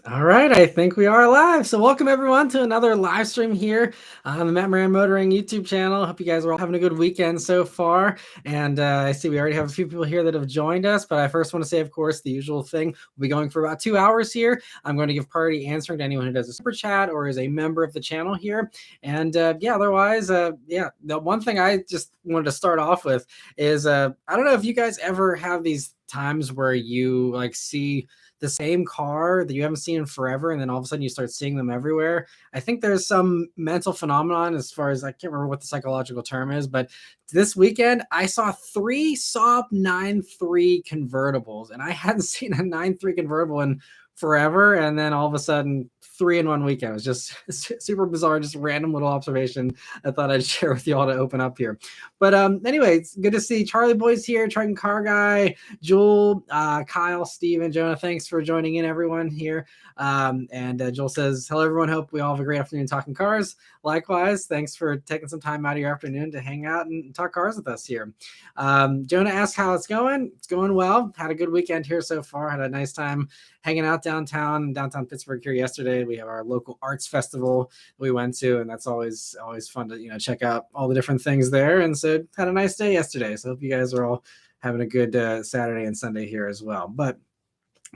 All right, I think we are live. So welcome everyone to another live stream here on the Maran Motoring YouTube channel. Hope you guys are all having a good weekend so far. And I see we already have a few people here that have joined us, but I first want to say, of course, the usual thing. We'll be going for about 2 hours here. I'm going to give priority answering to anyone who does a super chat or is a member of the channel here. And otherwise, the one thing I just wanted to start off with is I don't know if you guys ever have these times where you like see the same car that you haven't seen in forever, and then all of a sudden you start seeing them everywhere. I think there's some mental phenomenon as far as I can't remember what the psychological term is, but this weekend I saw 3 Saab 9.3 convertibles, and I hadn't seen a 9.3 convertible in forever. And then all of a sudden, 3 in one weekend. It was just super bizarre, just random little observation I thought I'd share with you all to open up here. But anyway, it's good to see Charlie Boy's here, Triton Car Guy, Jewel, Kyle, Steven, Jonah. Thanks for joining in, everyone here. And Joel says, hello, everyone. Hope we all have a great afternoon talking cars. Likewise, thanks for taking some time out of your afternoon to hang out and talk cars with us here. Jonah asked how it's going. It's going well. Had a good weekend here so far. Had a nice time hanging out downtown Pittsburgh here yesterday. We have our local arts festival we went to, and that's always fun to check out all the different things there. And so had a nice day yesterday. So hope you guys are all having a good Saturday and Sunday here as well. But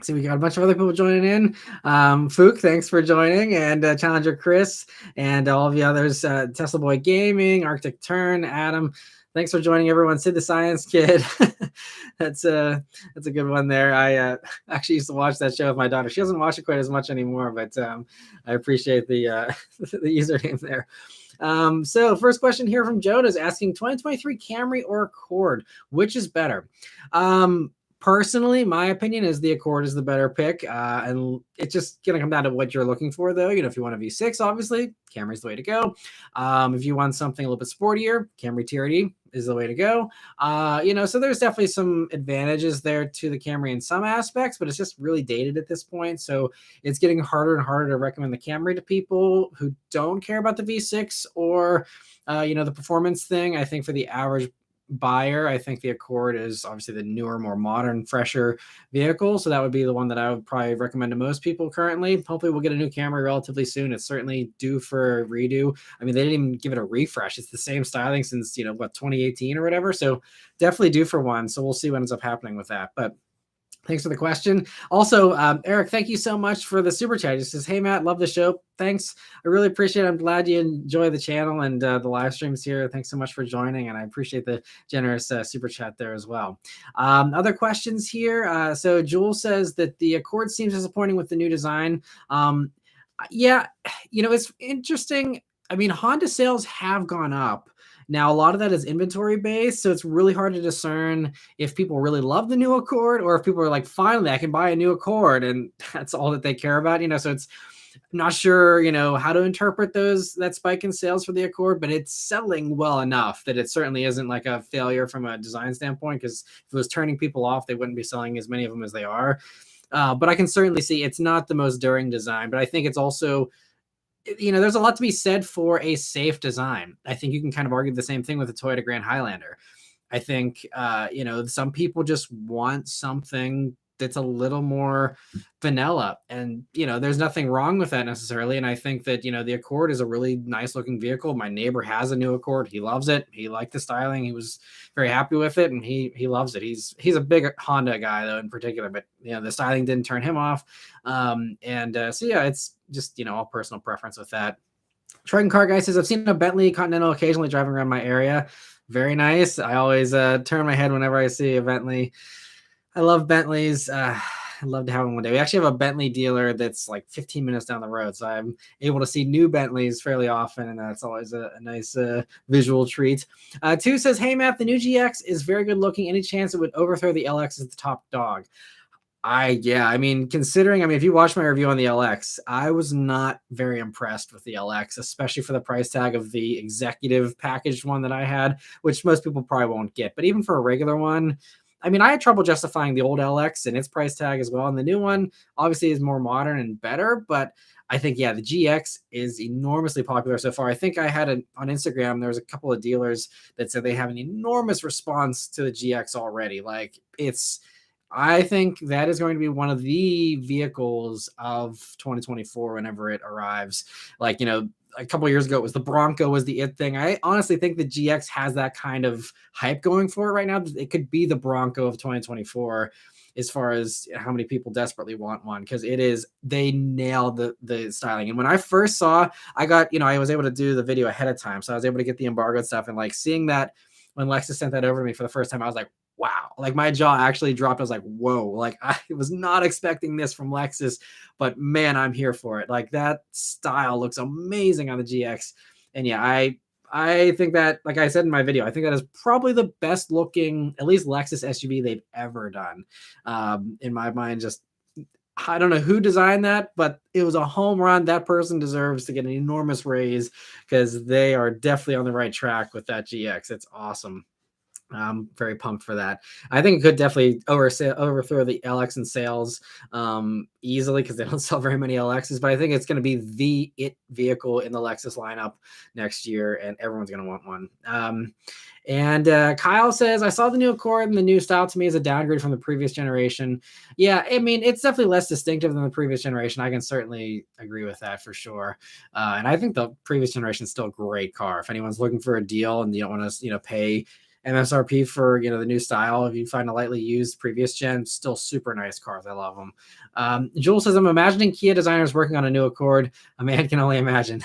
see, we got a bunch of other people joining in. Fook, thanks for joining, and Challenger Chris, and all of the others. Tesla Boy Gaming, Arctic Turn, Adam. Thanks for joining, everyone. Sid the Science Kid. That's a good one there. I actually used to watch that show with my daughter. She doesn't watch it quite as much anymore, but I appreciate the the username there. So first question here from Joe is asking 2023 Camry or Accord, which is better? Personally, my opinion is the Accord is the better pick, and it's just going to come down to what you're looking for, though. If you want a V6, obviously, Camry's the way to go. If you want something a little bit sportier, Camry TRD is the way to go. So there's definitely some advantages there to the Camry in some aspects, but it's just really dated at this point. So it's getting harder and harder to recommend the Camry to people who don't care about the V6 or, the performance thing. I think for the average buyer, I think the Accord is obviously the newer, more modern, fresher vehicle. So that would be the one that I would probably recommend to most people currently. Hopefully we'll get a new Camry relatively soon. It's certainly due for a redo. I mean, they didn't even give it a refresh. It's the same styling since, 2018 or whatever. So definitely due for one. So we'll see what ends up happening with that. But thanks for the question. Also, Eric, thank you so much for the super chat. He says, hey, Matt, love the show. Thanks. I really appreciate it. I'm glad you enjoy the channel and the live streams here. Thanks so much for joining. And I appreciate the generous super chat there as well. Other questions here. So Jewel says that the Accord seems disappointing with the new design. It's interesting. I mean, Honda sales have gone up. Now, a lot of that is inventory based, so it's really hard to discern if people really love the new Accord or if people are like, finally, I can buy a new Accord, and that's all that they care about, So it's not sure, how to interpret that spike in sales for the Accord, but it's selling well enough that it certainly isn't like a failure from a design standpoint, because if it was turning people off, they wouldn't be selling as many of them as they are. But I can certainly see it's not the most daring design, but I think it's also, there's a lot to be said for a safe design. I think you can kind of argue the same thing with the Toyota Grand Highlander. I think, some people just want something that's a little more vanilla, and, there's nothing wrong with that necessarily. And I think that, the Accord is a really nice looking vehicle. My neighbor has a new Accord. He loves it. He liked the styling. He was very happy with it, and he loves it. He's a big Honda guy though in particular, but the styling didn't turn him off. It's just, all personal preference with that. Triton Car Guy says, I've seen a Bentley Continental occasionally driving around my area. Very nice. I always turn my head whenever I see a Bentley. I love Bentleys. I'd love to have one one day. We actually have a Bentley dealer that's like 15 minutes down the road, so I'm able to see new Bentleys fairly often, and that's always a nice visual treat. 2 says, hey, Matt, the new GX is very good looking. Any chance it would overthrow the LX as the top dog? Considering, if you watch my review on the LX, I was not very impressed with the LX, especially for the price tag of the executive packaged one that I had, which most people probably won't get. But even for a regular one, I had trouble justifying the old LX and its price tag as well. And the new one obviously is more modern and better, but I think, the GX is enormously popular so far. I think I had on Instagram, there was a couple of dealers that said they have an enormous response to the GX already. Like, it's I think that is going to be one of the vehicles of 2024 whenever it arrives. Like, a couple of years ago, it was the Bronco was the it thing. I honestly think the GX has that kind of hype going for it right now. It could be the Bronco of 2024 as far as how many people desperately want one, because they nailed the styling. And when I first saw, I was able to do the video ahead of time, so I was able to get the embargoed stuff, and like seeing that when Lexus sent that over to me for the first time, I was like, wow, like my jaw actually dropped. I was like, whoa, like I was not expecting this from Lexus, but man, I'm here for it. Like that style looks amazing on the GX. And yeah, I think that, like I said in my video, I think that is probably the best looking, at least Lexus SUV they've ever done. In my mind, just I don't know who designed that, but it was a home run. That person deserves to get an enormous raise because they are definitely on the right track with that GX. It's awesome. I'm very pumped for that. I think it could definitely overthrow the LX in sales easily because they don't sell very many LXs. But I think it's going to be the it vehicle in the Lexus lineup next year, and everyone's going to want one. And Kyle says, I saw the new Accord, and the new style to me is a downgrade from the previous generation. Yeah, I mean, it's definitely less distinctive than the previous generation. I can certainly agree with that for sure. And I think the previous generation is still a great car. If anyone's looking for a deal and you don't want to, pay MSRP for the new style, if you find a lightly used previous gen, still super nice cars. I love them. Jules says, I'm imagining Kia designers working on a new Accord. A man can only imagine.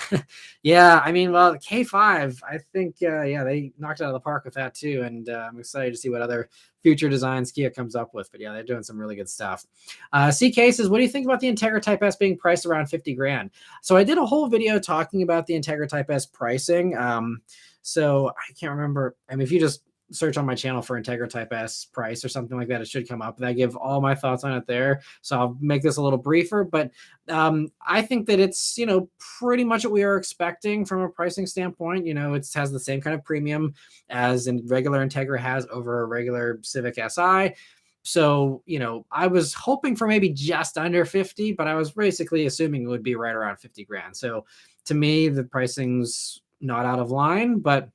Yeah, I mean, well, K5, I think they knocked it out of the park with that too, and I'm excited to see what other future designs Kia comes up with. But yeah, they're doing some really good stuff. CK says, what do you think about the Integra Type S being priced around 50 grand? So I did a whole video talking about the Integra Type S pricing. So I can't remember. I mean, if you just search on my channel for Integra Type S price or something like that, it should come up. And I give all my thoughts on it there. So I'll make this a little briefer, but I think that it's, pretty much what we are expecting from a pricing standpoint. It has the same kind of premium as in regular Integra has over a regular Civic Si. So, I was hoping for maybe just under 50, but I was basically assuming it would be right around 50 grand. So to me, the pricing's not out of line, but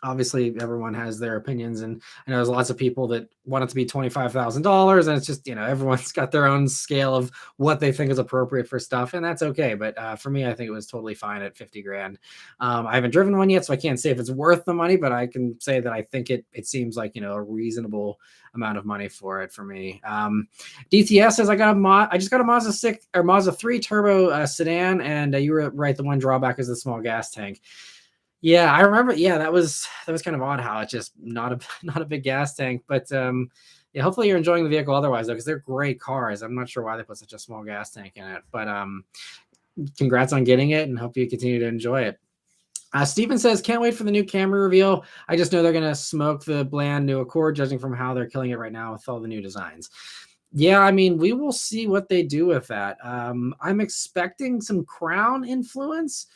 obviously everyone has their opinions, and I know there's lots of people that want it to be $25,000, and it's just everyone's got their own scale of what they think is appropriate for stuff, and that's okay. But for me, I think it was totally fine at 50 grand. I haven't driven one yet, so I can't say if it's worth the money, but I can say that I think it seems like a reasonable amount of money for it for me. DTS says, I just got a Mazda 3 turbo sedan, and you were right, the one drawback is the small gas tank. Yeah, I remember. Yeah, that was kind of odd how it's just not a big gas tank. But yeah, hopefully you're enjoying the vehicle otherwise though, because they're great cars. I'm not sure why they put such a small gas tank in it, but congrats on getting it, and hope you continue to enjoy it. Steven says, can't wait for the new Camry reveal. I just know they're gonna smoke the bland new Accord, judging from how they're killing it right now with all the new designs. Yeah, I mean, we will see what they do with that. I'm expecting some Crown influence,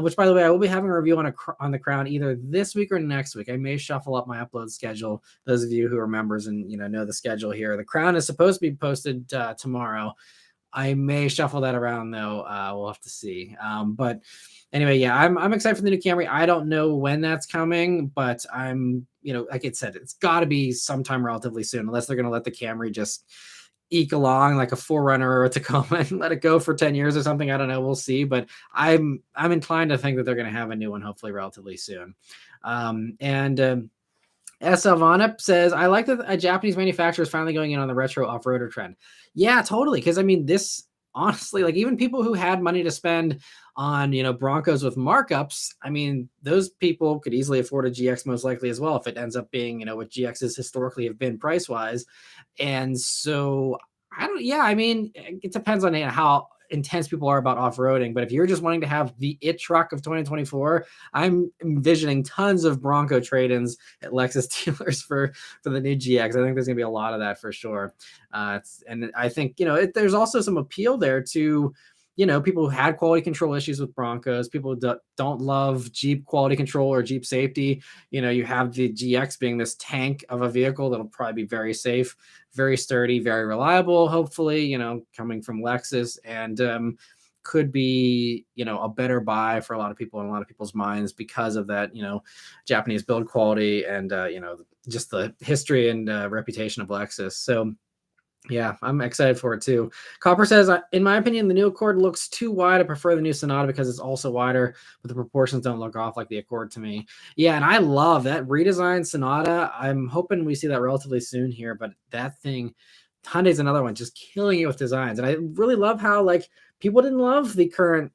which, by the way, I will be having a review on the Crown either this week or next week. I may shuffle up my upload schedule. Those of you who are members and know the schedule here, the Crown is supposed to be posted tomorrow. I may shuffle that around though. We'll have to see. But anyway, yeah, I'm excited for the new Camry. I don't know when that's coming, but I'm like it said, it's got to be sometime relatively soon, unless they're going to let the Camry just eke along like a Forerunner or a Tacoma and let it go for 10 years or something. I don't know. We'll see. But I'm inclined to think that they're going to have a new one hopefully relatively soon. S. Alvanip says, I like that a Japanese manufacturer is finally going in on the retro off-roader trend. Yeah, totally. Because I mean, this honestly, like even people who had money to spend on, Broncos with markups, I mean, those people could easily afford a GX most likely as well if it ends up being, what GXs historically have been price-wise. And so I mean, it depends on how intense people are about off-roading, but if you're just wanting to have the it truck of 2024, I'm envisioning tons of Bronco trade-ins at Lexus dealers for the new GX. I think there's gonna be a lot of that for sure. And I think there's also some appeal there to people who had quality control issues with Broncos, people who don't love Jeep quality control or Jeep safety. You have the GX being this tank of a vehicle that'll probably be very safe, very sturdy, very reliable, hopefully, coming from Lexus, and could be, a better buy for a lot of people in a lot of people's minds because of that, Japanese build quality and, just the history and reputation of Lexus. So Yeah, I'm excited for it too. Copper says, in my opinion, the new Accord looks too wide. I prefer the new Sonata because it's also wider, but the proportions don't look off like the Accord to me. Yeah, and I love that redesigned Sonata. I'm hoping we see that relatively soon here, but that thing, Hyundai's another one, just killing it with designs. And I really love how like people didn't love the current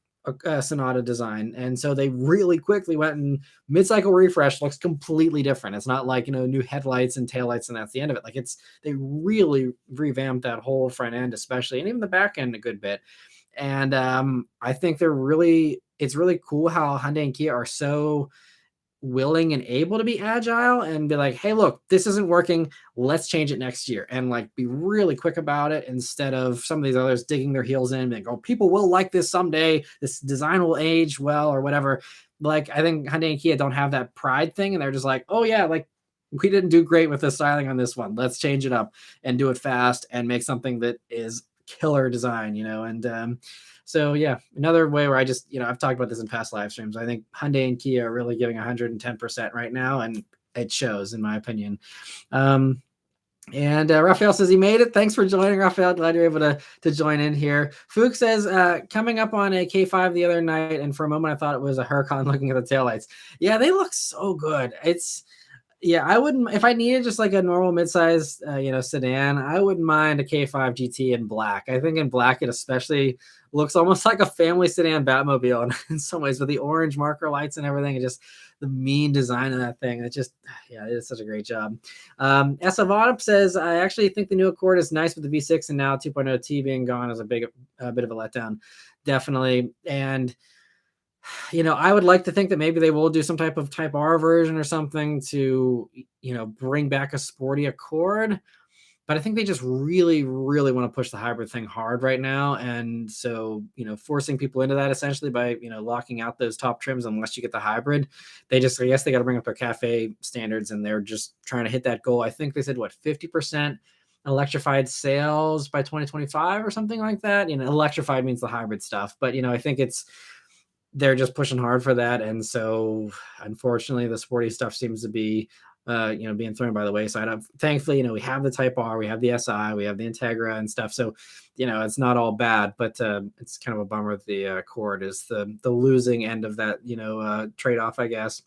Sonata design, and so they really quickly went and mid-cycle refresh looks completely different. It's not like new headlights and taillights and that's the end of it. Like they really revamped that whole front end, especially, and even the back end a good bit. And I think it's really cool how Hyundai and Kia are so willing and able to be agile and be like, hey, look, this isn't working. Let's change it next year. And like be really quick about it instead of some of these others digging their heels in and go, people will like this someday. This design will age well or whatever. Like I think Hyundai and Kia don't have that pride thing. And they're just like, oh yeah, like we didn't do great with the styling on this one. Let's change it up and do it fast and make something that is killer design, and so yeah, another way where I just, I've talked about this in past live streams. I think Hyundai and Kia are really giving 110% right now, and it shows, in my opinion. And Raphael says he made it. Thanks for joining, Raphael. Glad you're able to join in here. Fook says, coming up on a K5 the other night, and for a moment I thought it was a Huracan looking at the taillights. Yeah, they look so good. Yeah, I wouldn't, if I needed just like a normal midsize, sedan, I wouldn't mind a K5 GT in black. I think in black, it especially looks almost like a family sedan Batmobile in some ways with the orange marker lights and everything. And just the mean design of that thing. It is such a great job. Savant says, I actually think the new Accord is nice with the V6 and now 2.0 T being gone is a bit of a letdown. Definitely. And I would like to think that maybe they will do some type of Type R version or something to, bring back a sporty Accord. But I think they just really, really want to push the hybrid thing hard right now. And so, forcing people into that essentially by, locking out those top trims unless you get the hybrid. I guess they got to bring up their CAFE standards and they're just trying to hit that goal. I think they said, 50% electrified sales by 2025 or something like that. Electrified means the hybrid stuff. But, I think they're just pushing hard for that. And so unfortunately the sporty stuff seems to be, being thrown by the wayside. Thankfully, we have the Type R, we have the SI, we have the Integra and stuff. So, it's not all bad, but it's kind of a bummer that the Accord is the losing end of that, trade-off, I guess.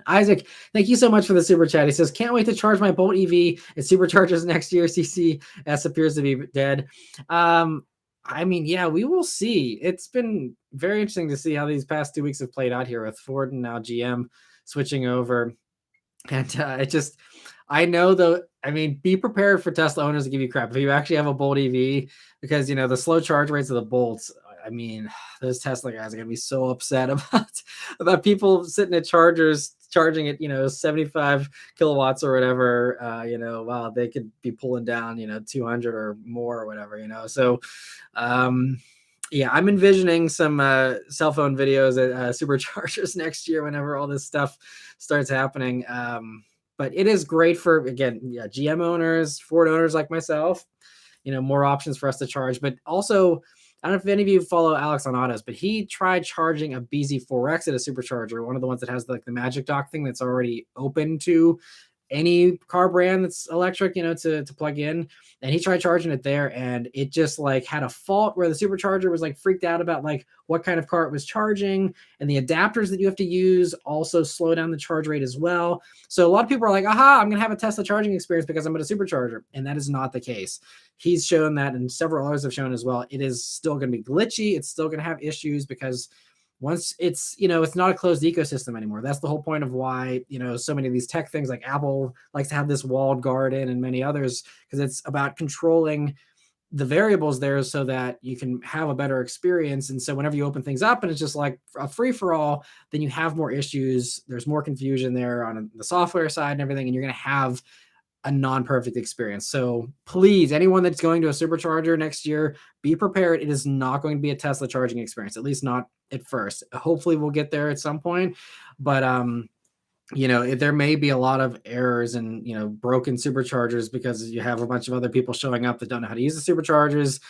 Isaac, thank you so much for the super chat. He says, can't wait to charge my Bolt EV. It supercharges next year. CCS appears to be dead. I mean, yeah, we will see. It's been very interesting to see how these past 2 weeks have played out here with Ford and now GM switching over. And I know though, I mean, be prepared for Tesla owners to give you crap if you actually have a Bolt EV, because, the slow charge rates of the Bolts, I mean, those Tesla guys are going to be so upset about people sitting at chargers charging at 75 kilowatts or whatever. Wow, they could be pulling down 200 or more or whatever. So yeah, I'm envisioning some cell phone videos at superchargers next year whenever all this stuff starts happening. But it is great for, again, GM owners, Ford owners like myself, more options for us to charge. But also, I don't know if any of you follow Alex on autos, but he tried charging a BZ4X at a supercharger, one of the ones that has like the Magic Dock thing that's already open to any car brand that's electric, to plug in. And he tried charging it there, and it just like had a fault where the supercharger was like freaked out about like what kind of car it was charging, and the adapters that you have to use also slow down the charge rate as well. So a lot of people are like, aha, I'm gonna have a Tesla charging experience because I'm at a supercharger, and that is not the case. He's shown that, and several others have shown as well. It is still going to be glitchy. It's still going to have issues because once it's, it's not a closed ecosystem anymore. That's the whole point of why, so many of these tech things like Apple likes to have this walled garden and many others, because it's about controlling the variables there so that you can have a better experience. And so whenever you open things up and it's just like a free for all, then you have more issues. There's more confusion there on the software side and everything, and you're going to have a non-perfect experience. So please, anyone that's going to a supercharger next year, be prepared. It is not going to be a Tesla charging experience, at least not at first. Hopefully we'll get there at some point, but there may be a lot of errors and broken superchargers because you have a bunch of other people showing up that don't know how to use the superchargers,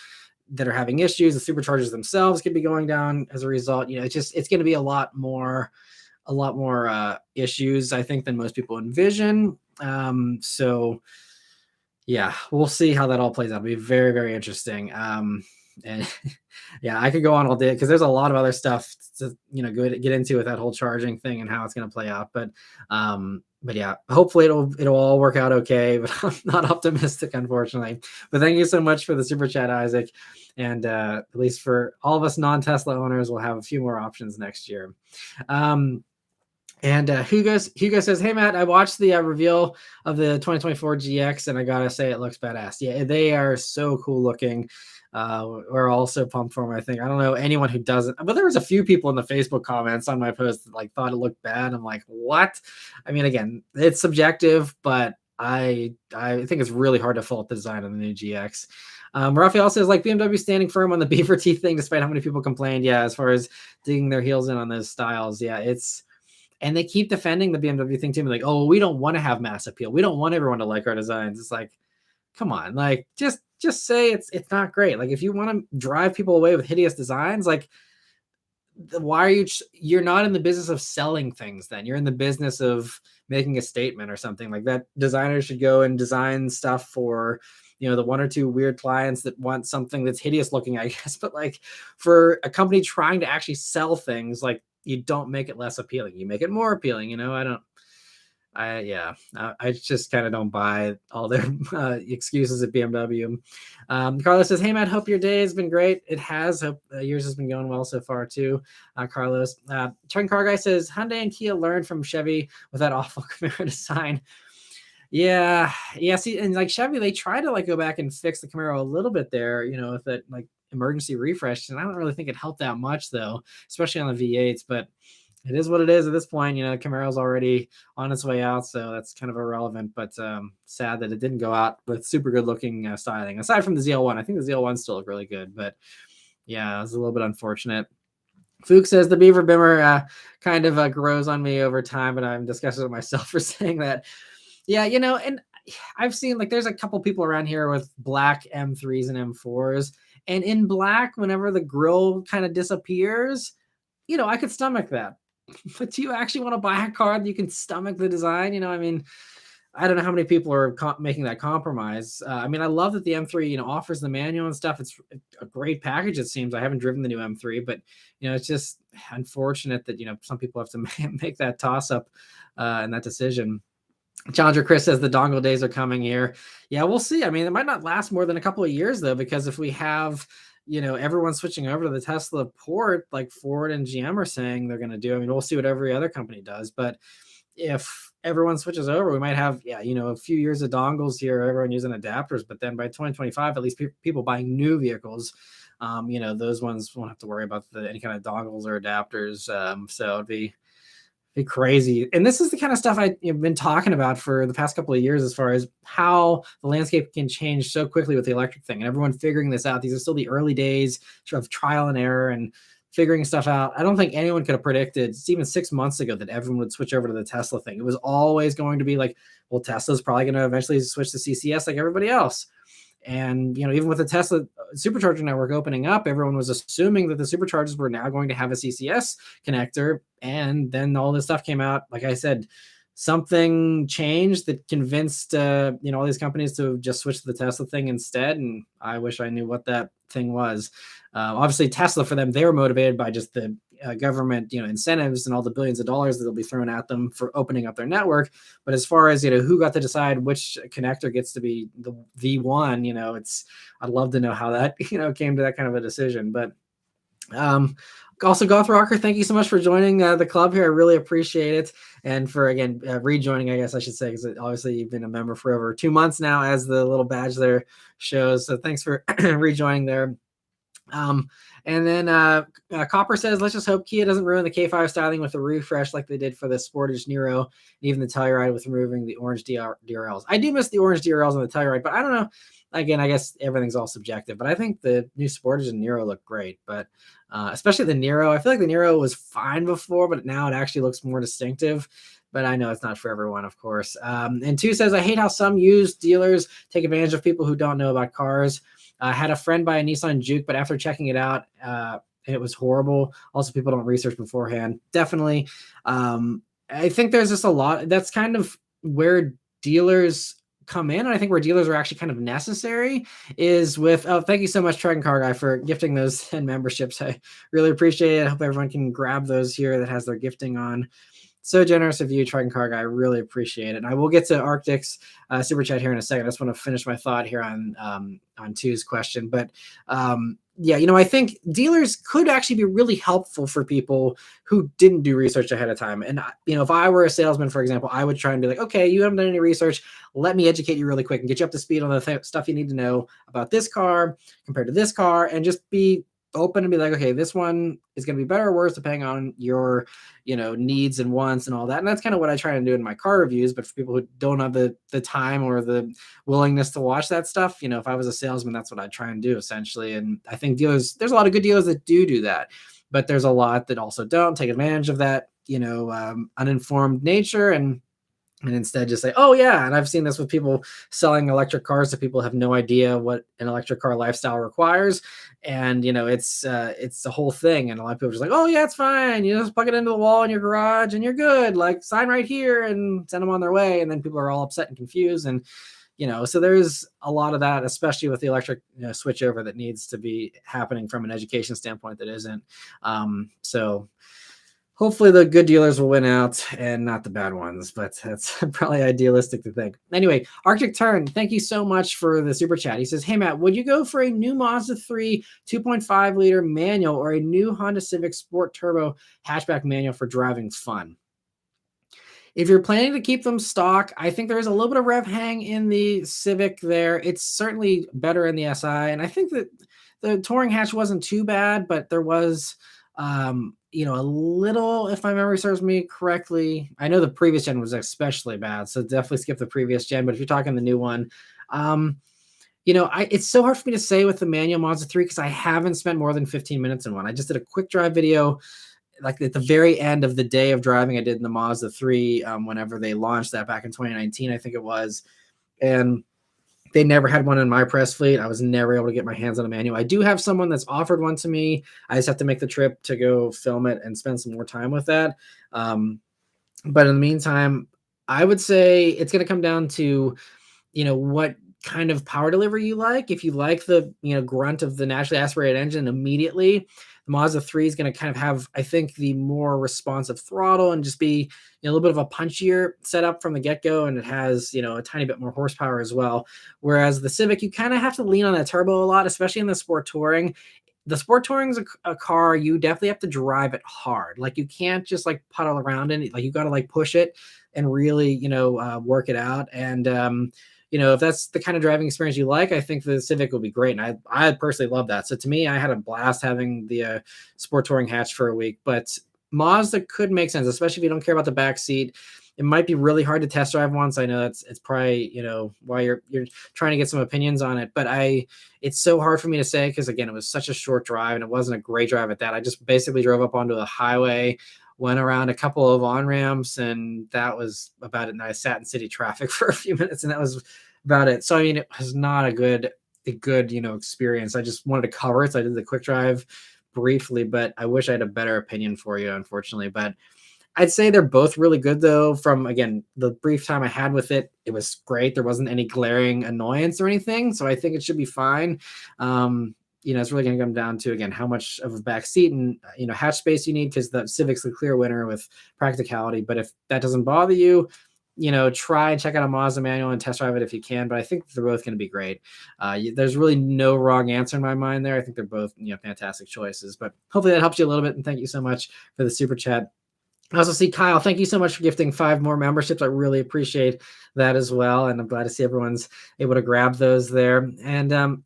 that are having issues. The superchargers themselves could be going down as a result. It's going to be a lot more issues, I think, than most people envision. So Yeah, we'll see how that all plays out. It'll be very, very interesting. And yeah, I could go on all day because there's a lot of other stuff to get into with that whole charging thing and how it's going to play out. But yeah, hopefully it'll all work out okay. But I'm not optimistic, unfortunately. But thank you so much for the super chat, Isaac. And at least for all of us non-Tesla owners, we'll have a few more options next year. And Hugo says, "Hey Matt, I watched the reveal of the 2024 GX, and I gotta say it looks badass. Yeah, they are so cool looking. We're all so pumped for them. I think I don't know anyone who doesn't, but there was a few people in the Facebook comments on my post that like thought it looked bad. I'm like, what? I mean, again, it's subjective, but I think it's really hard to fault the design of the new GX." Raphael says, like BMW standing firm on the beaver teeth thing, despite how many people complained. Yeah, as far as digging their heels in on those styles, yeah, it's. And they keep defending the BMW thing too, like, oh, we don't want to have mass appeal. We don't want everyone to like our designs. It's like, come on, like just say it's not great. Like if you want to drive people away with hideous designs, like why are you're not in the business of selling things then. You're in the business of making a statement or something like that. Designers should go and design stuff for the one or two weird clients that want something that's hideous looking, I guess. But like for a company trying to actually sell things, like you don't make it less appealing, you make it more appealing. I just kind of don't buy all their excuses at BMW. Carlos says, "Hey Matt, hope your day has been great." It has. Hope yours has been going well so far too. Carlos. Chuck Car Guy says, "Hyundai and Kia learned from Chevy with that awful Camaro design." Yeah. See, and like Chevy, they try to like go back and fix the Camaro a little bit there, with that like emergency refresh, and I don't really think it helped that much though, especially on the V8s. But it is what it is at this point. Camaro's already on its way out, so that's kind of irrelevant. But sad that it didn't go out with super good looking styling. Aside from the ZL1, I think the ZL1 still look really good. But yeah, it was a little bit unfortunate. Fuchs says the Beaver Bimmer kind of grows on me over time, but I'm disgusted with myself for saying that. Yeah, and I've seen like there's a couple people around here with black M3s and M4s, and in black, whenever the grill kind of disappears, I could stomach that. But do you actually want to buy a car that you can stomach the design? I mean, I don't know how many people are making that compromise. I mean, I love that the M3, offers the manual and stuff. It's a great package, it seems. I haven't driven the new M3, but, it's just unfortunate that, some people have to make that toss up and that decision. Challenger Chris says the dongle days are coming here. Yeah, we'll see. I mean, it might not last more than a couple of years, though, because if we have everyone switching over to the Tesla port, like Ford and GM are saying they're going to do. I mean, we'll see what every other company does. But if everyone switches over, we might have, a few years of dongles here, everyone using adapters. But then by 2025, at least people buying new vehicles, those ones won't have to worry about any kind of dongles or adapters. So it'd be crazy. And this is the kind of stuff I've been talking about for the past couple of years, as far as how the landscape can change so quickly with the electric thing and everyone figuring this out. These are still the early days of trial and error and figuring stuff out. I don't think anyone could have predicted, even 6 months ago, that everyone would switch over to the Tesla thing. It was always going to be like, well, Tesla's probably going to eventually switch to CCS like everybody else. And, even with the Tesla supercharger network opening up, everyone was assuming that the superchargers were now going to have a CCS connector. And then all this stuff came out. Like I said, something changed that convinced, all these companies to just switch to the Tesla thing instead. And I wish I knew what that thing was. Obviously, Tesla, for them, they were motivated by just the government, incentives and all the billions of dollars that they'll be thrown at them for opening up their network. But as far as, who got to decide which connector gets to be the V1, I'd love to know how that, came to that kind of a decision. But also, Goth Rocker, thank you so much for joining the club here. I really appreciate it. And for, again, rejoining, I guess I should say, because obviously you've been a member for over 2 months now, as the little badge there shows. So thanks for rejoining there. And then Copper says, let's just hope Kia doesn't ruin the K5 styling with a refresh like they did for the Sportage Nero, and even the Telluride with removing the orange DRLs. I do miss the orange DRLs on the Telluride, but I don't know. Again, I guess everything's all subjective, but I think the new Sportage and Nero look great. But especially the Nero, I feel like the Nero was fine before, but now it actually looks more distinctive. But I know it's not for everyone, of course. And 2 says, I hate how some used dealers take advantage of people who don't know about cars. I had a friend buy a Nissan Juke, but after checking it out, it was horrible. Also, people don't research beforehand. Definitely. I think there's just a lot. That's kind of where dealers come in, and I think where dealers are actually kind of necessary is with, oh, thank you so much, Truck and Car Guy, for gifting those 10 memberships. I really appreciate it. I hope everyone can grab those here that has their gifting on. So generous of you, Truck and Car Guy. I really appreciate it. And I will get to Arctic's super chat here in a second. I just want to finish my thought here on Tu's question. But yeah, I think dealers could actually be really helpful for people who didn't do research ahead of time. And if I were a salesman, for example, I would try and be like, okay, you haven't done any research. Let me educate you really quick and get you up to speed on the stuff you need to know about this car compared to this car, and just be open and be like, okay, this one is going to be better or worse depending on your needs and wants and all that. And that's kind of what I try to do in my car reviews. But for people who don't have the time or the willingness to watch that stuff, if I was a salesman, that's what I try and do essentially. And I think there's a lot of good dealers that do that, but there's a lot that also don't take advantage of that uninformed nature and instead just say, oh yeah. And I've seen this with people selling electric cars to people who have no idea what an electric car lifestyle requires. And, it's the whole thing. And a lot of people are just like, oh yeah, it's fine. You just plug it into the wall in your garage and you're good. Like, sign right here and send them on their way. And then people are all upset and confused. And, so there's a lot of that, especially with the electric switchover that needs to be happening from an education standpoint that isn't. So hopefully the good dealers will win out and not the bad ones, but that's probably idealistic to think. Anyway, Arctic Turn, thank you so much for the super chat. He says, hey, Matt, would you go for a new Mazda 3 2.5 liter manual or a new Honda Civic Sport Turbo hatchback manual for driving fun? If you're planning to keep them stock, I think there's a little bit of rev hang in the Civic there. It's certainly better in the SI. And I think that the touring hatch wasn't too bad, but there was a little, if my memory serves me correctly. I know the previous gen was especially bad, so definitely skip the previous gen. But if you're talking the new one, it's so hard for me to say with the manual Mazda 3 because I haven't spent more than 15 minutes in one. I just did a quick drive video, like at the very end of the day of driving I did in the Mazda 3 whenever they launched that back in 2019, I think it was. And they never had one in my press fleet. I was never able to get my hands on a manual. I do have someone that's offered one to me. I just have to make the trip to go film it and spend some more time with that. But in the meantime, I would say it's going to come down to, what kind of power delivery you like. If you like the, grunt of the naturally aspirated engine immediately, the Mazda 3 is going to kind of have, I think, the more responsive throttle and just be a little bit of a punchier setup from the get-go. And it has, a tiny bit more horsepower as well. Whereas the Civic, you kind of have to lean on that turbo a lot, especially in the Sport Touring. The Sport Touring is a car you definitely have to drive it hard. Like, you can't just like puddle around in it. Like, you got to like push it and really, work it out. And, if that's the kind of driving experience you like, I think the Civic will be great. And I personally love that. So to me, I had a blast having the Sport Touring hatch for a week. But Mazda could make sense, especially if you don't care about the back seat. It might be really hard to test drive once. I know it's probably, why you're trying to get some opinions on it. But it's so hard for me to say because, again, it was such a short drive and it wasn't a great drive at that. I just basically drove up onto the highway, went around a couple of on-ramps, and that was about it. And I sat in city traffic for a few minutes, and that was about it. So, I mean, it was not a good, experience. I just wanted to cover it. So I did the quick drive briefly, but I wish I had a better opinion for you, unfortunately. But I'd say they're both really good, though. From, again, the brief time I had with it, it was great. There wasn't any glaring annoyance or anything. So I think it should be fine. It's really going to come down to, again, how much of a back seat and, hatch space you need, because the Civic's the clear winner with practicality. But if that doesn't bother you, try and check out a Mazda manual and test drive it if you can. But I think they're both going to be great. There's really no wrong answer in my mind there. I think they're both, fantastic choices. But hopefully that helps you a little bit. And thank you so much for the super chat. I also see Kyle. Thank you so much for gifting 5 more memberships. I really appreciate that as well. And I'm glad to see everyone's able to grab those there. And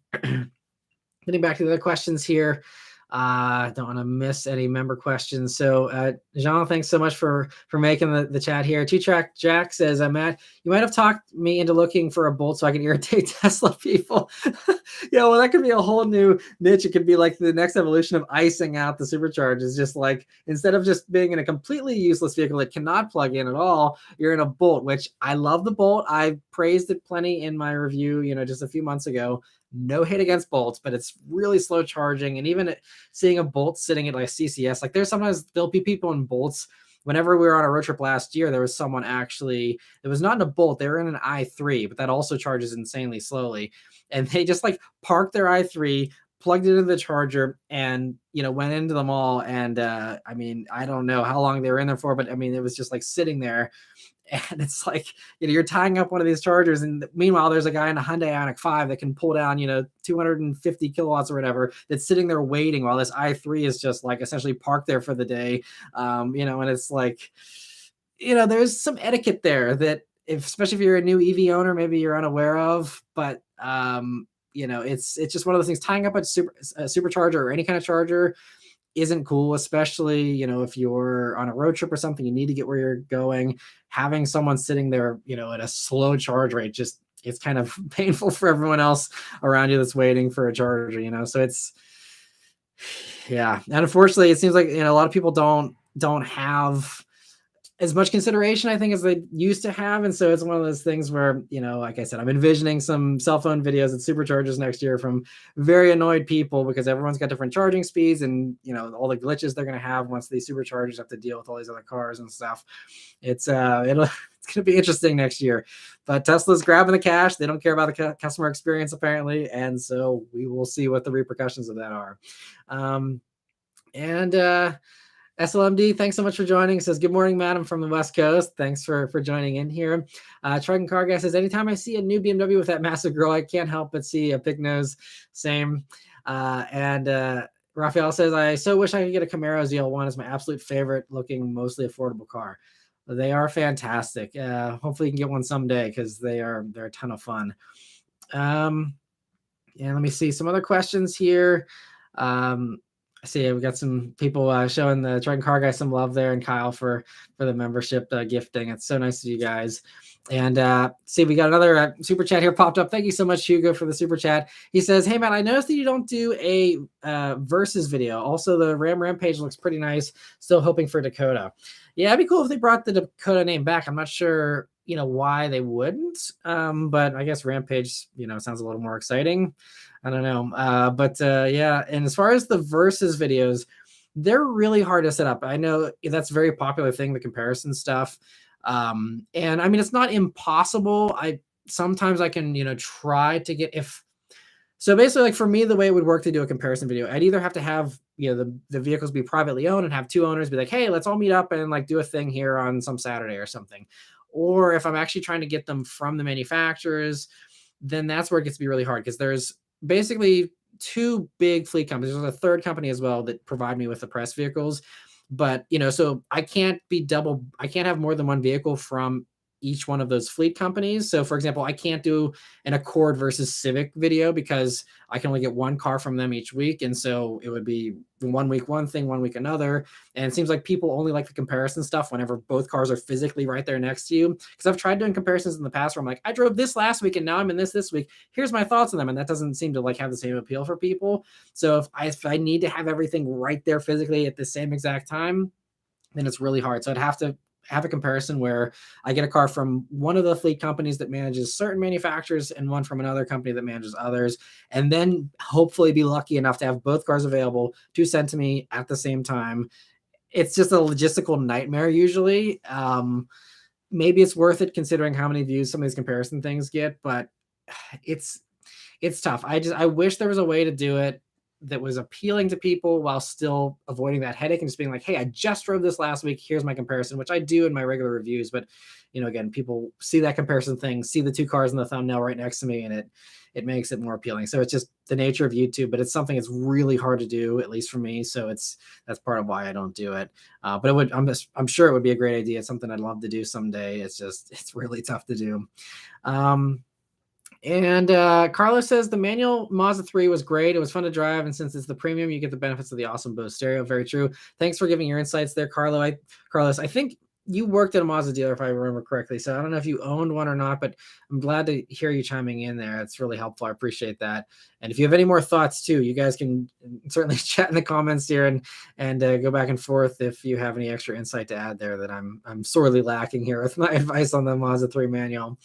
getting back to the other questions here. Don't want to miss any member questions. So Jean, thanks so much for making the chat here. Two-Track Jack says, Matt, you might have talked me into looking for a Bolt so I can irritate Tesla people. Yeah, well, that could be a whole new niche. It could be like the next evolution of icing out the supercharge. Is just like, instead of just being in a completely useless vehicle that cannot plug in at all, you're in a Bolt, which I love the Bolt. I praised it plenty in my review, just a few months ago. No hate against Bolts, but it's really slow charging. And even seeing a Bolt sitting at like CCS, like there'll be people in Bolts whenever we were on a road trip last year, there was someone actually, it was not in a Bolt, they were in an i3, but that also charges insanely slowly. And they just like parked their i3, plugged it into the charger, and went into the mall. And I mean, I don't know how long they were in there for, but I mean, it was just like sitting there. And it's like, you're tying up one of these chargers, and meanwhile there's a guy in a Hyundai Ioniq 5 that can pull down 250 kilowatts or whatever, that's sitting there waiting while this i3 is just like essentially parked there for the day. And it's like, there's some etiquette there that, especially if you're a new EV owner, maybe you're unaware of. But it's just one of those things. Tying up a supercharger or any kind of charger isn't cool, especially if you're on a road trip or something, you need to get where you're going. Having someone sitting there at a slow charge rate, just, it's kind of painful for everyone else around you that's waiting for a charger. So it's, yeah. And unfortunately, it seems like a lot of people don't have as much consideration, I think, as they used to have. And so it's one of those things where, like I said, I'm envisioning some cell phone videos at superchargers next year from very annoyed people, because everyone's got different charging speeds, and all the glitches they're going to have once these superchargers have to deal with all these other cars and stuff. It's going to be interesting next year. But Tesla's grabbing the cash. They don't care about the customer experience, apparently. And so we will see what the repercussions of that are. SLMD, thanks so much for joining. Says, good morning, madam, from the West Coast. Thanks for joining in here. Truck and Car Guy says, anytime I see a new BMW with that massive grill, I can't help but see a pig nose. Same. Raphael says, I so wish I could get a Camaro ZL1. It's my absolute favorite looking, mostly affordable car. They are fantastic. Hopefully you can get one someday, because they're a ton of fun. And let me see some other questions here. I see we got some people showing the Truck and Car Guy some love there, and Kyle for the membership gifting. It's so nice of you guys. And see, we got another super chat here popped up. Thank you so much, Hugo, for the super chat. He says, hey, man, I noticed that you don't do a versus video. Also, the Ram Rampage looks pretty nice. Still hoping for Dakota. Yeah, it'd be cool if they brought the Dakota name back. I'm not sure, why they wouldn't. But I guess Rampage, sounds a little more exciting. I don't know. Yeah. And as far as the versus videos, they're really hard to set up. I know that's a very popular thing, the comparison stuff. And I mean, it's not impossible. Sometimes I can, try to get, so basically, like for me, the way it would work to do a comparison video, I'd either have to have, the vehicles be privately owned and have two owners be like, hey, let's all meet up and like do a thing here on some Saturday or something. Or if I'm actually trying to get them from the manufacturers, then that's where it gets to be really hard, because there's basically two big fleet companies. There's a third company as well that provide me with the press vehicles. But, so I can't have more than one vehicle from each one of those fleet companies. So for example, I can't do an Accord versus Civic video, because I can only get one car from them each week. And so it would be 1 week one thing, 1 week another. And it seems like people only like the comparison stuff whenever both cars are physically right there next to you. Because I've tried doing comparisons in the past where I'm like, I drove this last week and now I'm in this week. Here's my thoughts on them. And that doesn't seem to like have the same appeal for people. So if I need to have everything right there physically at the same exact time, then it's really hard. So I'd have to have a comparison where I get a car from one of the fleet companies that manages certain manufacturers and one from another company that manages others, and then hopefully be lucky enough to have both cars available to send to me at the same time. It's just a logistical nightmare usually. Maybe it's worth it considering how many views some of these comparison things get, but it's tough. I wish there was a way to do it that was appealing to people while still avoiding that headache and just being like, hey, I just drove this last week. Here's my comparison, which I do in my regular reviews. But, again, people see that comparison thing, see the two cars in the thumbnail right next to me, and it makes it more appealing. So it's just the nature of YouTube, but it's something that's really hard to do, at least for me. So that's part of why I don't do it. But I'm sure it would be a great idea. It's something I'd love to do someday. It's really tough to do. And Carlos says the manual Mazda 3 was great. It was fun to drive, and since it's the premium, you get the benefits of the awesome Bose stereo. Very true. Thanks for giving your insights there, Carlos. I think you worked at a Mazda dealer, if I remember correctly. So I don't know if you owned one or not, but I'm glad to hear you chiming in there. It's really helpful. I appreciate that. And if you have any more thoughts too, you guys can certainly chat in the comments here and go back and forth if you have any extra insight to add there that I'm sorely lacking here with my advice on the Mazda 3 manual.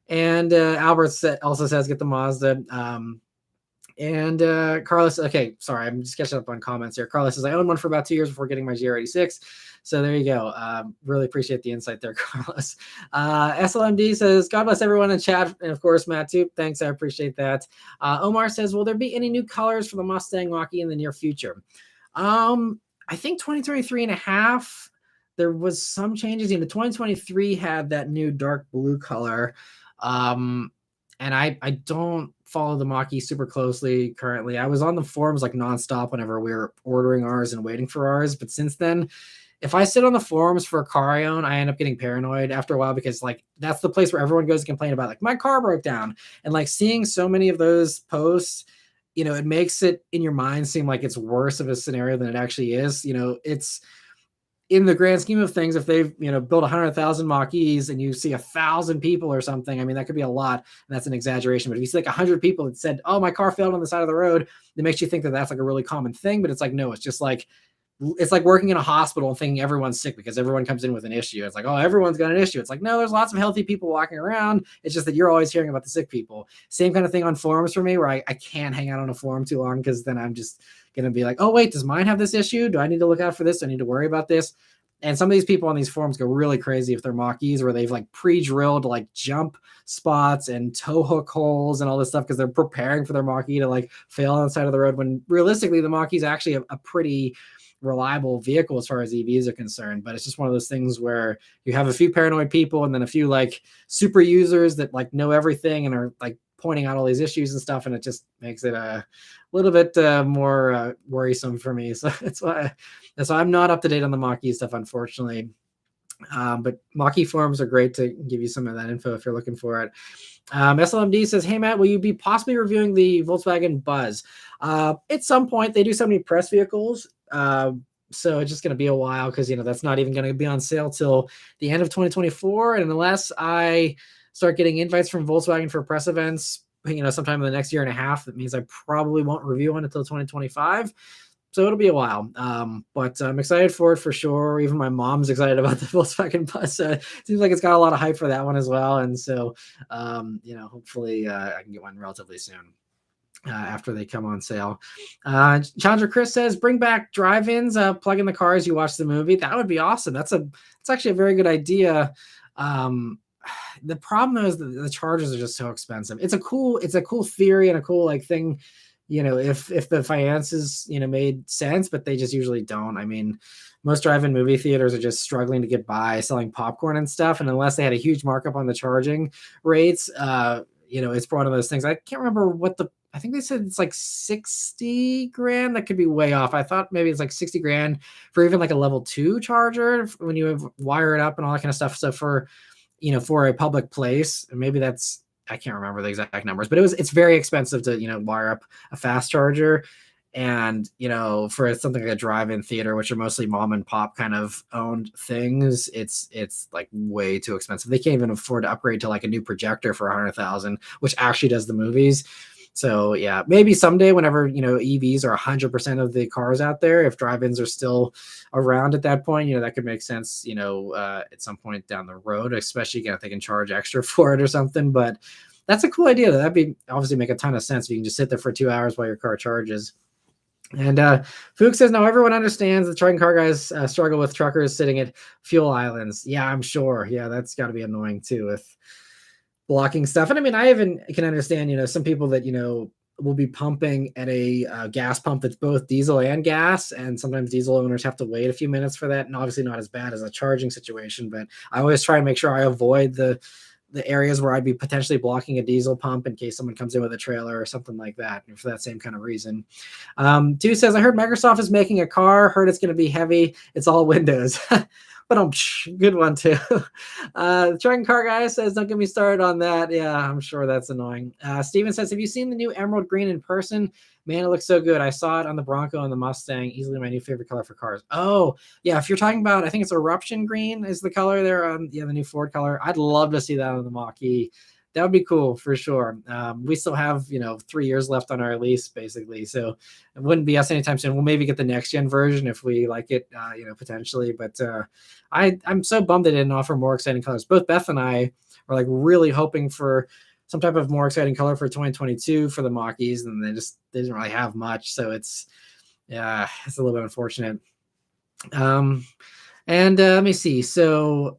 And Albert also says, get the Mazda. And Carlos, okay, sorry, I'm just catching up on comments here. Carlos says, I owned one for about 2 years before getting my GR86. So there you go. Really appreciate the insight there, Carlos. SLMD says, God bless everyone in chat. And of course, Matt too. Thanks. I appreciate that. Omar says, will there be any new colors for the Mustang Mach-E in the near future? I think 2023 and a half, there was some changes. 2023 had that new dark blue color. And I don't follow the Mach-E super closely currently. I was on the forums like nonstop whenever we were ordering ours and waiting for ours. But since then, if I sit on the forums for a car I own, I end up getting paranoid after a while because like that's the place where everyone goes to complain about like my car broke down. And like seeing so many of those posts, it makes it in your mind seem like it's worse of a scenario than it actually is. It's in the grand scheme of things, if they've built 100,000 Mach-E's and you see 1,000 people or something, I mean that could be a lot, and that's an exaggeration. But if you see like 100 people that said, "Oh, my car failed on the side of the road," it makes you think that that's like a really common thing. But it's like no, it's just like it's like working in a hospital and thinking everyone's sick because everyone comes in with an issue. It's like, oh, everyone's got an issue. It's like, no, there's lots of healthy people walking around. It's just that you're always hearing about the sick people. Same kind of thing on forums for me, where I can't hang out on a forum too long because then I'm just going to be like, oh, wait, does mine have this issue? Do I need to look out for this? Do I need to worry about this? And some of these people on these forums go really crazy if they're Mach-E's where they've like pre-drilled like jump spots and tow hook holes and all this stuff because they're preparing for their Mach-E to like fail on the side of the road, when realistically the Mach-E is actually a pretty reliable vehicle as far as EVs are concerned. But it's just one of those things where you have a few paranoid people and then a few like super users that like know everything and are like pointing out all these issues and stuff, and it just makes it a little bit more worrisome for me. So that's why I'm not up to date on the Mach-E stuff, unfortunately. But Mach-E forums are great to give you some of that info if you're looking for it. SLMD says, hey, Matt, will you be possibly reviewing the Volkswagen Buzz? At some point, they do so many press vehicles. So it's just going to be a while because, that's not even going to be on sale till the end of 2024. And unless I start getting invites from Volkswagen for press events, sometime in the next year and a half, that means I probably won't review one until 2025. So it'll be a while, but I'm excited for it for sure. Even my mom's excited about the Volkswagen Bus. It seems like it's got a lot of hype for that one as well. And so, hopefully I can get one relatively soon after they come on sale. Chandra Chris says, bring back drive-ins, plug in the car as you watch the movie. That would be awesome. It's actually a very good idea. The problem is that the chargers are just so expensive. It's a cool theory and a cool like thing, if the finances, made sense, but they just usually don't. I mean, most drive-in movie theaters are just struggling to get by selling popcorn and stuff. And unless they had a huge markup on the charging rates, it's one of those things. I can't remember I think they said it's like 60 grand. That could be way off. I thought maybe it's like 60 grand for even like a level 2 charger when you wire it up and all that kind of stuff. So for a public place, maybe that's, I can't remember the exact numbers, but it's very expensive to, wire up a fast charger. And, for something like a drive-in theater, which are mostly mom and pop kind of owned things, it's like way too expensive. They can't even afford to upgrade to like a new projector for 100,000, which actually does the movies. So yeah, maybe someday whenever, EVs are 100% of the cars out there, if drive-ins are still around at that point, that could make sense, at some point down the road, especially if they can charge extra for it or something. But that's a cool idea. That'd be obviously make a ton of sense. You can just sit there for 2 hours while your car charges. And Fook says, now everyone understands the trucking car guys struggle with truckers sitting at fuel islands. Yeah, I'm sure. Yeah, that's got to be annoying too with blocking stuff. And I mean, I even can understand, some people that, will be pumping at a gas pump that's both diesel and gas. And sometimes diesel owners have to wait a few minutes for that. And obviously not as bad as a charging situation, but I always try and make sure I avoid the areas where I'd be potentially blocking a diesel pump in case someone comes in with a trailer or something like that, for that same kind of reason. Two says, I heard Microsoft is making a car, heard it's going to be heavy. It's all windows. But good one too. The trucking car guy says, don't get me started on that. Yeah, I'm sure that's annoying. Steven says, have you seen the new emerald green in person? Man, it looks so good. I saw it on the Bronco and the Mustang. Easily my new favorite color for cars. Oh, yeah. If you're talking about, I think it's eruption green is the color there. The new Ford color. I'd love to see that on the Mach-E. That would be cool for sure. We still have, 3 years left on our lease, basically. So it wouldn't be us anytime soon. We'll maybe get the next gen version if we like it, potentially. But I'm so bummed they didn't offer more exciting colors. Both Beth and I are like really hoping for some type of more exciting color for 2022 for the Mach-E's, and they didn't really have much. So it's a little bit unfortunate. And let me see. So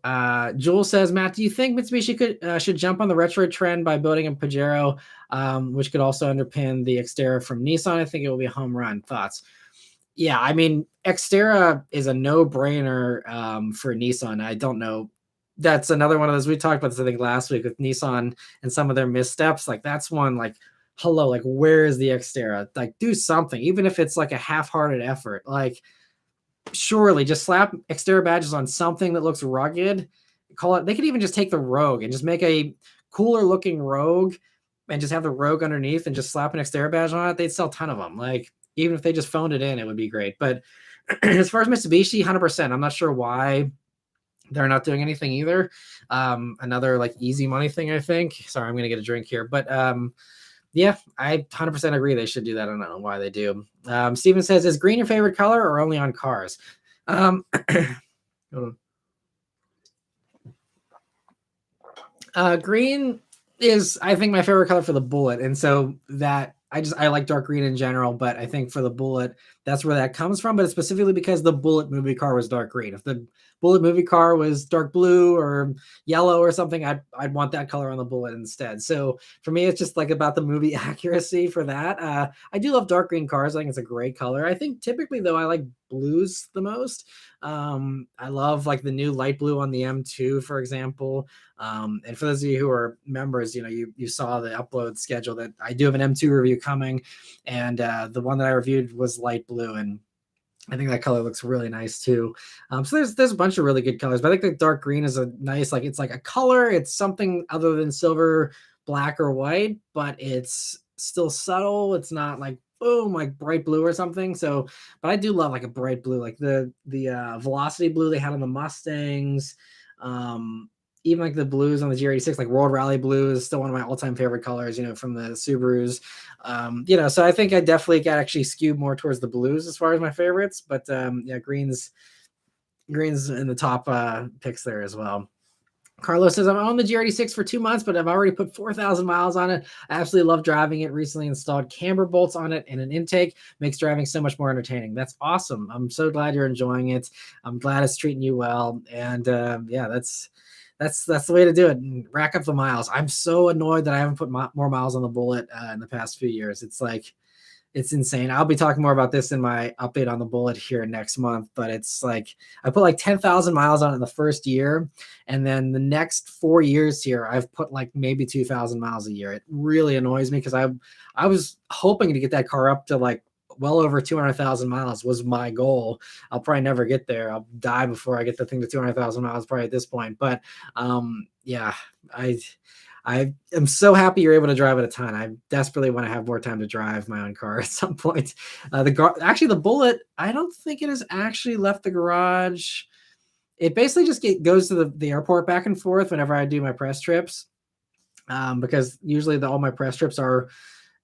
Joel says, Matt, do you think Mitsubishi should jump on the retro trend by building a Pajero, which could also underpin the Xterra from Nissan? I think it will be a home run. Thoughts? Yeah, I mean, Xterra is a no-brainer for Nissan. I don't know. That's another one of those we talked about this, I think, last week with Nissan and some of their missteps. Like that's one like, hello, like where is the Xterra? Like do something, even if it's like a half-hearted effort. Like surely just slap Xterra badges on something that looks rugged. Call it. They could even just take the Rogue and just make a cooler looking Rogue and just have the Rogue underneath and just slap an Xterra badge on it. They'd sell a ton of them. Like even if they just phoned it in, it would be great. But as far as Mitsubishi, 100%. I'm not sure why they're not doing anything either. Another like easy money thing, I think. Sorry, I'm gonna get a drink here, but yeah, I 100% agree they should do that. I don't know why they do. Steven says, is green your favorite color or only on cars? Green is, I think, my favorite color for the Bullet. And so that I like dark green in general, but I think for the Bullet, that's where that comes from. But it's specifically because the Bullet movie car was dark green. If the Bullet movie car was dark blue or yellow or something, I'd want that color on the Bullet instead. So for me, it's just like about the movie accuracy for that. I do love dark green cars. I think it's a great color. I think typically though, I like blues the most. I love like the new light blue on the M2, for example. And for those of you who are members, you saw the upload schedule that I do have an M2 review coming, and the one that I reviewed was light blue, and I think that color looks really nice too. So there's a bunch of really good colors, but I think the dark green is a nice, like it's like a color. It's something other than silver, black, or white, but it's still subtle. It's not like boom, like bright blue or something. So, but I do love like a bright blue, like the Velocity blue they had on the Mustangs. Even like the blues on the GR86, like World Rally blue is still one of my all-time favorite colors, from the Subarus. So I think I definitely got actually skewed more towards the blues as far as my favorites, but yeah, greens in the top picks there as well. Carlos says, I'm on the GR86 for 2 months, but I've already put 4,000 miles on it. I absolutely love driving it. Recently installed camber bolts on it and an intake. Makes driving so much more entertaining. That's awesome. I'm so glad you're enjoying it. I'm glad it's treating you well. And yeah, that's the way to do it. And rack up the miles. I'm so annoyed that I haven't put more miles on the Bullet in the past few years. It's like, it's insane. I'll be talking more about this in my update on the Bullet here next month, but it's like I put like 10,000 miles on it in the first year. And then the next 4 years here, I've put like maybe 2,000 miles a year. It really annoys me because I was hoping to get that car up to like well over 200,000 miles was my goal. I'll probably never get there. I'll die before I get the thing to 200,000 miles probably at this point. But yeah, I am so happy you're able to drive it a ton. I desperately want to have more time to drive my own car at some point. The Bullet, I don't think it has actually left the garage. It basically just goes to the airport back and forth whenever I do my press trips, because usually all my press trips are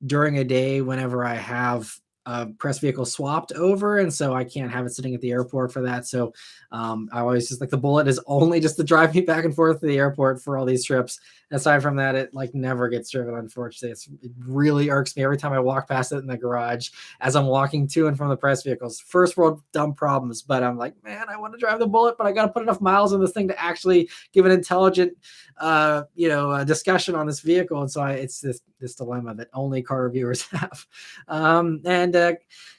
during a day whenever I have a press vehicle swapped over, and so I can't have it sitting at the airport for that. So I always just like the Bullet is only just to drive me back and forth to the airport for all these trips. Aside from that, it like never gets driven, unfortunately. It really irks me every time I walk past it in the garage as I'm walking to and from the press vehicles. First world dumb problems, but I'm like, man, I want to drive the Bullet, but I got to put enough miles on this thing to actually give an intelligent discussion on this vehicle. And so it's this dilemma that only car reviewers have.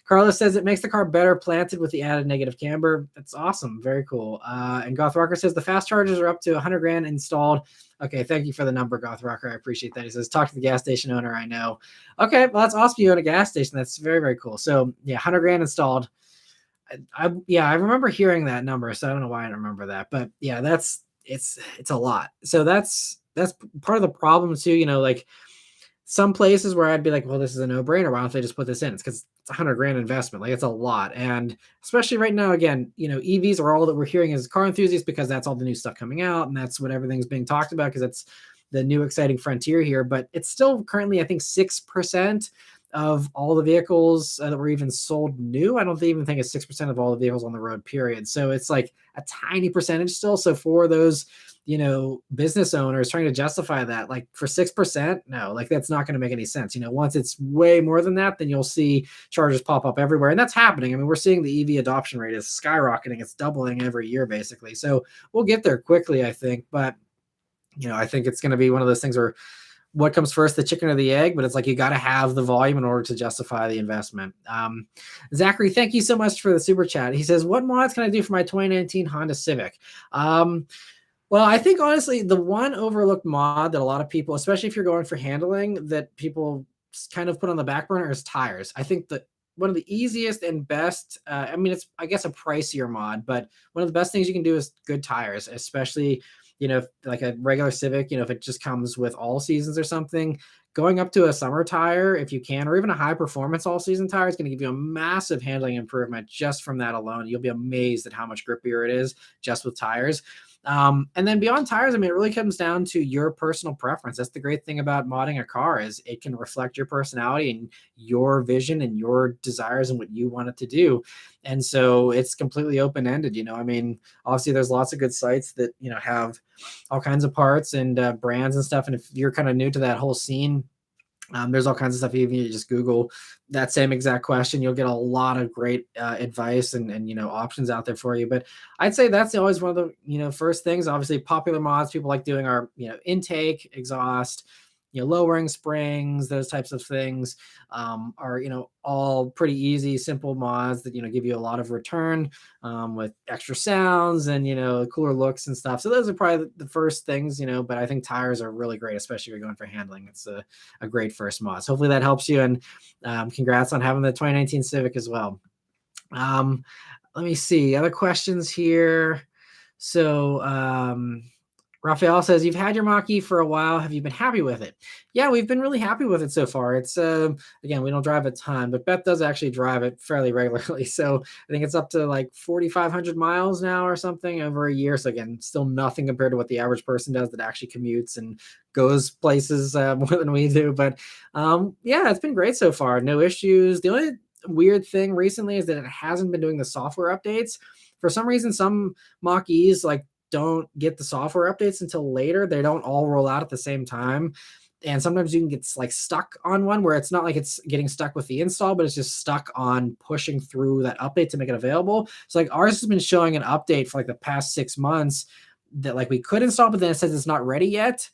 Carlos says it makes the car better planted with the added negative camber. That's awesome. Very cool. And Goth Rocker says the fast chargers are up to 100 grand installed. Okay, thank you for the number, Goth Rocker. I appreciate that. He says, talk to the gas station owner. I know. Okay, well, that's awesome. You own a gas station. That's very, very cool. So yeah, 100 grand installed. I remember hearing that number, so I don't know why I don't remember that. But yeah, it's a lot. So that's part of the problem too. Like some places where I'd be like, well, this is a no-brainer. Why don't they just put this in? It's because it's 100 grand investment. Like it's a lot. And especially right now, again, EVs are all that we're hearing as car enthusiasts because that's all the new stuff coming out. And that's what everything's being talked about because it's the new exciting frontier here. But it's still currently, I think, 6% of all the vehicles that were even sold new. I don't even think it's 6% of all the vehicles on the road, period. So it's like a tiny percentage still. So for those, business owners trying to justify that, like for 6%, no, like that's not going to make any sense. Once it's way more than that, then you'll see chargers pop up everywhere. And that's happening. I mean, we're seeing the EV adoption rate is skyrocketing. It's doubling every year, basically. So we'll get there quickly, I think. But, I think it's going to be one of those things where what comes first, the chicken or the egg? But it's like you got to have the volume in order to justify the investment. Zachary, thank you so much for the super chat. He says, "What mods can I do for my 2019 Honda Civic?" Well, I think honestly, the one overlooked mod that a lot of people, especially if you're going for handling, that people kind of put on the back burner is tires. I think that one of the easiest and best, I mean, it's, I guess, a pricier mod, but one of the best things you can do is good tires, especially, like a regular Civic, if it just comes with all seasons or something, going up to a summer tire, if you can, or even a high performance all season tire, is going to give you a massive handling improvement just from that alone. You'll be amazed at how much grippier it is just with tires. And then beyond tires, I mean, it really comes down to your personal preference. That's the great thing about modding a car, is it can reflect your personality and your vision and your desires and what you want it to do. And so it's completely open-ended. I mean, obviously there's lots of good sites that, have all kinds of parts and brands and stuff. And if you're kind of new to that whole scene, there's all kinds of stuff. Even you just Google that same exact question, you'll get a lot of great advice and options out there for you. But I'd say that's always one of the first things. Obviously, popular mods people like doing are intake, exhaust, lowering springs, those types of things are all pretty easy, simple mods that give you a lot of return with extra sounds and cooler looks and stuff. So those are probably the first things, but I think tires are really great, especially if you're going for handling. It's a great first mod. So hopefully that helps you, and congrats on having the 2019 Civic as well. Let me see other questions here. So Raphael says, "You've had your Mach-E for a while. Have you been happy with it?" Yeah, we've been really happy with it so far. It's again, we don't drive a ton, but Beth does actually drive it fairly regularly. So I think it's up to like 4,500 miles now or something over a year. So again, still nothing compared to what the average person does that actually commutes and goes places more than we do. But yeah, it's been great so far. No issues. The only weird thing recently is that it hasn't been doing the software updates. For some reason, some Mach-E's don't get the software updates until later. They don't all roll out at the same time. And sometimes you can get stuck on one where it's not like it's getting stuck with the install, but it's just stuck on pushing through that update to make it available. So ours has been showing an update for the past 6 months that we could install, but then it says it's not ready yet.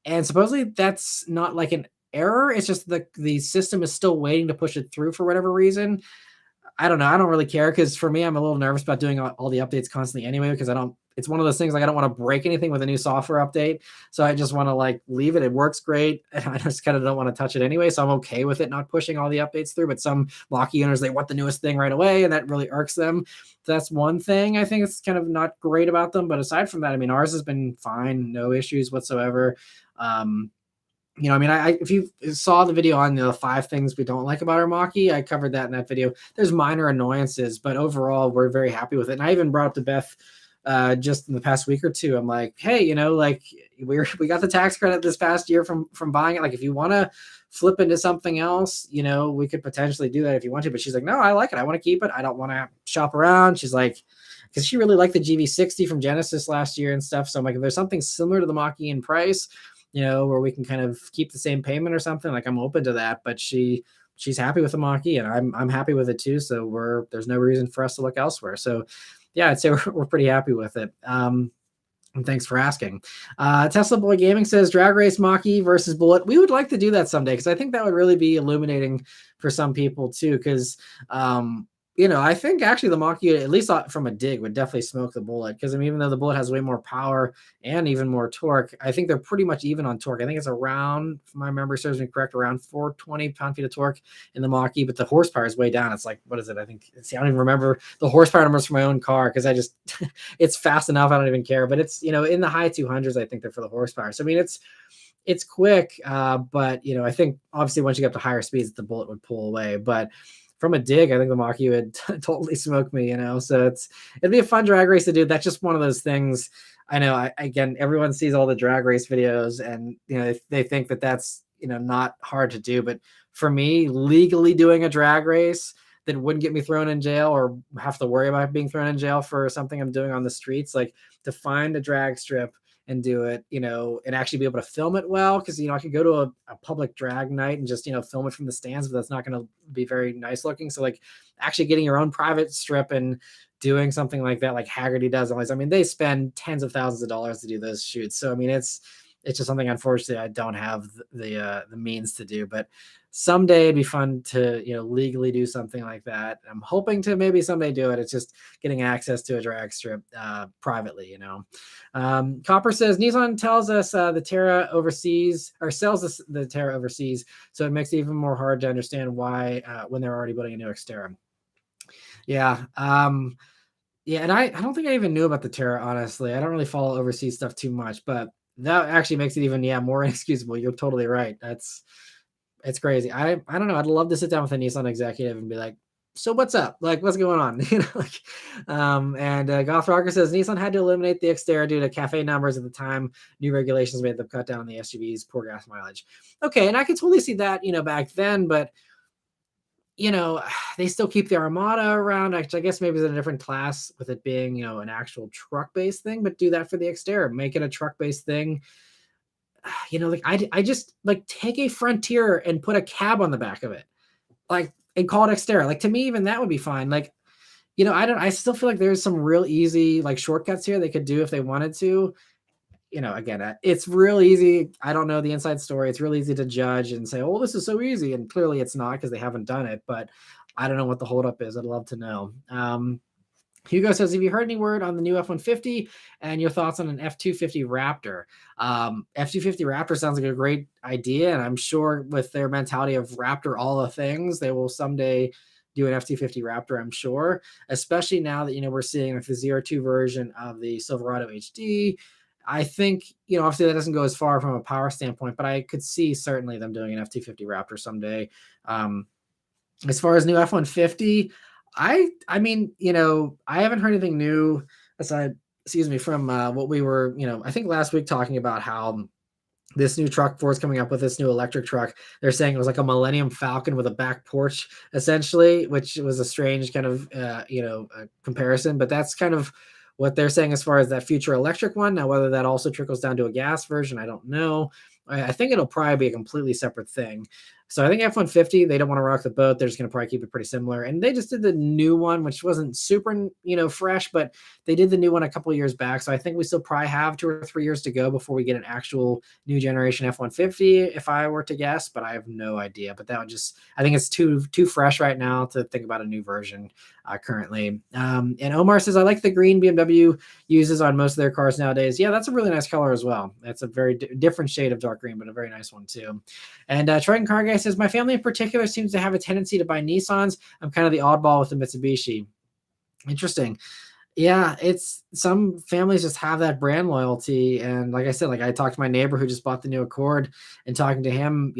And supposedly that's not an error. It's just the system is still waiting to push it through for whatever reason. I don't know. I don't really care, because for me, I'm a little nervous about doing all the updates constantly anyway, because it's one of those things I don't want to break anything with a new software update. So I just want to leave it. It works great. And I just kind of don't want to touch it anyway. So I'm okay with it not pushing all the updates through. But some Mach-E owners, they want the newest thing right away, and that really irks them. So that's one thing I think it's kind of not great about them. But aside from that, I mean, ours has been fine. No issues whatsoever. If you saw the video on the 5 things we don't like about our Mach-E, I covered that in that video. There's minor annoyances, but overall, we're very happy with it. And I even brought up to Beth just in the past week or two. I'm like, hey, we got the tax credit this past year from buying it. If you want to flip into something else, we could potentially do that if you want to. But she's like, no, I like it. I want to keep it. I don't want to shop around. She's like, because she really liked the GV60 from Genesis last year and stuff. So I'm like, if there's something similar to the Mach-E in price, where we can kind of keep the same payment or something, I'm open to that. But she's happy with the Mach-E, and I'm happy with it too. So there's no reason for us to look elsewhere. So yeah, I'd say we're pretty happy with it. And thanks for asking. Tesla Boy Gaming says, drag race Mach-E versus Bullet. We would like to do that someday, because I think that would really be illuminating for some people too. Because I think actually the Mach-E, at least from a dig, would definitely smoke the Bullet. Because even though the Bullet has way more power and even more torque, I think they're pretty much even on torque. I think it's around, if my memory serves me correct, around 420 pound-feet of torque in the Mach-E, but the horsepower is way down. It's what is it? I don't even remember the horsepower numbers for my own car, because it's fast enough. I don't even care. But it's, in the high 200s, I think they're for the horsepower. So, I mean, it's quick, but, I think obviously once you get up to higher speeds, the Bullet would pull away. But from a dig, I think the Mach-E would totally smoke me, So it'd be a fun drag race to do. That's just one of those things. I know, again, everyone sees all the drag race videos, and, they think that that's, not hard to do. But for me, legally doing a drag race that wouldn't get me thrown in jail or have to worry about being thrown in jail for something I'm doing on the streets, like to find a drag strip and do it, and actually be able to film it well. Cause I could go to a public drag night and just, film it from the stands, but that's not going to be very nice looking. So like actually getting your own private strip and doing something like that, like Haggerty does always, they spend tens of thousands of dollars to do those shoots. So, it's just something, unfortunately, I don't have the means to do, but someday it'd be fun to, legally do something like that. I'm hoping to maybe someday do it. It's just getting access to a drag strip privately, Copper says Nissan tells us the Terra overseas or sells us the Terra overseas. So it makes it even more hard to understand why when they're already building a new Xterra. Yeah. Yeah. And I don't think I even knew about the Terra, honestly. I don't really follow overseas stuff too much, but that actually makes it even, more inexcusable. You're totally right. It's crazy. I don't know. I'd love to sit down with a Nissan executive and be like, so what's up? Like, what's going on? And Goth Rocker says Nissan had to eliminate the Xterra due to cafe numbers at the time. New regulations made them cut down on the SUV's poor gas mileage. Okay. And I could totally see that, back then, but they still keep the Armada around. I guess maybe it's in a different class with it being, an actual truck-based thing, but do that for the Xterra. Make it a truck-based thing. Like I just like take a Frontier and put a cab on the back of it, like, and call it Xterra. Like, to me, even that would be fine. Like, I still feel like there's some real easy like shortcuts here they could do if they wanted to. Again, it's real easy. I don't know the inside story. It's real easy to judge and say, oh, this is so easy. And clearly it's not because they haven't done it, but I don't know what the holdup is. I'd love to know. Hugo says, have you heard any word on the new F-150 and your thoughts on an F-250 Raptor? F-250 Raptor sounds like a great idea. And I'm sure with their mentality of Raptor, all the things, they will someday do an F-250 Raptor, I'm sure, especially now that, we're seeing like the 02 version of the Silverado HD. I think, obviously that doesn't go as far from a power standpoint, but I could see certainly them doing an F-250 Raptor someday. As far as new F-150, I haven't heard anything new aside, from what we were, I think last week talking about how this new truck Ford's coming up with, this new electric truck. They're saying it was like a Millennium Falcon with a back porch, essentially, which was a strange kind of, comparison, but that's kind of what they're saying as far as that future electric one. Now, whether that also trickles down to a gas version, I don't know. I think it'll probably be a completely separate thing. So I think F-150, they don't want to rock the boat. They're just going to probably keep it pretty similar. And they just did the new one, which wasn't super, fresh, but they did the new one a couple of years back. So I think we still probably have 2 or 3 years to go before we get an actual new generation F-150, if I were to guess, but I have no idea. But that would I think it's too fresh right now to think about a new version currently. And Omar says, I like the green BMW uses on most of their cars nowadays. Yeah, that's a really nice color as well. That's a very different shade of dark green, but a very nice one too. And Triton Car Guy says, my family in particular seems to have a tendency to buy Nissans. I'm kind of the oddball with the Mitsubishi. Interesting. Yeah, it's some families just have that brand loyalty. And like I said, like I talked to my neighbor who just bought the new Accord, and talking to him,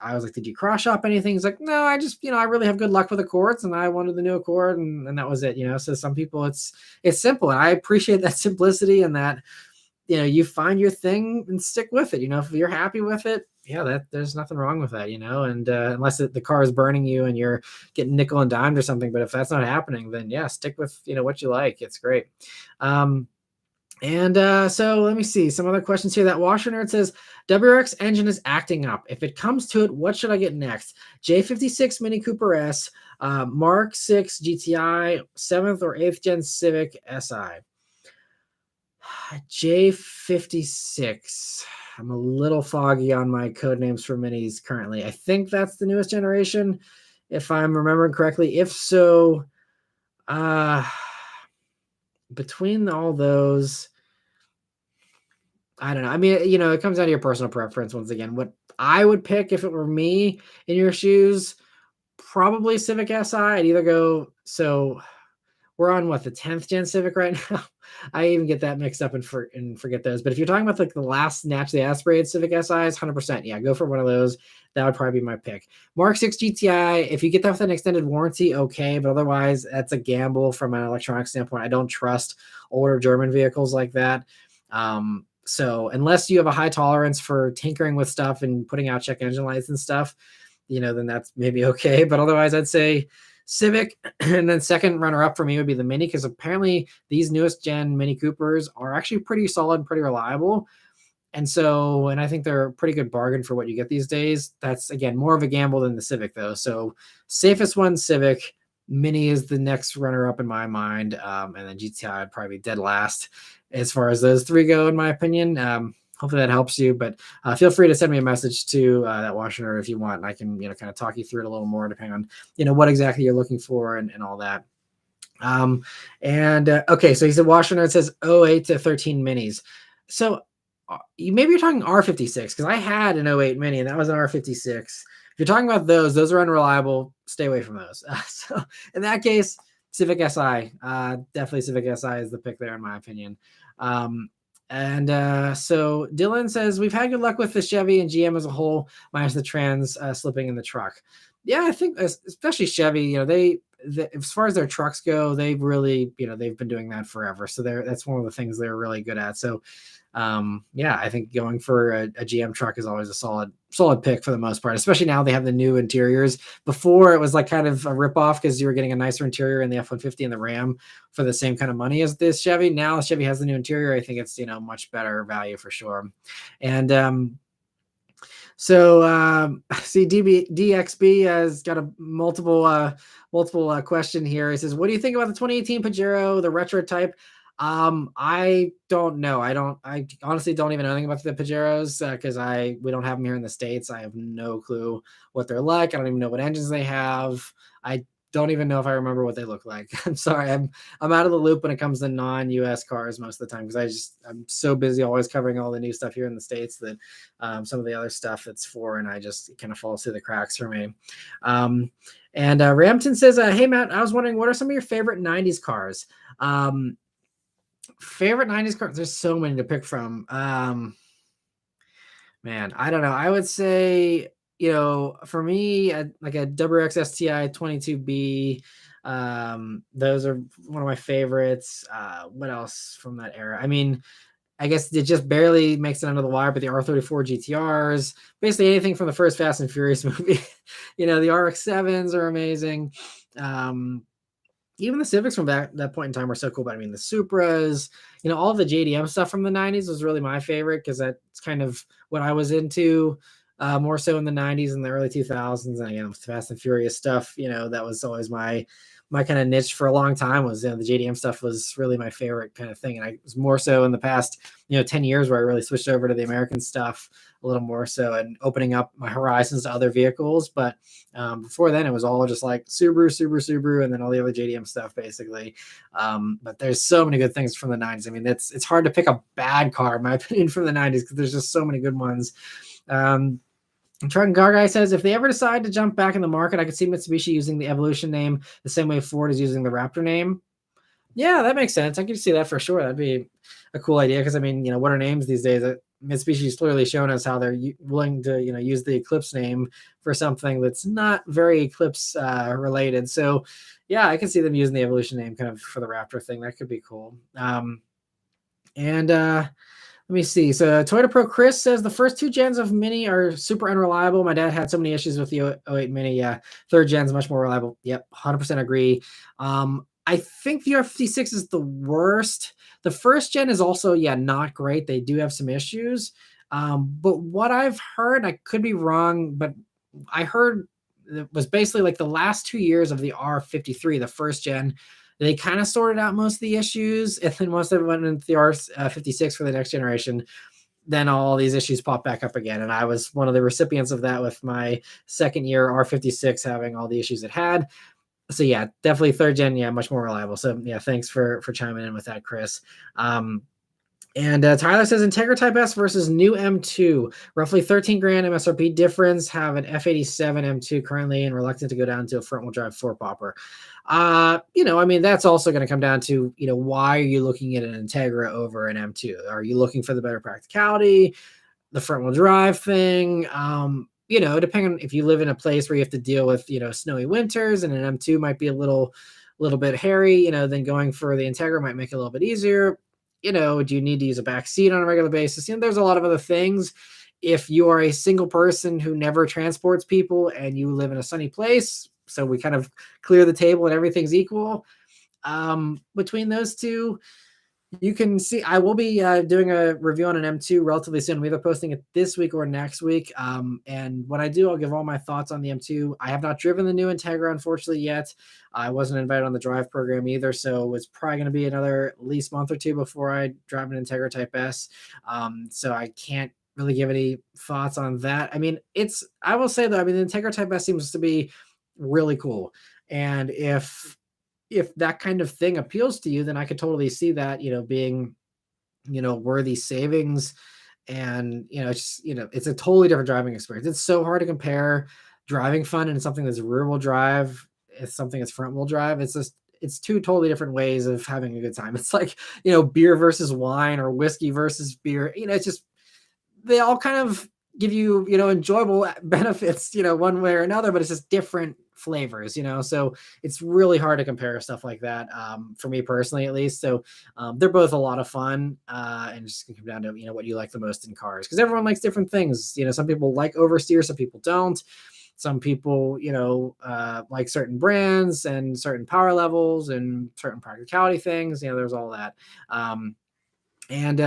I was like, did you cross shop anything? He's like, no, I just, I really have good luck with Accords and I wanted the new Accord, and that was it, So some people it's simple. And I appreciate that simplicity and that, you find your thing and stick with it. If you're happy with it, yeah, there's nothing wrong with that, and unless the car is burning you and you're getting nickel and dimed or something. But if that's not happening, then yeah, stick with, what you like. It's great. So let me see some other questions here. That Washer Nerd says, WRX engine is acting up. If it comes to it, what should I get next? J56 Mini Cooper S, Mark 6 GTI, 7th or 8th gen Civic Si. J56. I'm a little foggy on my code names for minis currently. I think that's the newest generation, if I'm remembering correctly. If so, between all those, I don't know. I mean, it comes down to your personal preference. Once again, what I would pick if it were me in your shoes, probably Civic Si. I'd either go, so we're on the 10th gen Civic right now. I even get that mixed up and forget those. But if you're talking about like the last naturally aspirated Civic SIs, 100%, yeah, go for one of those. That would probably be my pick. Mark 6 GTI, if you get that with an extended warranty, okay, but otherwise that's a gamble from an electronic standpoint. I don't trust older German vehicles like that. So unless you have a high tolerance for tinkering with stuff and putting out check engine lights and stuff, then that's maybe okay. But otherwise, I'd say Civic, and then second runner up for me would be the Mini, because apparently these newest gen Mini Coopers are actually pretty solid, pretty reliable. And I think they're a pretty good bargain for what you get these days. That's, again, more of a gamble than the Civic, though. So safest one, Civic. Mini is the next runner up in my mind. And then GTI would probably be dead last as far as those three go, in my opinion. Hopefully that helps you, but feel free to send me a message to that washer nerd if you want, and I can, kind of talk you through it a little more, depending on, what exactly you're looking for and all that. Okay, so he said washer nerd says 08 to 13 minis. So maybe you're talking R56, because I had an 08 mini and that was an R56. If you're talking about those are unreliable. Stay away from those. So in that case, Civic Si, definitely Civic Si is the pick there, in my opinion. So Dylan says, we've had good luck with the Chevy and GM as a whole, minus the trans slipping in the truck. Yeah, I think especially Chevy, as far as their trucks go, they've really, they've been doing that forever. So that's one of the things they're really good at. So I think going for a GM truck is always a solid pick for the most part, especially now they have the new interiors. Before, it was like kind of a ripoff because you were getting a nicer interior in the F-150 and the Ram for the same kind of money as this Chevy. Now Chevy has the new interior. I think it's, much better value for sure. And see, DXB has got a multiple question here. He says, what do you think about the 2018 Pajero, the retro type? I don't know. I honestly don't even know anything about the Pajeros because we don't have them here in the States. I have no clue what they're like. I don't even know what engines they have. I don't even know if I remember what they look like. I'm sorry. I'm out of the loop when it comes to non-US cars most of the time, because I'm so busy always covering all the new stuff here in the States that some of the other stuff that's foreign, I just kind of falls through the cracks for me. Ramton says, hey Matt, I was wondering, what are some of your favorite 90s cars? Favorite 90s cars, there's so many to pick from. Man, I don't know. I would say, for me, like a WRX STI 22B, those are one of my favorites. What else from that era? I mean, I guess it just barely makes it under the wire, but the R34 GTRs, basically anything from the first Fast and Furious movie. The RX-7s are amazing. Even the Civics from that point in time were so cool. But I mean, the Supras, all the JDM stuff from the 90s was really my favorite, because that's kind of what I was into more so in the 90s and the early 2000s. And again, Fast and Furious stuff, that was always my kind of niche for a long time. Was the JDM stuff was really my favorite kind of thing. And I was more so in the past 10 years where I really switched over to the American stuff a little more so, and opening up my horizons to other vehicles. But before then, it was all just like Subaru, and then all the other JDM stuff, basically. But there's so many good things from the 90s. I mean, it's hard to pick a bad car, in my opinion, from the 90s, because there's just so many good ones. Truck and Car Guy says, if they ever decide to jump back in the market, I could see Mitsubishi using the Evolution name the same way Ford is using the Raptor name. Yeah, that makes sense. I can see that for sure. That'd be a cool idea, because I mean, what are names these days? Mitsubishi's clearly shown us how they're willing to, use the Eclipse name for something that's not very Eclipse related. So, yeah, I can see them using the Evolution name kind of for the Raptor thing. That could be cool. Let me see. So Toyota Pro Chris says the first two gens of Mini are super unreliable. My dad had so many issues with the 08 Mini. Yeah, third gen is much more reliable. Yep, 100% agree. I think the R56 is the worst. The first gen is also, not great. They do have some issues. But what I've heard, I could be wrong, but I heard it was basically like the last 2 years of the R53, the first gen, they kind of sorted out most of the issues, and then once they went into the R56 for the next generation, then all these issues pop back up again. And I was one of the recipients of that with my second year R56 having all the issues it had. So yeah, definitely third gen, much more reliable. So yeah, thanks for chiming in with that, Chris. Tyler says Integra Type S versus new M2, roughly 13 grand MSRP difference. Have an F87 M2 currently and reluctant to go down to a front wheel drive four popper. I mean, that's also going to come down to, why are you looking at an Integra over an M2? Are you looking for the better practicality, the front wheel drive thing? Depending on if you live in a place where you have to deal with, snowy winters, and an M2 might be a little bit hairy, then going for the Integra might make it a little bit easier. Do you need to use a back seat on a regular basis? There's a lot of other things. if you are a single person who never transports people and you live in a sunny place, so we kind of clear the table and everything's equal. Between those two, you can see I will be doing a review on an M2 relatively soon. I'm either posting it this week or next week. And when I do, I'll give all my thoughts on the M2. I have not driven the new Integra, unfortunately, yet. I wasn't invited on the drive program either, so it's probably going to be another at least month or two before I drive an Integra Type S. So I can't really give any thoughts on that. I mean, I will say though, I mean, the Integra Type S seems to be really cool. And if that kind of thing appeals to you, then I could totally see that, being, worthy savings. And, it's a totally different driving experience. It's so hard to compare driving fun and something that's rear wheel drive. It's something that's front wheel drive. It's two totally different ways of having a good time. It's like, beer versus wine or whiskey versus beer. It's just, they all kind of give you, enjoyable benefits, one way or another, but it's just different flavors, so it's really hard to compare stuff like that, for me personally, at least. So they're both a lot of fun, and just come down to, what you like the most in cars, because everyone likes different things. Some people like oversteer, some people don't. Some people, like certain brands and certain power levels and certain practicality things. There's all that. And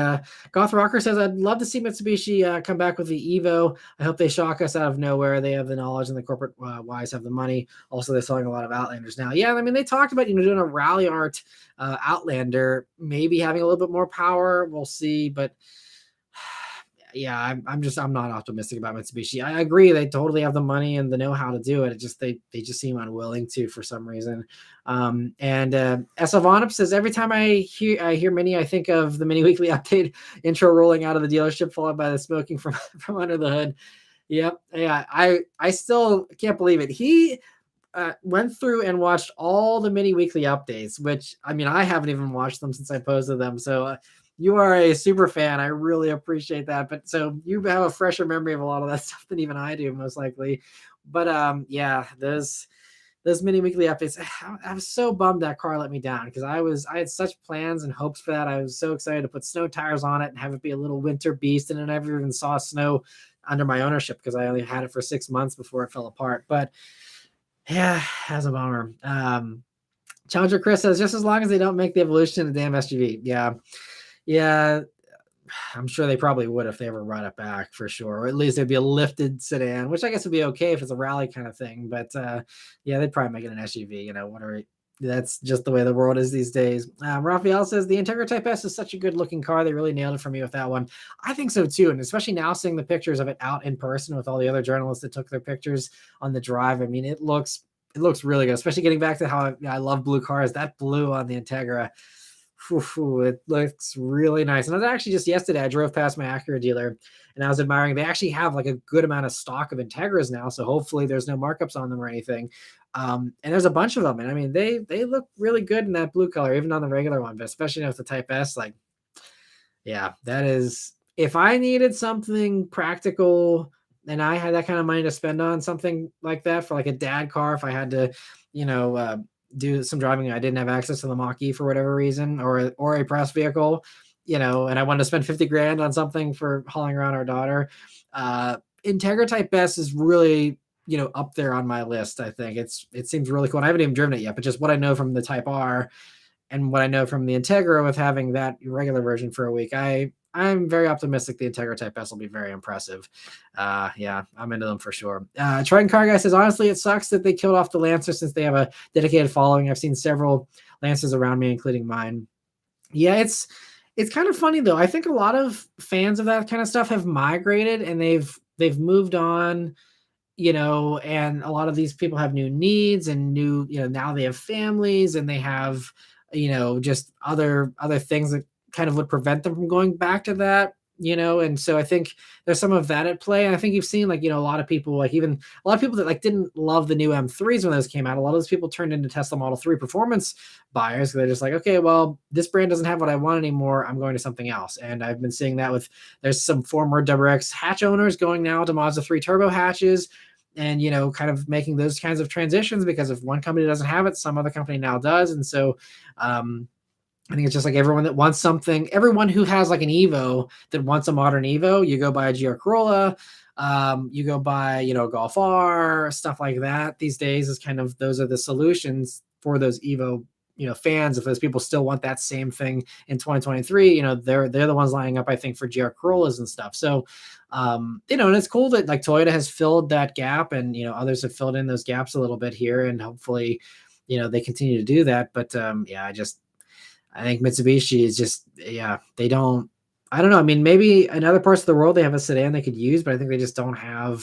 Goth Rocker says, I'd love to see Mitsubishi come back with the Evo. I hope they shock us out of nowhere. They have the knowledge and the corporate wise have the money. Also, they're selling a lot of Outlanders now. Yeah, I mean, they talked about, doing a Rally Art Outlander, maybe having a little bit more power. We'll see. But yeah, I'm not optimistic about Mitsubishi. I agree. They totally have the money and the know-how to do it. It just, they just seem unwilling to, for some reason. And Esavonip says, every time I hear Mini, I think of the Mini Weekly Update intro rolling out of the dealership, followed by the smoking from under the hood. Yep. Yeah. I still can't believe it. He went through and watched all the Mini Weekly Updates, which, I mean, I haven't even watched them since I posted them. So you are a super fan. I really appreciate that. But so you have a fresher memory of a lot of that stuff than even I do, most likely. But yeah, those Mini Weekly Updates. I was so bummed that car let me down, because I had such plans and hopes for that. I was so excited to put snow tires on it and have it be a little winter beast, and I never even saw snow under my ownership because I only had it for 6 months before it fell apart. But yeah, that's a bummer. Challenger Chris says, just as long as they don't make the Evolution a damn SUV. Yeah, I'm sure they probably would if they ever brought it back, for sure. Or at least it'd be a lifted sedan, which I guess would be okay if it's a rally kind of thing. But yeah, they'd probably make it an SUV, whatever. That's just the way the world is these days. Raphael says, the Integra Type S is such a good looking car. They really nailed it for me with that one. I think so too. And especially now seeing the pictures of it out in person with all the other journalists that took their pictures on the drive. I mean, it looks really good, especially getting back to how I love blue cars. That blue on the Integra, it looks really nice. And I was actually just yesterday, I drove past my Acura dealer and I was admiring, they actually have like a good amount of stock of Integras now. So hopefully there's no markups on them or anything. And there's a bunch of them. And I mean, they look really good in that blue color, even on the regular one, but especially with the Type S, like, yeah, that is, if I needed something practical and I had that kind of money to spend on something like that for like a dad car, if I had to, do some driving, I didn't have access to the Mach-E for whatever reason, or a press vehicle, and I wanted to spend 50 grand on something for hauling around our daughter. Integra Type S is really, up there on my list. I think it seems really cool. And I haven't even driven it yet, but just what I know from the Type R and what I know from the Integra with having that regular version for a week, I'm very optimistic the Integra Type S will be very impressive. Yeah, I'm into them for sure. Triton Car Guy says, honestly, it sucks that they killed off the Lancer since they have a dedicated following. I've seen several Lancers around me, including mine. Yeah, it's kind of funny though. I think a lot of fans of that kind of stuff have migrated and they've moved on, and a lot of these people have new needs and new, now they have families and they have, just other things that kind of would prevent them from going back to that, and so I think there's some of that at play. And I think you've seen like, a lot of people, like even a lot of people that like didn't love the new M3s when those came out, a lot of those people turned into Tesla Model 3 performance buyers. They're just like, okay, well, this brand doesn't have what I want anymore. I'm going to something else. And I've been seeing that there's some former WX hatch owners going now to Mazda 3 turbo hatches, and kind of making those kinds of transitions, because if one company doesn't have it, some other company now does. And so I think it's just like everyone that wants something, everyone who has like an Evo that wants a modern Evo, you go buy a GR Corolla, you go buy, Golf R, stuff like that. These days is kind of, those are the solutions for those Evo, fans. If those people still want that same thing in 2023, they're the ones lining up, I think, for GR Corollas and stuff. So, and it's cool that like Toyota has filled that gap, and others have filled in those gaps a little bit here, and hopefully, they continue to do that. But I think Mitsubishi is just, yeah, they don't, I don't know. I mean, maybe in other parts of the world they have a sedan they could use, but I think they just don't have,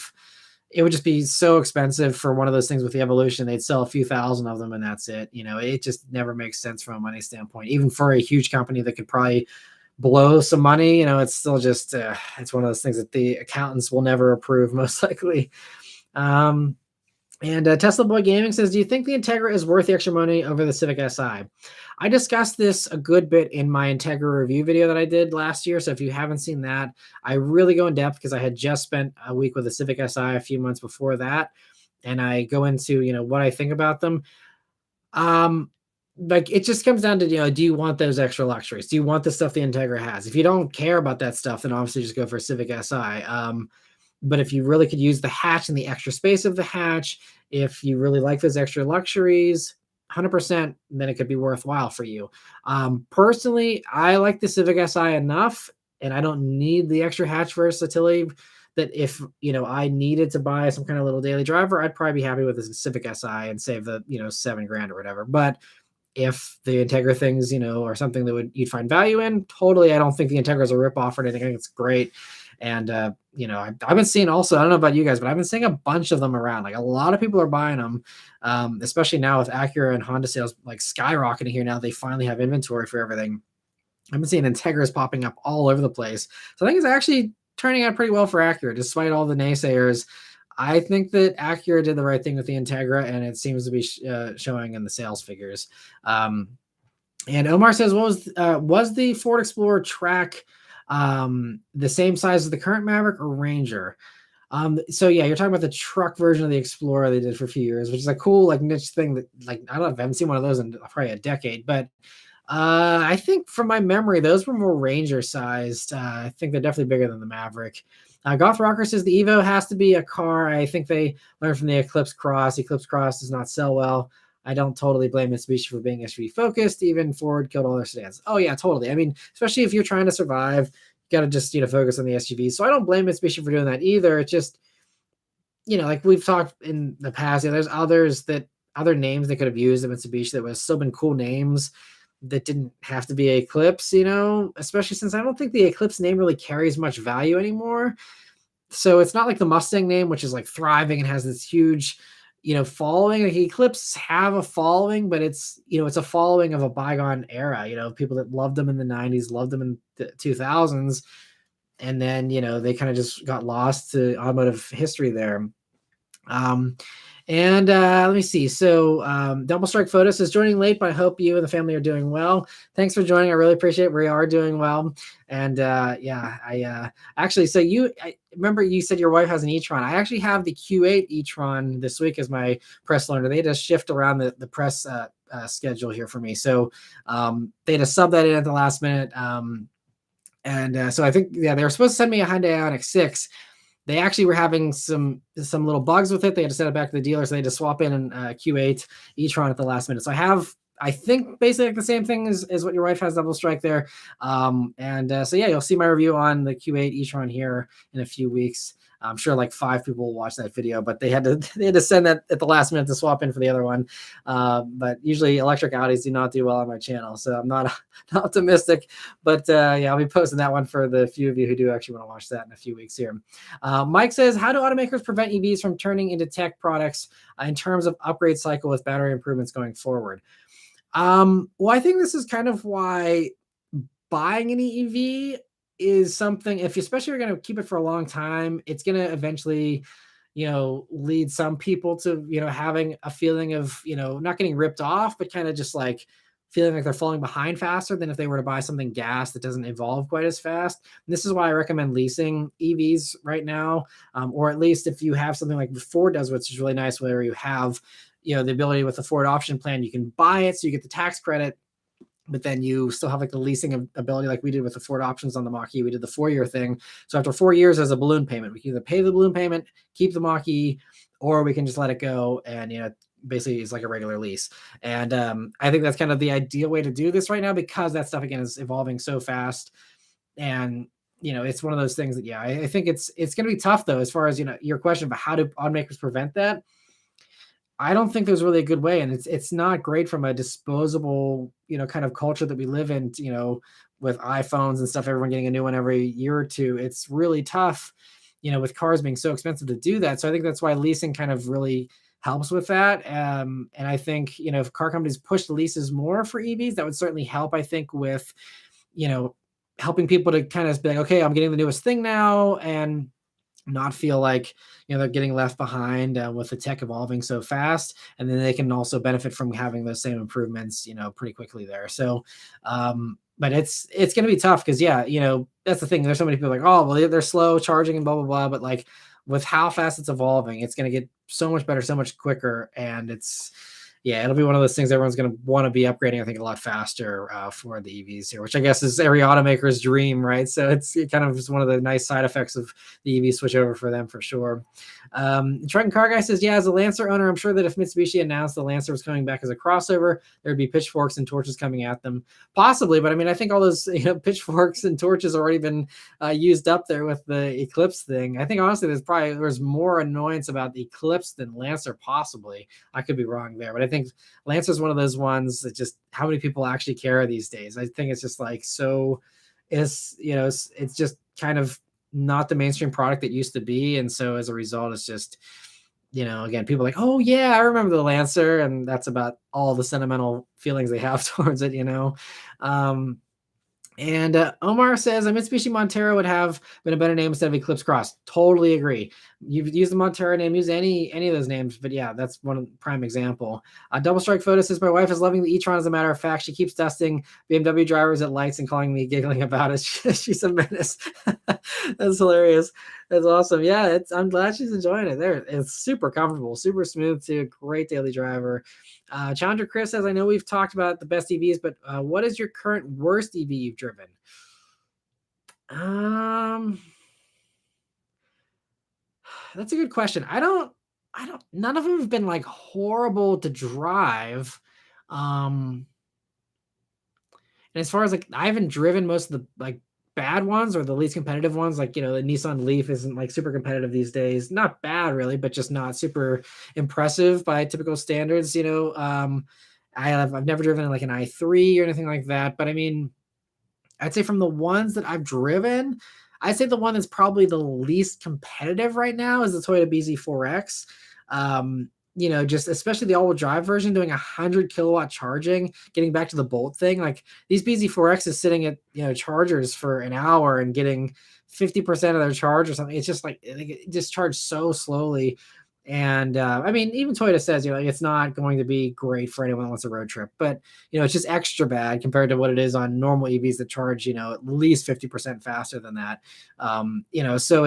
it would just be so expensive for one of those things with the Evolution. They'd sell a few thousand of them and that's it. It just never makes sense from a money standpoint, even for a huge company that could probably blow some money. It's still just, it's one of those things that the accountants will never approve, most likely. And Tesla Boy Gaming says, do you think the Integra is worth the extra money over the Civic Si? I discussed this a good bit in my Integra review video that I did last year. So if you haven't seen that, I really go in depth because I had just spent a week with the Civic Si a few months before that. And I go into, what I think about them. Like it just comes down to, do you want those extra luxuries? Do you want the stuff the Integra has? If you don't care about that stuff, then obviously just go for a Civic Si. But if you really could use the hatch and the extra space of the hatch, if you really like those extra luxuries, 100%, then it could be worthwhile for you. Personally, I like the Civic Si enough, and I don't need the extra hatch versatility, that if, I needed to buy some kind of little daily driver, I'd probably be happy with the Civic Si and save the, $7,000 or whatever. But if the Integra things, are something that you'd find value in, totally. I don't think the Integra is a ripoff or anything. I think it's great. And, I've been seeing also, I don't know about you guys, but I've been seeing a bunch of them around. Like a lot of people are buying them, especially now with Acura and Honda sales like skyrocketing here. Now they finally have inventory for everything. I've been seeing Integras popping up all over the place. So I think it's actually turning out pretty well for Acura, despite all the naysayers. I think that Acura did the right thing with the Integra, and it seems to be showing in the sales figures. And Omar says, was the Ford Explorer track the same size as the current Maverick or Ranger? So yeah, you're talking about the truck version of the Explorer they did for a few years, which is a cool like niche thing that like I haven't seen one of those in probably a decade, but I think from my memory, those were more Ranger sized. I think they're definitely bigger than the Maverick. Goth Rocker says the Evo has to be a car. I think they learned from the Eclipse Cross. Eclipse Cross does not sell well. I don't totally blame Mitsubishi for being SUV focused. Even Ford killed all their sedans. Oh yeah, totally. I mean, especially if you're trying to survive, you got to just focus on the SUVs. So I don't blame Mitsubishi for doing that either. It's just like we've talked in the past. There's other names they could have used at Mitsubishi that would still been cool names that didn't have to be Eclipse. Especially since I don't think the Eclipse name really carries much value anymore. So it's not like the Mustang name, which is like thriving and has this huge following. Like Eclipse have a following, but it's it's a following of a bygone era. People that loved them in the 90s, loved them in the 2000s, and then they kind of just got lost to automotive history there. And let me see. So Double Strike Photo says, joining late, but I hope you and the family are doing well. Thanks for joining. I really appreciate it. We are doing well. And yeah, I actually, so I remember you said your wife has an e-tron. I actually have the Q8 e-tron this week as my press learner. They just shift around the press schedule here for me. So they just sub that in at the last minute. So I think, yeah, they were supposed to send me a Hyundai Ioniq 6. They actually were having some little bugs with it. They had to send it back to the dealer, so they had to swap in an Q8 e-tron at the last minute. So I think basically like the same thing as what your wife has, Double Strike there. So yeah, you'll see my review on the Q8 e-tron here in a few weeks. I'm sure like 5 people will watch that video, but they had to send that at the last minute to swap in for the other one. But usually electric Audis do not do well on my channel, so I'm not optimistic. But yeah, I'll be posting that one for the few of you who do actually want to watch that in a few weeks here. Mike says, how do automakers prevent EVs from turning into tech products in terms of upgrade cycle with battery improvements going forward? Well, I think this is kind of why buying an EV is something, especially if you're going to keep it for a long time, it's going to eventually, lead some people to, having a feeling of, not getting ripped off, but kind of just like feeling like they're falling behind faster than if they were to buy something gas that doesn't evolve quite as fast. And this is why I recommend leasing EVs right now. Or at least if you have something like Ford does, which is really nice, where you have, the ability with the Ford option plan, you can buy it, so you get the tax credit. but then you still have like the leasing ability, like we did with the Ford options on the Mach-E. We did the 4-year thing. So after 4 years as a balloon payment, we can either pay the balloon payment, keep the Mach-E, or we can just let it go and, basically it's like a regular lease. And I think that's kind of the ideal way to do this right now, because that stuff again is evolving so fast. And it's one of those things that, yeah, I think it's going to be tough though, as far as your question about how do automakers prevent that. I don't think there's really a good way, and it's not great from a disposable, kind of culture that we live in, with iPhones and stuff, everyone getting a new one every year or two. It's really tough, with cars being so expensive to do that. So I think that's why leasing kind of really helps with that. And I think, if car companies push the leases more for EVs, that would certainly help, I think, with, you know, helping people to kind of be like, okay, I'm getting the newest thing now, and not feel like they're getting left behind with the tech evolving so fast. And then they can also benefit from having those same improvements pretty quickly there. So but it's going to be tough, because that's the thing, there's so many people like, oh well, they're slow charging and blah blah blah, but like with how fast it's evolving, it's going to get so much better, so much quicker. And it'll be one of those things everyone's going to want to be upgrading, I think, a lot faster for the EVs here, which I guess is every automaker's dream, right? So it kind of is one of the nice side effects of the EV switchover for them, for sure. Trenton Car Guy says, yeah, as a Lancer owner, I'm sure that if Mitsubishi announced the Lancer was coming back as a crossover, there'd be pitchforks and torches coming at them. Possibly, but I mean, I think all those pitchforks and torches already been used up there with the Eclipse thing. I think honestly, there's more annoyance about the Eclipse than Lancer, possibly. I could be wrong there, but I think Lancer is one of those ones that just, how many people actually care these days? I think it's just like, so it's just kind of not the mainstream product it used to be. And so as a result, it's just, again, people are like, oh yeah, I remember the Lancer. And that's about all the sentimental feelings they have towards it, And Omar says a Mitsubishi Montero would have been a better name instead of Eclipse Cross. Totally agree. You've used the Montero name, use any of those names, but yeah, that's one prime example. Double Strike Photo says my wife is loving the e-tron. As a matter of fact, she keeps dusting BMW drivers at lights and calling me, giggling about it. She's a menace. That's hilarious. That's awesome. Yeah, I'm glad she's enjoying it. There, it's super comfortable, super smooth too. Great daily driver. Chandra Chris says, I know we've talked about the best EVs, but what is your current worst EV you've driven? That's a good question. None of them have been like horrible to drive. And as far as like, I haven't driven most of the like bad ones or the least competitive ones. Like, the Nissan Leaf isn't like super competitive these days. Not bad really, but just not super impressive by typical standards. I've never driven like an i3 or anything like that. But I mean, I'd say from the ones that I've driven, I'd say the one that's probably the least competitive right now is the Toyota BZ4X. Just especially the all-wheel drive version, doing 100 kilowatt charging, getting back to the Bolt thing. Like these BZ4X is sitting at chargers for an hour and getting 50% of their charge or something. It's just like it just charged so slowly. And I mean, even Toyota says it's not going to be great for anyone that wants a road trip, but it's just extra bad compared to what it is on normal EVs that charge at least 50% faster than that. So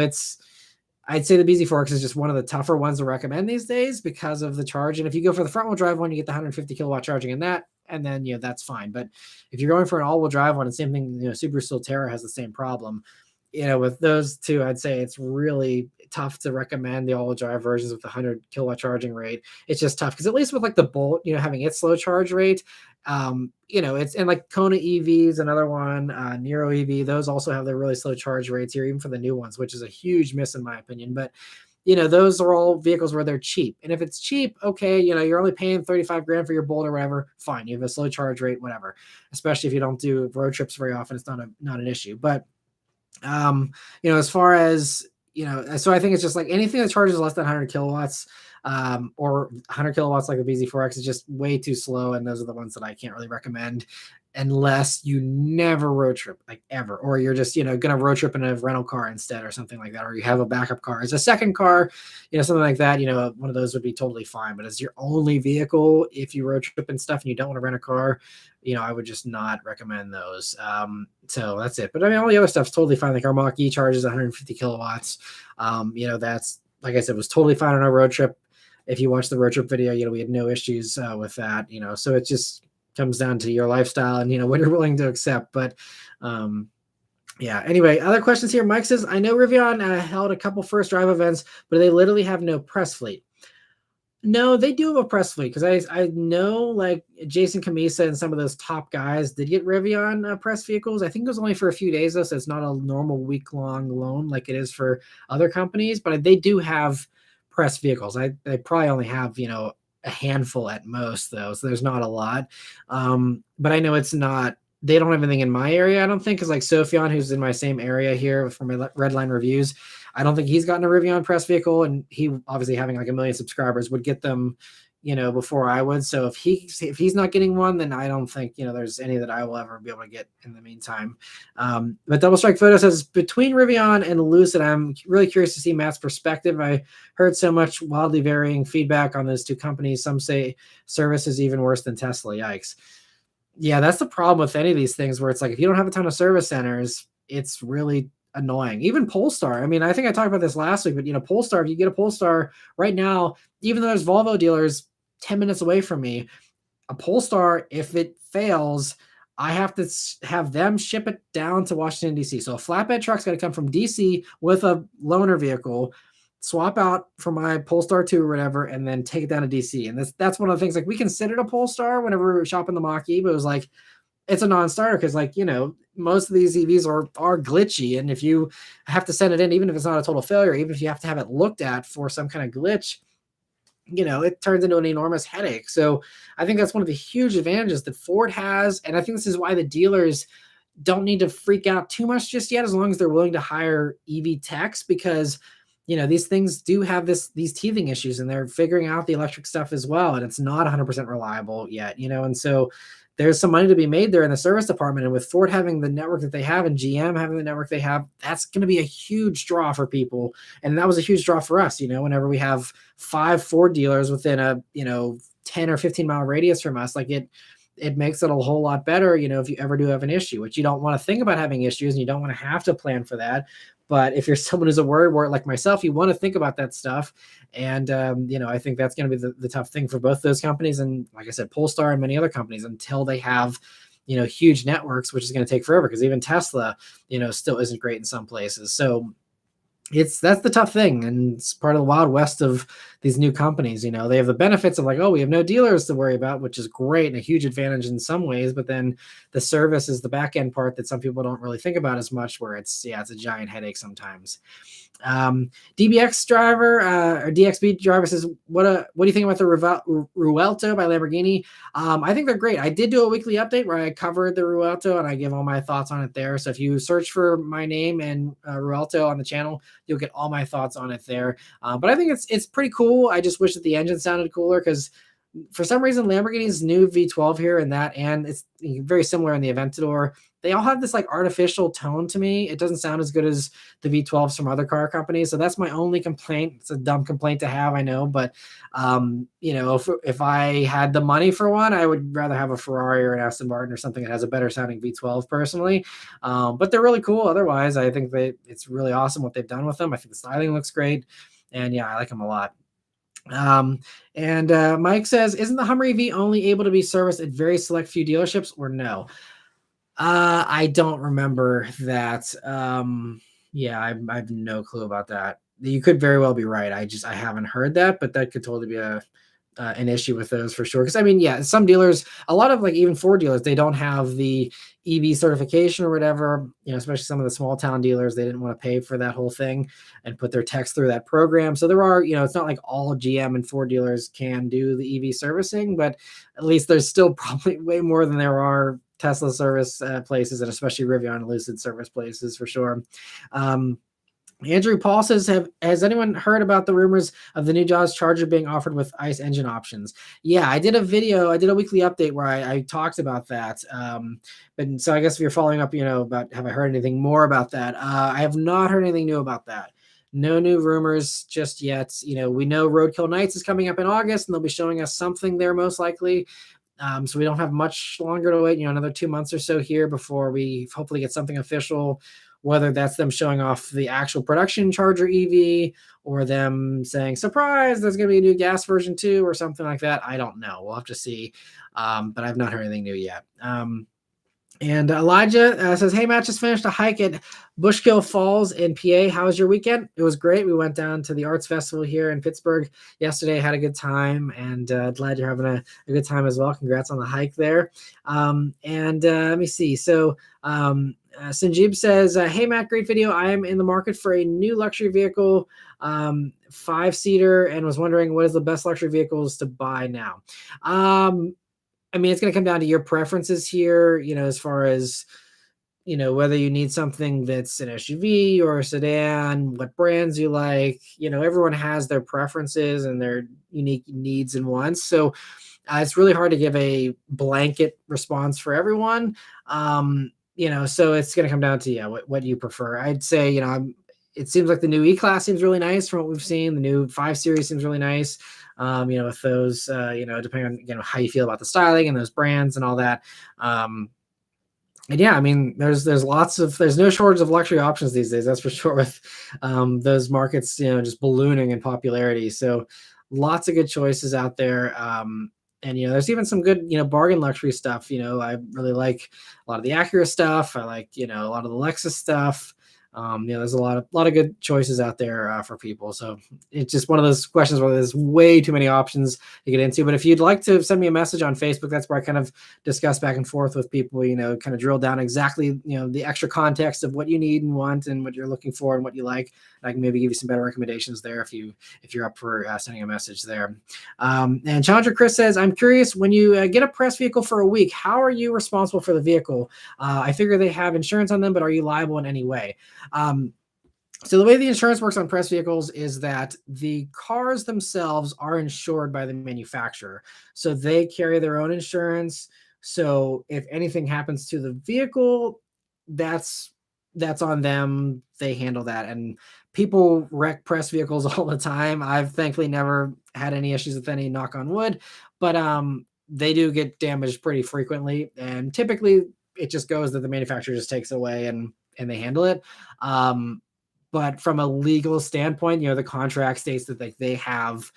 I'd say the BZ4X is just one of the tougher ones to recommend these days because of the charge. And if you go for the front wheel drive one, you get the 150 kilowatt charging in that, and then that's fine. But if you're going for an all wheel drive one, and same thing, Subaru Solterra has the same problem. With those two, I'd say it's really tough to recommend the all wheel drive versions with the 100 kilowatt charging rate. It's just tough because at least with like the Bolt, having its slow charge rate, it's, and like Kona EVs, another one, Nero EV, those also have their really slow charge rates here, even for the new ones, which is a huge miss in my opinion. But those are all vehicles where they're cheap. And if it's cheap, okay, you're only paying 35 grand for your Bolt or whatever, fine. You have a slow charge rate, whatever. Especially if you don't do road trips very often, it's not an issue. But as far as so I think it's just like anything that charges less than 100 kilowatts or 100 kilowatts like the BZ4X is just way too slow, and those are the ones that I can't really recommend unless you never road trip, like ever, or you're just gonna road trip in a rental car instead or something like that, or you have a backup car as a second car, something like that. One of those would be totally fine. But as your only vehicle, if you road trip and stuff and you don't want to rent a car, I would just not recommend those. So that's it. But I mean, all the other stuff's totally fine. Like our Mach-E charges 150 kilowatts. That's, like I said, was totally fine on our road trip. If you watch the road trip video, we had no issues with that. So it's just comes down to your lifestyle and, what you're willing to accept. But, yeah. Anyway, other questions here. Mike says, I know Rivian held a couple first drive events, but they literally have no press fleet. No, they do have a press fleet because I know like Jason Camisa and some of those top guys did get Rivian press vehicles. I think it was only for a few days though, so it's not a normal week-long loan like it is for other companies. But they do have press vehicles. They probably only have a handful at most though, so there's not a lot. But I know it's not. They don't have anything in my area, I don't think, because like Sophion, who's in my same area here for my Redline reviews, I don't think he's gotten a Rivian press vehicle, and he obviously having like 1 million subscribers would get them, before I would. So if he's not getting one, then I don't think there's any that I will ever be able to get in the meantime. But Double Strike Photo says between Rivian and Lucid, I'm really curious to see Matt's perspective. I heard so much wildly varying feedback on those two companies. Some say service is even worse than Tesla. Yikes. Yeah, that's the problem with any of these things where it's like if you don't have a ton of service centers, it's really annoying. Even Polestar. I mean, I think I talked about this last week, but Polestar, if you get a Polestar right now, even though there's Volvo dealers 10 minutes away from me, a Polestar, if it fails, I have to have them ship it down to Washington, D.C. So a flatbed truck's got to come from D.C. with a loaner vehicle, swap out for my Polestar 2 or whatever, and then take it down to DC. And that's one of the things, like we considered a Polestar whenever we were shopping the Mach-E, but it was like, it's a non-starter because most of these EVs are glitchy. And if you have to send it in, even if it's not a total failure, even if you have to have it looked at for some kind of glitch, it turns into an enormous headache. So I think that's one of the huge advantages that Ford has. And I think this is why the dealers don't need to freak out too much just yet, as long as they're willing to hire EV techs, because these things do have these teething issues, and they're figuring out the electric stuff as well. And it's not 100% reliable yet, and so there's some money to be made there in the service department. And with Ford having the network that they have and GM having the network they have, that's going to be a huge draw for people. And that was a huge draw for us, whenever we have 5 Ford dealers within a, 10 or 15 mile radius from us, like it makes it a whole lot better, if you ever do have an issue, which you don't want to think about having issues and you don't want to have to plan for that. But if you're someone who's a worrywart like myself, you want to think about that stuff. And, I think that's going to be the tough thing for both those companies. And like I said, Polestar and many other companies, until they have, huge networks, which is going to take forever, because even Tesla, still isn't great in some places. So that's the tough thing. And it's part of the wild west of these new companies. They have the benefits of like, oh, we have no dealers to worry about, which is great and a huge advantage in some ways. But then the service is the back end part that some people don't really think about as much, where it's a giant headache sometimes. DBX driver or DXB driver says, what do you think about the Ruelto by Lamborghini? I think they're great. I did do a weekly update where I covered the Ruelto and I give all my thoughts on it there. So if you search for my name and Ruelto on the channel, you'll get all my thoughts on it there. But I think it's pretty cool. I just wish that the engine sounded cooler, because for some reason Lamborghini's new V12 here and it's very similar in the Aventador. They all have this like artificial tone to me. It doesn't sound as good as the V12s from other car companies. So that's my only complaint. It's a dumb complaint to have, I know, but if I had the money for one, I would rather have a Ferrari or an Aston Martin or something that has a better sounding V12 personally. But they're really cool. Otherwise, I think it's really awesome what they've done with them. I think the styling looks great, and yeah, I like them a lot. Mike says, isn't the Hummer EV only able to be serviced at very select few dealerships, or no? I don't remember that. I have no clue about that. You could very well be right. I haven't heard that, but that could totally be an issue with those for sure. Because I mean, yeah, some dealers, a lot of like even Ford dealers, they don't have the EV certification or whatever. Especially some of the small town dealers, they didn't want to pay for that whole thing and put their techs through that program. So there are, it's not like all GM and Ford dealers can do the EV servicing, but at least there's still probably way more than there are Tesla service places, and especially Rivian and Lucid service places for sure. Andrew Paul says, has anyone heard about the rumors of the new Jaws Charger being offered with ICE engine options? Yeah, I did a weekly update where I talked about that. But so I guess if you're following up, about have I heard anything more about that? I have not heard anything new about that. No new rumors just yet. We know Roadkill Nights is coming up in August, and they'll be showing us something there most likely. So we don't have much longer to wait, another 2 months or so here before we hopefully get something official whether that's them showing off the actual production Charger EV or them saying, surprise, there's going to be a new gas version too, or something like that. I don't know. We'll have to see. But I've not heard anything new yet. And Elijah says, hey, Matt, just finished a hike at Bushkill Falls in PA. How was your weekend? It was great. We went down to the Arts Festival here in Pittsburgh yesterday, had a good time, and glad you're having a good time as well. Congrats on the hike there. Let me see. So Sanjeev says, hey, Matt, great video. I am in the market for a new luxury vehicle, 5-seater, and was wondering what is the best luxury vehicles to buy now. I mean, it's going to come down to your preferences here, as far as, whether you need something that's an SUV or a sedan, what brands you like. Everyone has their preferences and their unique needs and wants. So it's really hard to give a blanket response for everyone. So it's going to come down to, what you prefer. I'd say, it seems like the new E-Class seems really nice from what we've seen. The new 5 Series seems really nice. With those, depending on, how you feel about the styling and those brands and all that. And yeah, I mean, there's no shortage of luxury options these days. That's for sure, with those markets, just ballooning in popularity. So lots of good choices out there. And, there's even some good, bargain luxury stuff. I really like a lot of the Acura stuff. I like, a lot of the Lexus stuff. There's a lot of good choices out there for people. So it's just one of those questions where there's way too many options to get into. But if you'd like to send me a message on Facebook, that's where I kind of discuss back and forth with people, kind of drill down exactly, the extra context of what you need and want and what you're looking for and what you like. I can maybe give you some better recommendations there if you're up for sending a message there. And Challenger Chris says, I'm curious, when you get a press vehicle for a week, how are you responsible for the vehicle? I figure they have insurance on them, but are you liable in any way? So the way the insurance works on press vehicles is that the cars themselves are insured by the manufacturer. So they carry their own insurance. So if anything happens to the vehicle, that's on them. They handle that. And people wreck press vehicles all the time. I've thankfully never had any issues with any, knock on wood, but they do get damaged pretty frequently. And typically it just goes that the manufacturer just takes away and they handle it. But from a legal standpoint, the contract states that they have,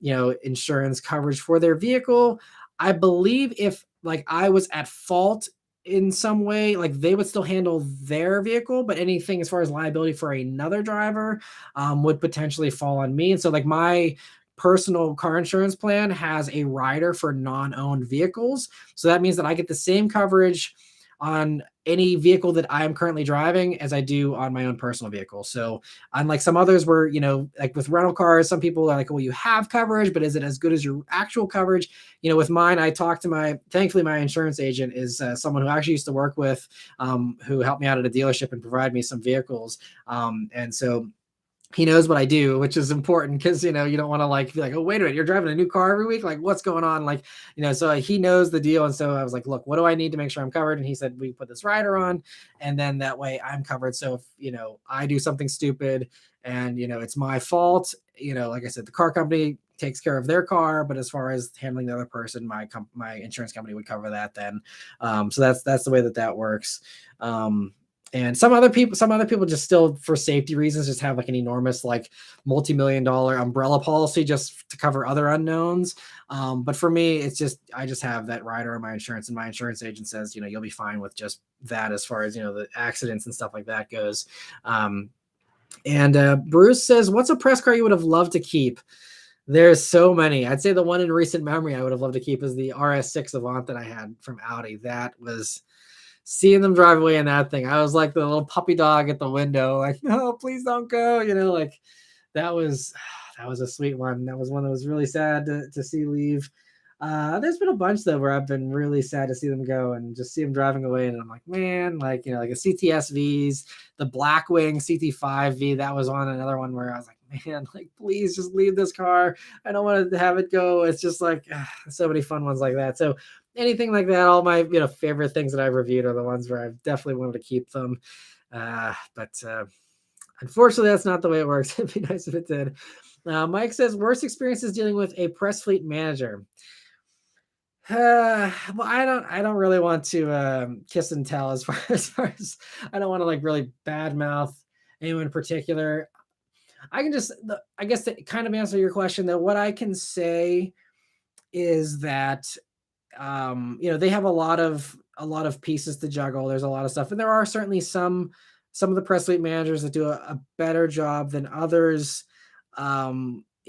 insurance coverage for their vehicle. I believe if I was at fault in some way, they would still handle their vehicle, but anything as far as liability for another driver would potentially fall on me. And so my personal car insurance plan has a rider for non-owned vehicles. So that means that I get the same coverage on any vehicle that I am currently driving as I do on my own personal vehicle. So unlike some others where, with rental cars, some people are like, well, you have coverage, but is it as good as your actual coverage? With mine, I talked to thankfully my insurance agent is someone who I actually used to work with, who helped me out at a dealership and provide me some vehicles. And so he knows what I do, which is important because, you don't want to be like, oh, wait a minute, you're driving a new car every week. What's going on? So he knows the deal. And so I was like, look, what do I need to make sure I'm covered? And he said, we put this rider on and then that way I'm covered. So if, I do something stupid and, it's my fault, like I said, the car company takes care of their car, but as far as handling the other person, my insurance company would cover that then. So that's the way that works. And some other people just still, for safety reasons, just have an enormous multi-million-dollar umbrella policy just to cover other unknowns. But for me, it's just I just have that rider on my insurance, and my insurance agent says, you'll be fine with just that as far as the accidents and stuff like that goes. Bruce says, what's a press car you would have loved to keep? There's so many. I'd say the one in recent memory I would have loved to keep is the RS6 Avant that I had from Audi. That was seeing them drive away in that thing. I was like the little puppy dog at the window, no, please don't go. That was a sweet one. That was one that was really sad to see leave. There's been a bunch though where I've been really sad to see them go and just see them driving away. And I'm like, man, a CTS Vs, the Blackwing CT5V, that was on another one where I was like, man, please just leave this car. I don't want to have it go. It's just so many fun ones like that. So anything like that, all my favorite things that I've reviewed are the ones where I've definitely wanted to keep them. But unfortunately, that's not the way it works. It'd be nice if it did. Mike says, worst experiences dealing with a press fleet manager. Well, I don't really want to kiss and tell as far as I don't want to like really badmouth anyone in particular. I can just I guess to kind of answer your question though, what I can say is that they have a lot of pieces to juggle. There's a lot of stuff, and there are certainly some of the press suite managers that do a better job than others.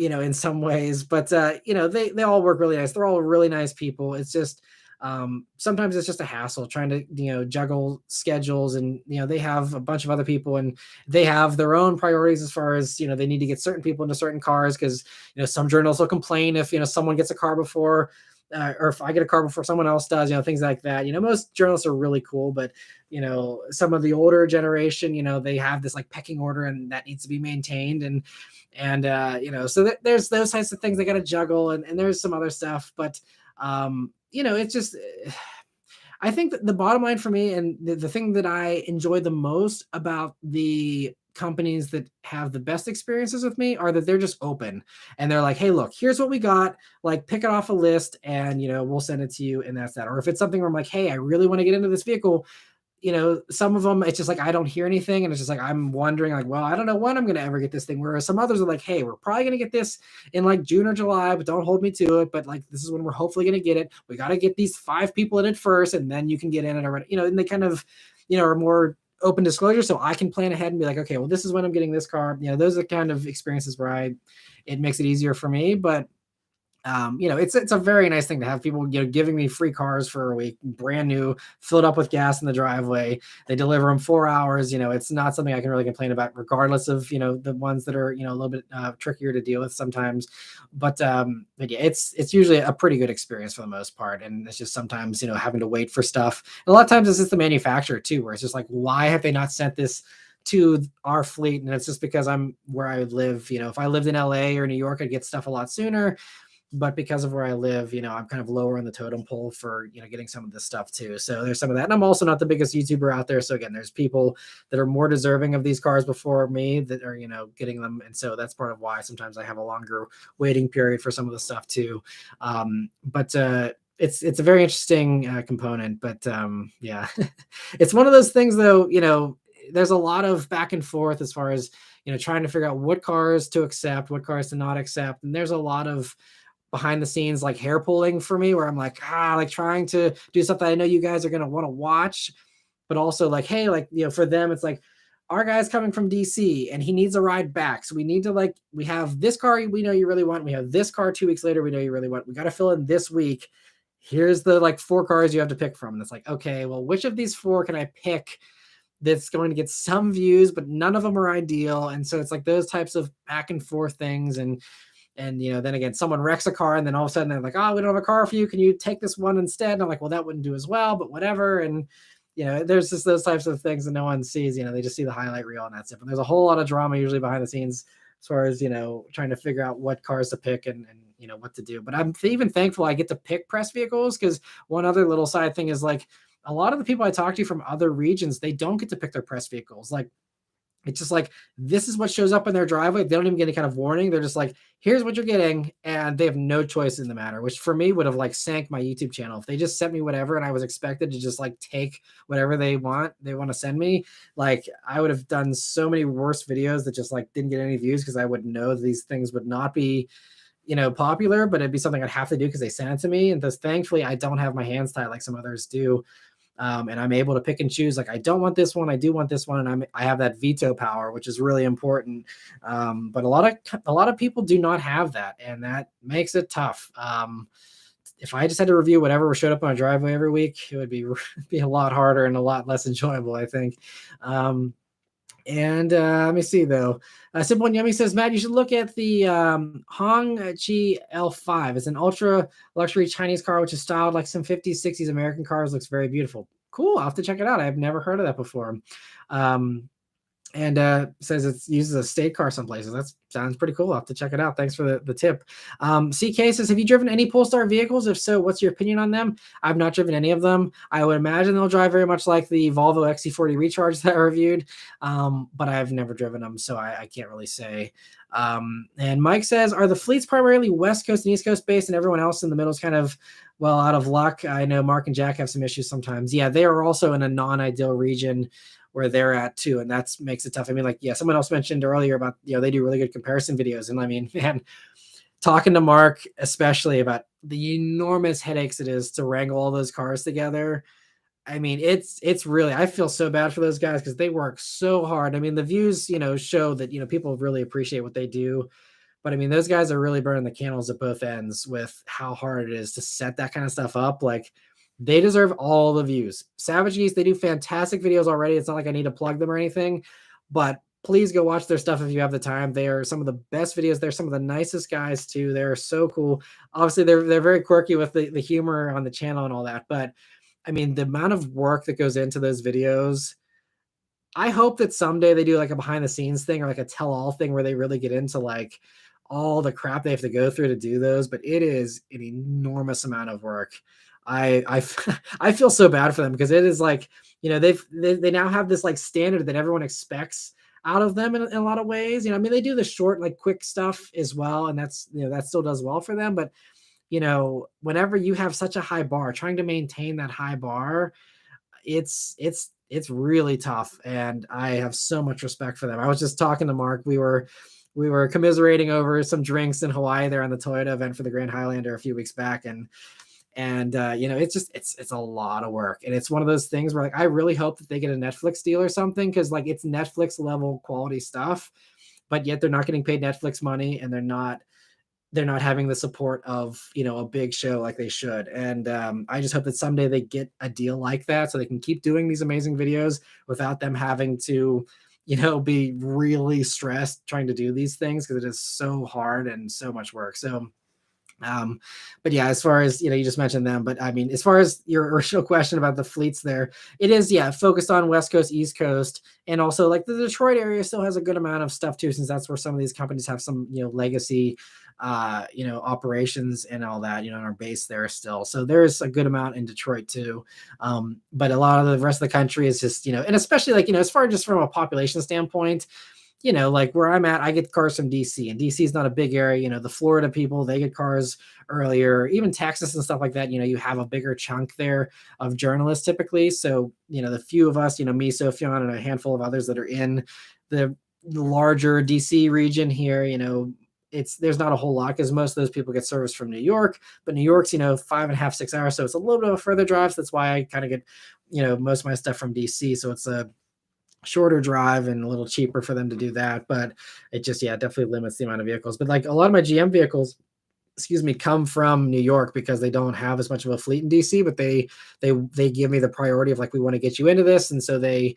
In some ways, but they all work really nice. They're all really nice people. It's just sometimes it's just a hassle trying to juggle schedules, and they have a bunch of other people, and they have their own priorities as far as they need to get certain people into certain cars because some journalists will complain if someone gets a car before or if I get a car before someone else does, things like that. Most journalists are really cool, but some of the older generation, they have this like pecking order, and that needs to be maintained. So there's those types of things they got to juggle, and there's some other stuff, but it's just. I think that the bottom line for me, and the thing that I enjoy the most about the companies that have the best experiences with me are that they're just open, and they're like, hey, look, here's what we got, like pick it off a list, and we'll send it to you, and that's that. Or if it's something where I'm like, hey, I really want to get into this vehicle, some of them, it's just like I don't hear anything, and it's just like I'm wondering, like, well, I don't know when I'm going to ever get this thing. Whereas some others are like, hey, we're probably going to get this in like June or July, but don't hold me to it. But like, this is when we're hopefully going to get it. We got to get these 5 people in it first, and then you can get in it already. And they kind of, are more open disclosure, so I can plan ahead and be like, okay, well, this is when I'm getting this car. Those are the kind of experiences where it makes it easier for me, but. It's a very nice thing to have people, giving me free cars for a week, brand new, filled up with gas in the driveway. They deliver them 4 hours. It's not something I can really complain about, regardless of, the ones that are, a little bit trickier to deal with sometimes. But yeah, it's usually a pretty good experience for the most part. And it's just sometimes, having to wait for stuff. And a lot of times it's just the manufacturer too, where it's just like, why have they not sent this to our fleet? And it's just because I'm where I would live. If I lived in LA or New York, I'd get stuff a lot sooner. But because of where I live, I'm kind of lower on the totem pole for, getting some of this stuff too. So there's some of that. And I'm also not the biggest YouTuber out there. So again, there's people that are more deserving of these cars before me that are, getting them. And so that's part of why sometimes I have a longer waiting period for some of the stuff too. But it's a very interesting component, but yeah, it's one of those things though, there's a lot of back and forth as far as, trying to figure out what cars to accept, what cars to not accept. And there's a lot of behind the scenes like hair pulling for me where I'm like like trying to do something I know you guys are going to want to watch, but also like, hey, like, for them it's like our guy's coming from DC and he needs a ride back, so we need to, like, we have this car we know you really want, we have this car 2 weeks later we know you really want, we got to fill in this week, here's the like 4 cars you have to pick from. And it's like, okay, well, which of these 4 can I pick that's going to get some views, but none of them are ideal? And so it's like those types of back and forth things. And then again, someone wrecks a car, and then all of a sudden they're like, oh, we don't have a car for you, can you take this one instead? And I'm like, well, that wouldn't do as well, but whatever. And there's just those types of things that no one sees. They just see the highlight reel, and that's it. But there's a whole lot of drama usually behind the scenes as far as trying to figure out what cars to pick and what to do. But I'm even thankful I get to pick press vehicles, because one other little side thing is, like, a lot of the people I talk to from other regions, they don't get to pick their press vehicles. Like, it's just like, this is what shows up in their driveway. They don't even get any kind of warning. They're just like, here's what you're getting. And they have no choice in the matter, which for me would have like sank my YouTube channel. If they just sent me whatever and I was expected to just like take whatever they want to send me, like, I would have done so many worse videos that just like didn't get any views, because I would know these things would not be, popular, but it'd be something I'd have to do because they sent it to me. And thus, thankfully, I don't have my hands tied like some others do. And I'm able to pick and choose. Like, I don't want this one, I do want this one, and I have that veto power, which is really important. But a lot of people do not have that, and that makes it tough. If I just had to review whatever showed up on my driveway every week, it would be a lot harder and a lot less enjoyable, I think. Let me see though. Simple and Yummy says, Matt, you should look at the Hongqi L5. It's an ultra luxury Chinese car, which is styled like some 50s, 60s American cars. Looks very beautiful. Cool. I'll have to check it out. I've never heard of that before. and says it uses a state car some places. That sounds pretty cool. I'll have to check it out. Thanks for the tip. CK says, have you driven any Polestar vehicles? If so, what's your opinion on them? I've not driven any of them. I would imagine they'll drive very much like the Volvo XC40 Recharge that I reviewed, but I've never driven them, so I can't really say. And Mike says, are the fleets primarily West Coast and East Coast based, and everyone else in the middle is kind of, well, out of luck? I know Mark and Jack have some issues sometimes. Yeah, they are also in a non-ideal region where they're at too, and that makes it tough. I mean, like, yeah, someone else mentioned earlier about, they do really good comparison videos, and I mean, man, talking to Mark especially about the enormous headaches it is to wrangle all those cars together. I mean, it's really, I feel so bad for those guys because they work so hard. I mean, the views, show that, people really appreciate what they do. But I mean, those guys are really burning the candles at both ends with how hard it is to set that kind of stuff up. Like, they deserve all the views. Savage Geese, they do fantastic videos already. It's not like I need to plug them or anything, but please go watch their stuff if you have the time. They are some of the best videos. They're some of the nicest guys too. They're so cool. Obviously, they're very quirky with the humor on the channel and all that. But I mean, the amount of work that goes into those videos, I hope that someday they do like a behind the scenes thing or like a tell all thing where they really get into like all the crap they have to go through to do those. But it is an enormous amount of work. I I feel so bad for them because it is like, they now have this like standard that everyone expects out of them in a lot of ways. I mean, they do the short, like quick stuff as well. And that's, that still does well for them. But, whenever you have such a high bar, trying to maintain that high bar, it's really tough, and I have so much respect for them. I was just talking to Mark. We were commiserating over some drinks in Hawaii there on the Toyota event for the Grand Highlander a few weeks back, and it's a lot of work, and it's one of those things where like I really hope that they get a Netflix deal or something, because like it's Netflix level quality stuff, but yet they're not getting paid Netflix money, and they're not having the support of a big show like they should. And I just hope that someday they get a deal like that so they can keep doing these amazing videos without them having to be really stressed trying to do these things, because it is so hard and so much work. So but yeah, as far as you just mentioned them, but I mean, as far as your original question about the fleets there, it is focused on West Coast, East Coast, and also like the Detroit area still has a good amount of stuff too, since that's where some of these companies have some legacy operations and all that, and our base there still. So there's a good amount in Detroit too. But a lot of the rest of the country is just, and especially like, as far just from a population standpoint, like where I'm at, I get cars from DC, and DC is not a big area. The Florida people, they get cars earlier, even Texas and stuff like that. You have a bigger chunk there of journalists typically. So, the few of us, me, Sophion, and a handful of others that are in the larger DC region here, there's not a whole lot, because most of those people get service from New York, but New York's, 5.5, 6 hours. So it's a little bit of a further drive. So that's why I kind of get, most of my stuff from DC. So it's a shorter drive and a little cheaper for them to do that. But it just, definitely limits the amount of vehicles. But like a lot of my GM vehicles, come from New York, because they don't have as much of a fleet in DC, but they give me the priority of like, we want to get you into this. And so they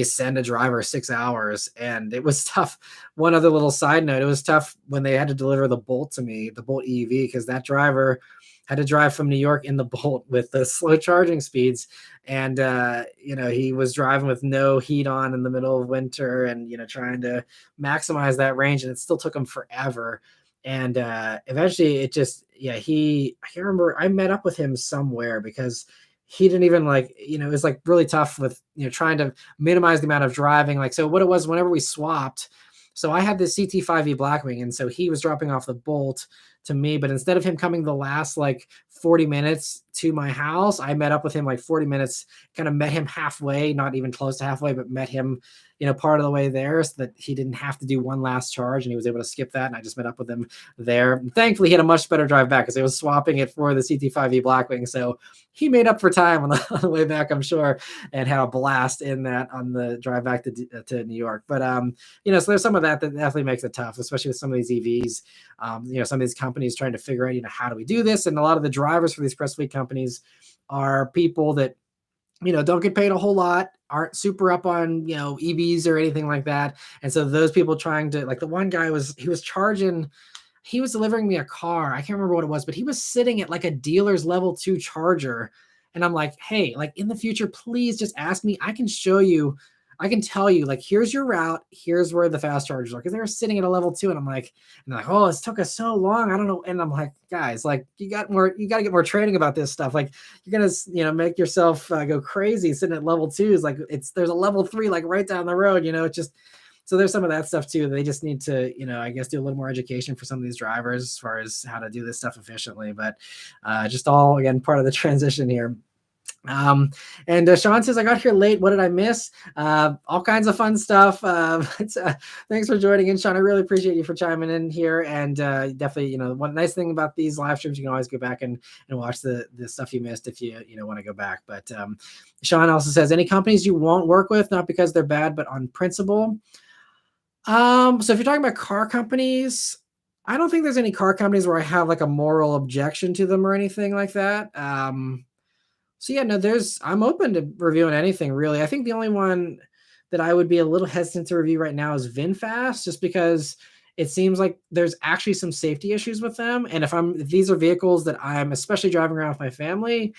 send a driver 6 hours, and it was tough. One other little side note, it was tough when they had to deliver the Bolt to me, the Bolt EV, because that driver had to drive from New York in the Bolt with the slow charging speeds. And, he was driving with no heat on in the middle of winter, and, trying to maximize that range. And it still took him forever. And eventually it just, I can't remember, I met up with him somewhere, because he didn't even like, it was like really tough with, trying to minimize the amount of driving. Like, so what it was, whenever we swapped, so I had the CT5E Blackwing, and so he was dropping off the Bolt to me, but instead of him coming the last like 40 minutes to my house, I met up with him like 40 minutes, kind of met him halfway, not even close to halfway, but met him, part of the way there, so that he didn't have to do one last charge, and he was able to skip that. And I just met up with him there. And thankfully, he had a much better drive back, because he was swapping it for the CT5E Blackwing. So he made up for time on the way back, I'm sure, and had a blast in that on the drive back to New York. But, so there's some of that definitely makes it tough, especially with some of these EVs. Some of these companies trying to figure out, how do we do this? And a lot of the drivers for these press fleet companies are people that, don't get paid a whole lot, aren't super up on, EVs or anything like that. And so those people trying to, like the one guy he was delivering me a car. I can't remember what it was, but he was sitting at like a dealer's level 2 charger. And I'm like, hey, like in the future, please just ask me. I can show you I can tell you, like, here's your route, here's where the fast chargers are, because they were sitting at a level 2, and I'm like, and they're like, oh, this took us so long. I don't know. And I'm like, guys, like, you got to get more training about this stuff. Like, you're gonna, make yourself go crazy sitting at level 2s. Like, there's a level 3 like right down the road. It's just, so there's some of that stuff too. They just need to, I guess, do a little more education for some of these drivers as far as how to do this stuff efficiently. But just all, again, part of the transition here. And Sean says, I got here late. What did I miss? All kinds of fun stuff. Thanks for joining in, Sean. I really appreciate you for chiming in here. And definitely, one nice thing about these live streams, you can always go back and watch the stuff you missed if you want to go back. But Sean also says, any companies you won't work with, not because they're bad, but on principle. So if you're talking about car companies, I don't think there's any car companies where I have like a moral objection to them or anything like that. So yeah, no, I'm open to reviewing anything really. I think the only one that I would be a little hesitant to review right now is VinFast, just because it seems like there's actually some safety issues with them. And if these are vehicles that I'm especially driving around with my family,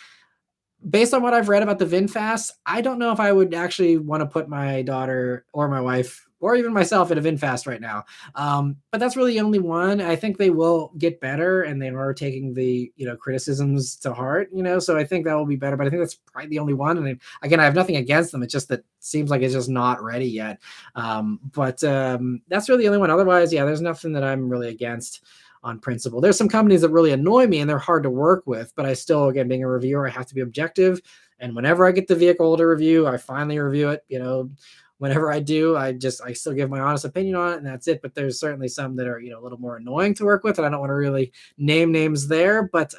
based on what I've read about the VinFast, I don't know if I would actually want to put my daughter or my wife or even myself in a VinFast right now. But that's really the only one. I think they will get better, and they are taking the criticisms to heart. So I think that will be better. But I think that's probably the only one. And again, I have nothing against them. It's just that it seems like it's just not ready yet. But that's really the only one. Otherwise, yeah, there's nothing that I'm really against on principle. There's some companies that really annoy me and they're hard to work with, but I still, again, being a reviewer, I have to be objective. And whenever I get the vehicle to review, I finally review it. Whenever I do, I still give my honest opinion on it, and that's it. But there's certainly some that are, a little more annoying to work with, and I don't want to really name names there, but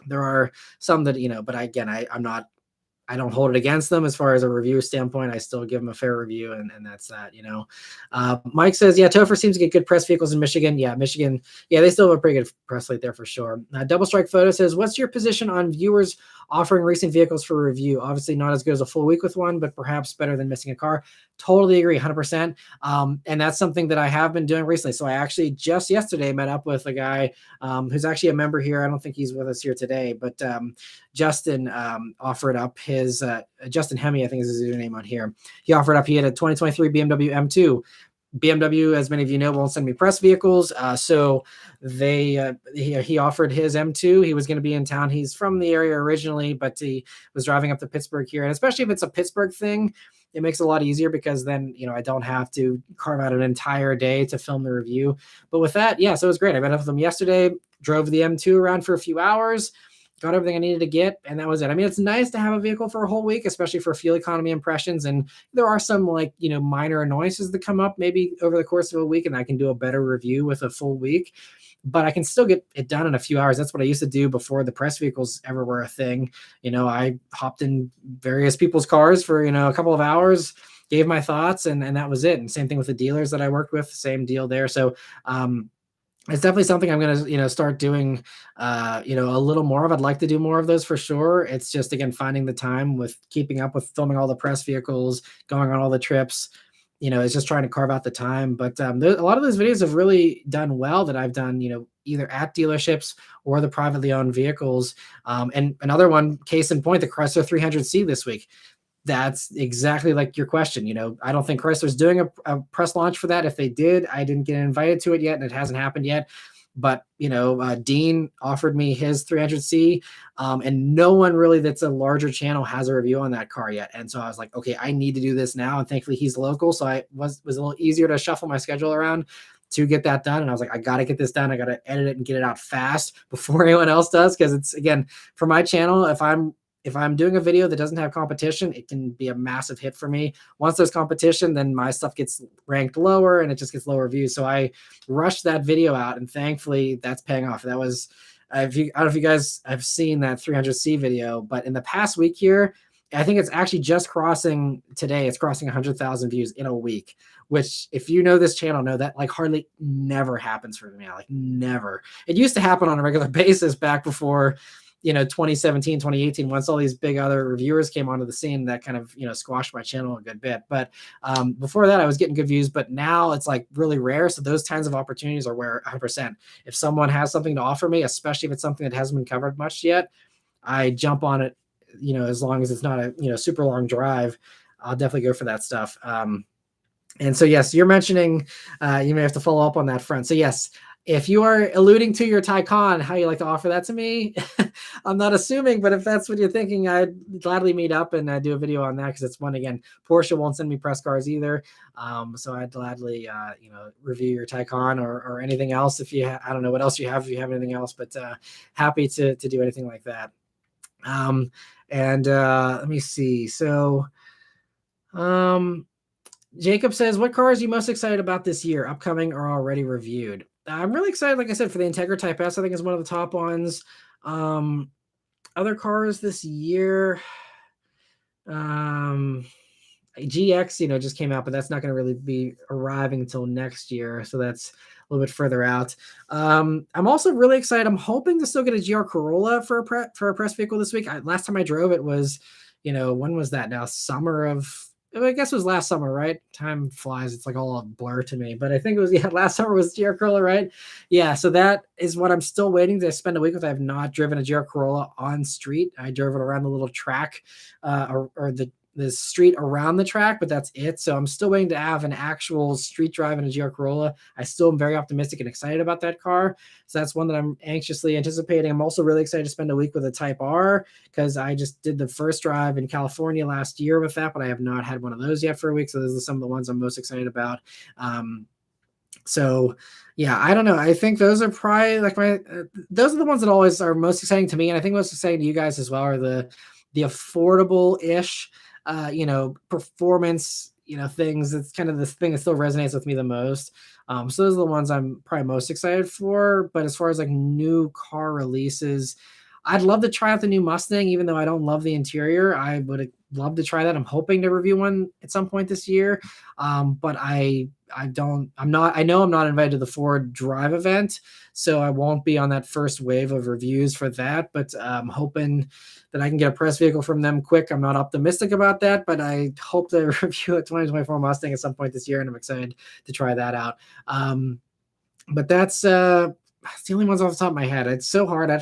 there are some that, but again, I don't hold it against them as far as a review standpoint. I still give them a fair review, and that's that. Mike says, yeah, Topher seems to get good press vehicles in Michigan. Yeah, Michigan. Yeah, they still have a pretty good press slate there for sure. Double Strike Photo says, what's your position on viewers offering recent vehicles for review? Obviously not as good as a full week with one, but perhaps better than missing a car. Totally agree, 100%. And that's something that I have been doing recently. So I actually just yesterday met up with a guy who's actually a member here. I don't think he's with us here today, but Justin offered up his, Justin Hemme, I think is his username on here. He offered up, he had a 2023 BMW M2. BMW, as many of you know, won't send me press vehicles. So he offered his M2. He was going to be in town. He's from the area originally, but he was driving up to Pittsburgh here. And especially if it's a Pittsburgh thing, it makes it a lot easier because then, I don't have to carve out an entire day to film the review. But with that, yeah, so it was great. I met up with him yesterday, drove the M2 around for a few hours, got everything I needed to get, and that was it. I mean, it's nice to have a vehicle for a whole week, especially for fuel economy impressions. And there are some minor annoyances that come up maybe over the course of a week, and I can do a better review with a full week. But I can still get it done in a few hours. That's what I used to do before the press vehicles ever were a thing. I hopped in various people's cars for, a couple of hours, gave my thoughts, and that was it. And same thing with the dealers that I worked with, same deal there. So, it's definitely something I'm going to, start doing, a little more of. I'd like to do more of those for sure. It's just, again, finding the time with keeping up with filming all the press vehicles, going on all the trips, it's just trying to carve out the time. But a lot of those videos have really done well that I've done, either at dealerships or the privately owned vehicles. And another one, case in point, the Chrysler 300C this week. That's exactly like your question. I don't think Chrysler's doing a press launch for that. If they did, I didn't get invited to it yet, and it hasn't happened yet. But, Dean offered me his 300C, and no one really that's a larger channel has a review on that car yet. And so I was like, okay, I need to do this now. And thankfully he's local. So it was a little easier to shuffle my schedule around to get that done. And I was like, I got to get this done. I got to edit it and get it out fast before anyone else does. Cause it's, again, for my channel, if I'm doing a video that doesn't have competition, it can be a massive hit for me. Once there's competition, then my stuff gets ranked lower and it just gets lower views. So I rushed that video out, and thankfully that's paying off. That was, I don't know if you guys have seen that 300C video, but in the past week here, I think it's actually just crossing today. It's crossing 100,000 views in a week, which if you know this channel, know that hardly never happens for me now, never. It used to happen on a regular basis back before, 2017, 2018, once all these big other reviewers came onto the scene, that kind of, squashed my channel a good bit. But before that, I was getting good views, but now it's really rare. So those kinds of opportunities are where 100%, if someone has something to offer me, especially if it's something that hasn't been covered much yet, I jump on it, as long as it's not a, super long drive. I'll definitely go for that stuff. And so, yes, you're mentioning you may have to follow up on that front. So, yes, if you are alluding to your Taycan, how you like to offer that to me, I'm not assuming, but if that's what you're thinking, I'd gladly meet up and do a video on that because it's one, again, Porsche won't send me press cars either. So I'd gladly, review your Taycan or anything else. If you, I don't know what else you have, if you have anything else, but happy to do anything like that. Let me see. So, Jacob says, what cars are you most excited about this year, upcoming or already reviewed? I'm really excited, like I said, for the Integra Type S. I think is one of the top ones. Other cars this year, GX, just came out, but that's not going to really be arriving until next year. So that's a little bit further out. I'm also really excited. I'm hoping to still get a GR Corolla for a press vehicle this week. Last time I drove it was, when was that now? Summer of, I guess it was last summer, right? Time flies. It's like all a blur to me, but I think it was, last summer was GR Corolla, right? Yeah. So that is what I'm still waiting to spend a week with. I have not driven a GR Corolla on street. I drove it around the little track, or the street around the track, but that's it. So I'm still waiting to have an actual street drive in a GR Corolla. I still am very optimistic and excited about that car. So that's one that I'm anxiously anticipating. I'm also really excited to spend a week with a Type R because I just did the first drive in California last year with that, but I have not had one of those yet for a week. So those are some of the ones I'm most excited about. So yeah, I don't know. I think those are probably like those are the ones that always are most exciting to me. And I think most exciting to you guys as well are the affordable-ish, performance, things. It's kind of this thing that still resonates with me the most. So those are the ones I'm probably most excited for. But as far as like new car releases, I'd love to try out the new Mustang, even though I don't love the interior. I would love to try that. I'm hoping to review one at some point this year. But I know I'm not invited to the Ford Drive event, so I won't be on that first wave of reviews for that. But I'm hoping that I can get a press vehicle from them quick. I'm not optimistic about that, but I hope to review a 2024 Mustang at some point this year, and I'm excited to try that out. But that's the only ones off the top of my head. It's so hard. I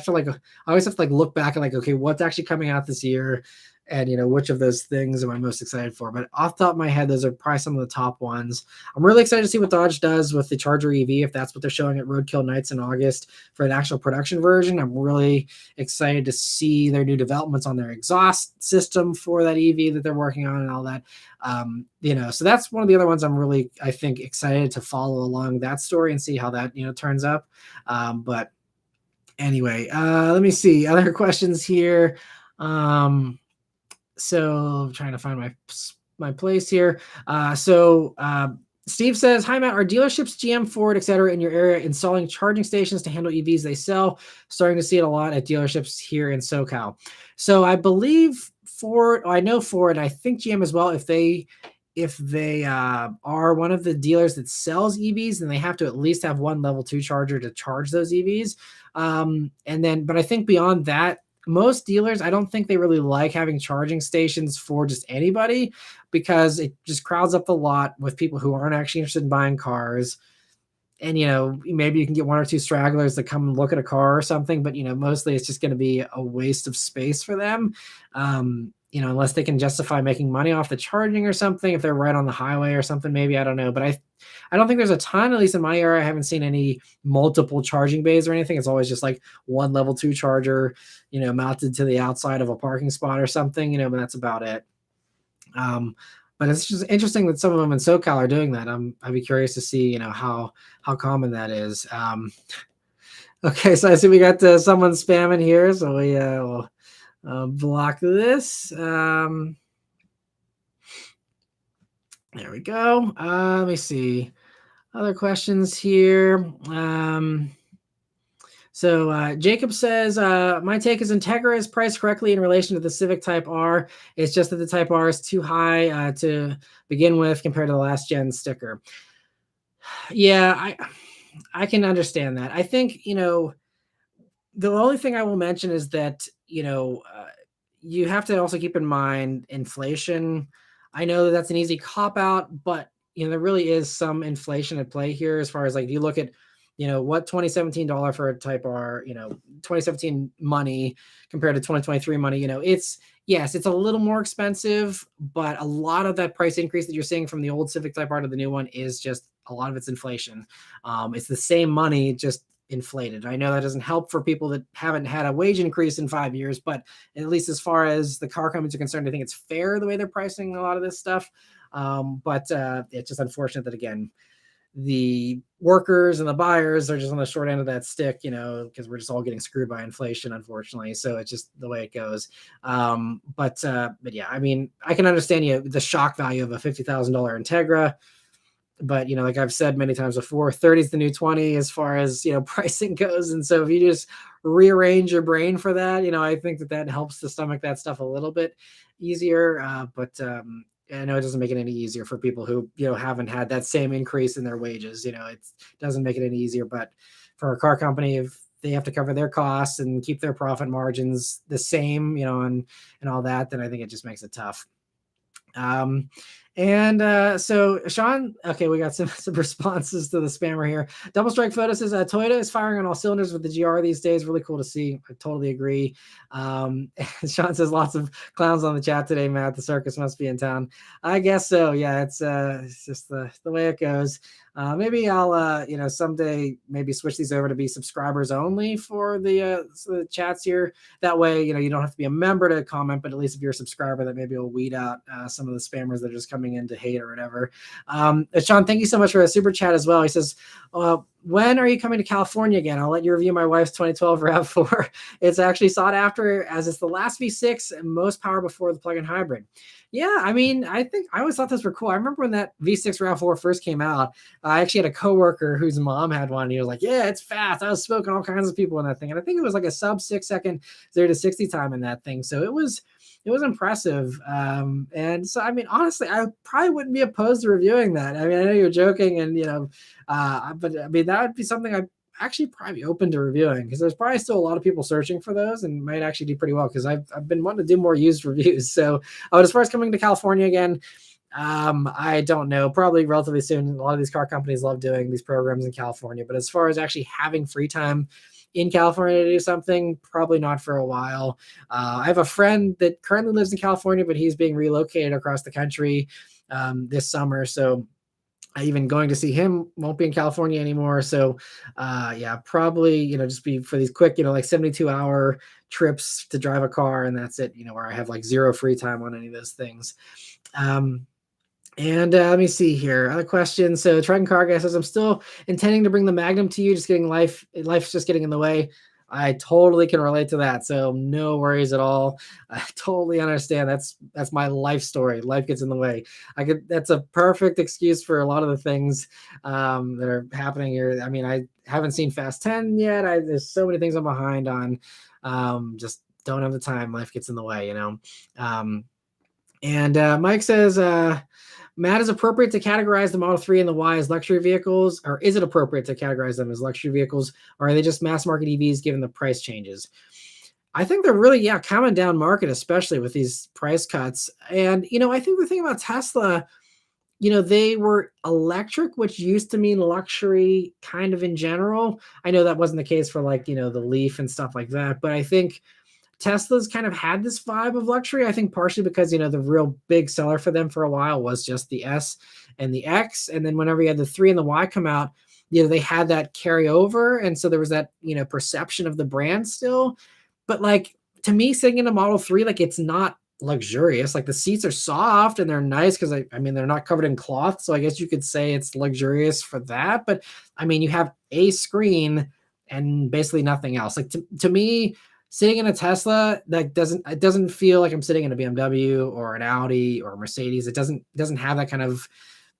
always have to look back and okay, what's actually coming out this year, and which of those things am I most excited for. But off the top of my head, those are probably some of the top ones. I'm really excited to see what Dodge does with the Charger EV, if that's what they're showing at Roadkill Nights in August for an actual production version. I'm really excited to see their new developments on their exhaust system for that EV that they're working on and all that. So that's one of the other ones I'm really, I think, excited to follow along that story and see how that, turns up. But anyway, let me see other questions here. So I'm trying to find my place here. Steve says, hi, Matt, are dealerships, GM, Ford, et cetera, in your area installing charging stations to handle EVs they sell? Starting to see it a lot at dealerships here in SoCal. So I believe Ford, I know Ford, I think GM as well, if they are one of the dealers that sells EVs, then they have to at least have one level 2 charger to charge those EVs. But I think beyond that, most dealers, I don't think they really like having charging stations for just anybody because it just crowds up the lot with people who aren't actually interested in buying cars. And, maybe you can get one or two stragglers that come and look at a car or something, but, mostly it's just going to be a waste of space for them. Unless they can justify making money off the charging or something, if they're right on the highway or something, maybe, I don't know. But I don't think there's a ton, at least in my area. I haven't seen any multiple charging bays or anything. It's always just like one level 2 charger, mounted to the outside of a parking spot or something, but that's about it. But it's just interesting that some of them in SoCal are doing that. I'd be curious to see, how common that is. Okay, so I see we got someone spamming here, so we will block this. There we go. Let me see other questions here. So Jacob says, my take is Integra is priced correctly in relation to the Civic Type R. It's just that the Type R is too high to begin with compared to the last gen sticker. Yeah, I can understand that. I think, the only thing I will mention is that, you have to also keep in mind inflation. I know that that's an easy cop out, but there really is some inflation at play here as far as if you look at what $2017 for a Type R, 2017 money compared to 2023 money, it's Yes, it's a little more expensive, but a lot of that price increase that you're seeing from the old Civic Type R to the new one is just a lot of it's inflation. It's the same money, just inflated. I know that doesn't help for people that haven't had a wage increase in 5 years, but at least as far as the car companies are concerned, I think it's fair the way they're pricing a lot of this stuff. But it's just unfortunate that, again, the workers and the buyers are just on the short end of that stick, because we're just all getting screwed by inflation, unfortunately. So it's just the way it goes. But yeah, I mean, I can understand the shock value of a $50,000 Integra, but like I've said many times before, 30 is the new 20 as far as pricing goes. And so if you just rearrange your brain for that, I think that helps to stomach that stuff a little bit easier. But I know it doesn't make it any easier for people who haven't had that same increase in their wages. It doesn't make it any easier. But for a car company, if they have to cover their costs and keep their profit margins the same, and all that, then I think it just makes it tough. So Sean, okay, we got some responses to the spammer here. Double Strike Photo says Toyota is firing on all cylinders with the GR these days. Really cool to see. I totally agree. Sean says lots of clowns on the chat today, Matt. The circus must be in town. I guess so. Yeah, it's just the way it goes. Maybe I'll someday maybe switch these over to be subscribers only for the chats here. That way, you don't have to be a member to comment, but at least if you're a subscriber, that maybe will weed out some of the spammers that are just coming in to hate or whatever. Sean, thank you so much for a super chat as well. He says, when are you coming to California again? I'll let you review my wife's 2012 RAV4. It's actually sought after as it's the last V6 and most power before the plug-in hybrid. Yeah, I mean, I always thought those were cool. I remember when that V6 RAV4 first came out, I actually had a coworker whose mom had one. And he was like, yeah, it's fast. I was smoking all kinds of people in that thing. And I think it was like a sub 6-second 0 to 60 time in that thing. So it was impressive. And so, I mean, honestly, I probably wouldn't be opposed to reviewing that. I mean, I know you're joking and, but I mean, that would be something I'd actually probably be open to reviewing because there's probably still a lot of people searching for those and might actually do pretty well because I've been wanting to do more used reviews. So as far as coming to California again, I don't know, probably relatively soon. A lot of these car companies love doing these programs in California, but as far as actually having free time in California to do something, probably not for a while. I have a friend that currently lives in California, but he's being relocated across the country this summer. So even going to see him won't be in California anymore. So yeah, probably, just be for these quick, like 72-hour trips to drive a car. And that's it, where I have like zero free time on any of those things. Let me see here. Other questions. So Triton Car Guy says, I'm still intending to bring the Magnum to you. Just getting life's just getting in the way. I totally can relate to that. So no worries at all. I totally understand. That's my life story. Life gets in the way. That's a perfect excuse for a lot of the things that are happening here. I mean, I haven't seen Fast 10 yet. There's so many things I'm behind on. Just don't have the time. Life gets in the way, Mike says, Matt, is appropriate to categorize the Model 3 and the Y as luxury vehicles, or is it appropriate to categorize them as luxury vehicles, or are they just mass market EVs given the price changes? I think they're really, coming down market, especially with these price cuts. And, I think the thing about Tesla, they were electric, which used to mean luxury kind of in general. I know that wasn't the case for like, the Leaf and stuff like that, but I think Tesla's kind of had this vibe of luxury, I think partially because, the real big seller for them for a while was just the S and the X. And then whenever you had the 3 and the Y come out, they had that carryover. And so there was that, perception of the brand still. But like, to me, sitting in a Model 3, like it's not luxurious. Like the seats are soft and they're nice because I mean, they're not covered in cloth. So I guess you could say it's luxurious for that. But I mean, you have a screen and basically nothing else. Like to me, sitting in a Tesla, it doesn't feel like I'm sitting in a BMW or an Audi or a Mercedes. It doesn't have that kind of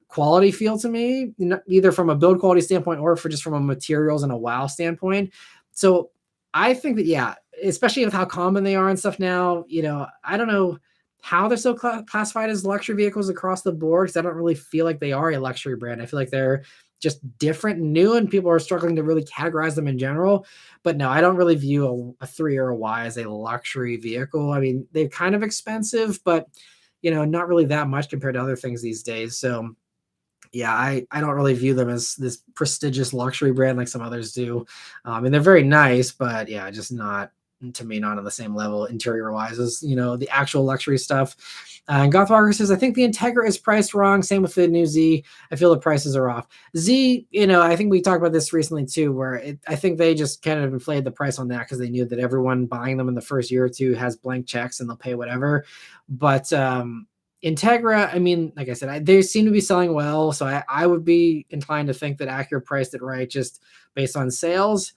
quality feel to me, either from a build quality standpoint or from a materials and a wow standpoint. So I think that, especially with how common they are and stuff now, I don't know how they're so classified as luxury vehicles across the board because I don't really feel like they are a luxury brand. I feel like they're just different and new and people are struggling to really categorize them in general. But no, I don't really view a 3 or a Y as a luxury vehicle. I mean, they're kind of expensive, but not really that much compared to other things these days. So yeah, I don't really view them as this prestigious luxury brand like some others do. And they're very nice, but just not to me not on the same level interior wise as the actual luxury stuff. And Gothwalker says, I think the Integra is priced wrong. Same with the new Z. I feel the prices are off. Z, I think we talked about this recently too, where I think they just kind of inflated the price on that because they knew that everyone buying them in the first year or two has blank checks and they'll pay whatever. But Integra, I mean, like I said, they seem to be selling well. So I would be inclined to think that Acura priced it right just based on sales.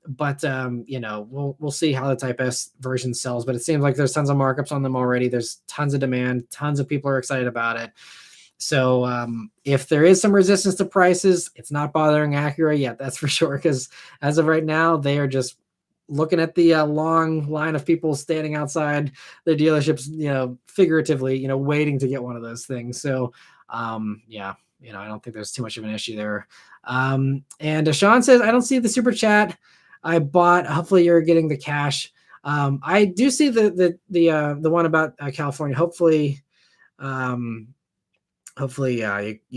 But we'll see how the Type S version sells. But it seems like there's tons of markups on them already. There's tons of demand. Tons of people are excited about it. So if there is some resistance to prices, it's not bothering Acura yet. That's for sure. Because as of right now, they are just looking at the long line of people standing outside their dealerships, figuratively, waiting to get one of those things. So yeah. I don't think there's too much of an issue there. And Sean says, I don't see the super chat. I bought. Hopefully, you're getting the cash. I do see the one about California. Hopefully, you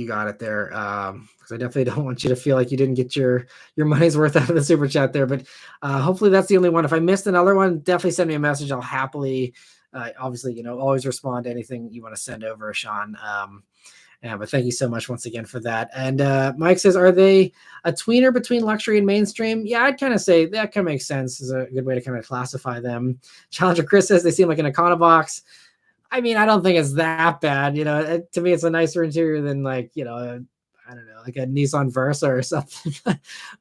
got it there. Because I definitely don't want you to feel like you didn't get your money's worth out of the super chat there. But hopefully, that's the only one. If I missed another one, definitely send me a message. I'll happily, obviously, always respond to anything you want to send over, Sean. Yeah, but thank you so much once again for that. And Mike says, are they a tweener between luxury and mainstream? Yeah, I'd kind of say that kind of makes sense. Is a good way to kind of classify them. Challenger Chris says they seem like an Econobox. I mean, I don't think it's that bad. To me, it's a nicer interior than I don't know, like a Nissan Versa or something.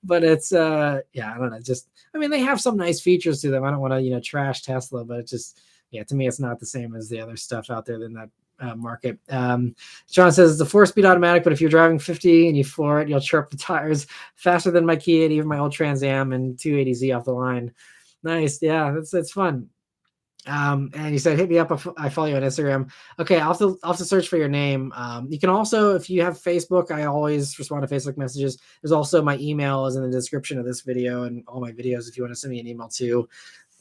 But it's, I don't know. Just, I mean, they have some nice features to them. I don't want to, trash Tesla, but it just, to me, it's not the same as the other stuff out there than that market. John says it's a 4-speed automatic, but if you're driving 50 and you floor it, you'll chirp the tires faster than my Kia and even my old Trans Am and 280Z off the line. Nice. Yeah, that's fun. And he said, hit me up. I follow you on Instagram. Okay. I'll have to search for your name. You can also, if you have Facebook, I always respond to Facebook messages. There's also my email is in the description of this video and all my videos. If you want to send me an email too,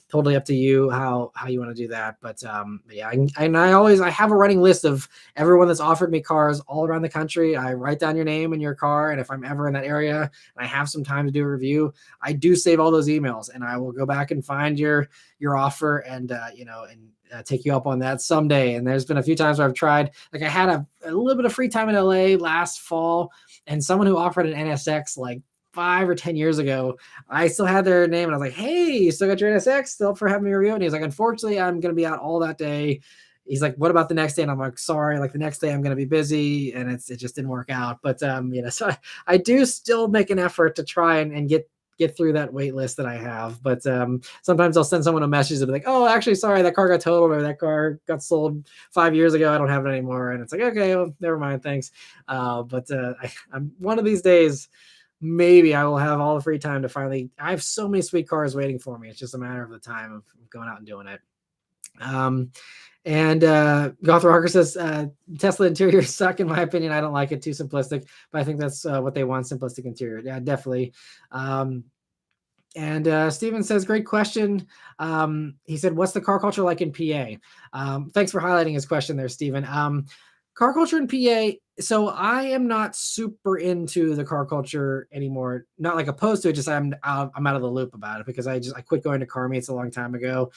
totally up to you how you want to do that. But yeah, I have a running list of everyone that's offered me cars all around the country. I write down your name and your car, and if I'm ever in that area and I have some time to do a review, I do save all those emails, and I will go back and find your offer and take you up on that someday. And there's been a few times where I've tried, like I had a little bit of free time in LA last fall, and someone who offered an NSX like 5 or 10 years ago, I still had their name and I was like, hey, you still got your NSX? Still for having me review? And he's like, unfortunately, I'm going to be out all that day. He's like, what about the next day? And I'm like, sorry, like the next day I'm going to be busy. And it just didn't work out. But, so I do still make an effort to try and get through that wait list that I have. But sometimes I'll send someone a message to be like, oh, actually, sorry, that car got totaled or that car got sold 5 years ago. I don't have it anymore. And it's like, okay, well, never mind. Thanks. But I'm one of these days, maybe I will have all the free time to finally, I have so many sweet cars waiting for me. It's just a matter of the time of going out and doing it. And Goth Rocker says, Tesla interiors suck, in my opinion. I don't like it, too simplistic, but I think that's what they want, simplistic interior. Yeah, definitely. And Steven says, great question. He said, what's the car culture like in PA? Thanks for highlighting his question there, Steven. Car culture in PA. So I am not super into the car culture anymore. Not like opposed to it. Just I'm out of the loop about it because I quit going to car meets a long time ago.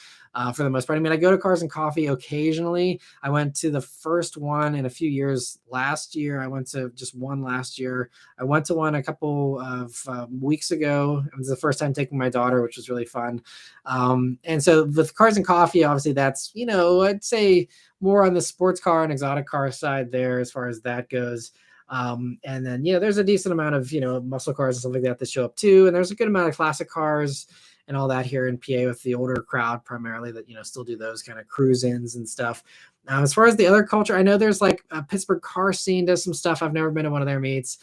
For the most part, I mean, I go to Cars and Coffee occasionally. I went to the first one in a few years last year. I went to just one last year. I went to one a couple of weeks ago. It was the first time taking my daughter, which was really fun. And so with Cars and Coffee, obviously that's, I'd say more on the sports car and exotic car side there as far as that goes. And then, there's a decent amount of, muscle cars and stuff like that show up too. And there's a good amount of classic cars and all that here in PA with the older crowd primarily that, still do those kind of cruise-ins and stuff. As far as the other culture, I know there's like a Pittsburgh car scene does some stuff. I've never been to one of their meets.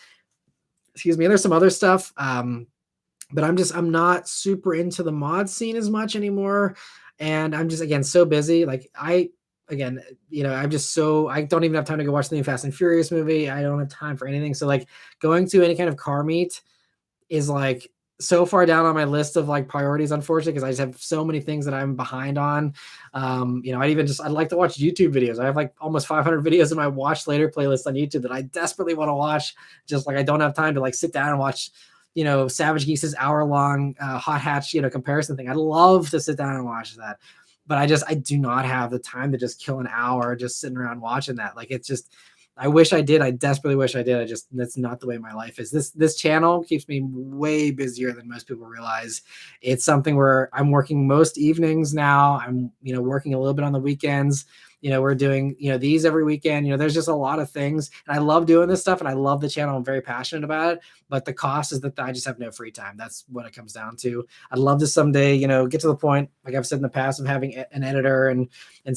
Excuse me. There's some other stuff. But I'm not super into the mod scene as much anymore. And I'm just, again, so busy. Like I'm just I don't even have time to go watch the new Fast and Furious movie. I don't have time for anything. So like going to any kind of car meet is like so far down on my list of like priorities, unfortunately, because I just have so many things that I'm behind on. I'd like to watch YouTube videos. I have like almost 500 videos in my watch later playlist on YouTube that I desperately want to watch. Just like I don't have time to like sit down and watch Savage Geese's hour-long hot hatch, comparison thing. I'd love to sit down and watch that. But I do not have the time to just kill an hour just sitting around watching that. Like, it's just, I wish I did. I desperately wish I did. That's not the way my life is. This channel keeps me way busier than most people realize. It's something where I'm working most evenings now. I'm, working a little bit on the weekends. We're doing, these every weekend. There's just a lot of things. And I love doing this stuff and I love the channel. I'm very passionate about it. But the cost is that I just have no free time. That's what it comes down to. I'd love to someday, get to the point, like I've said in the past, of having an editor and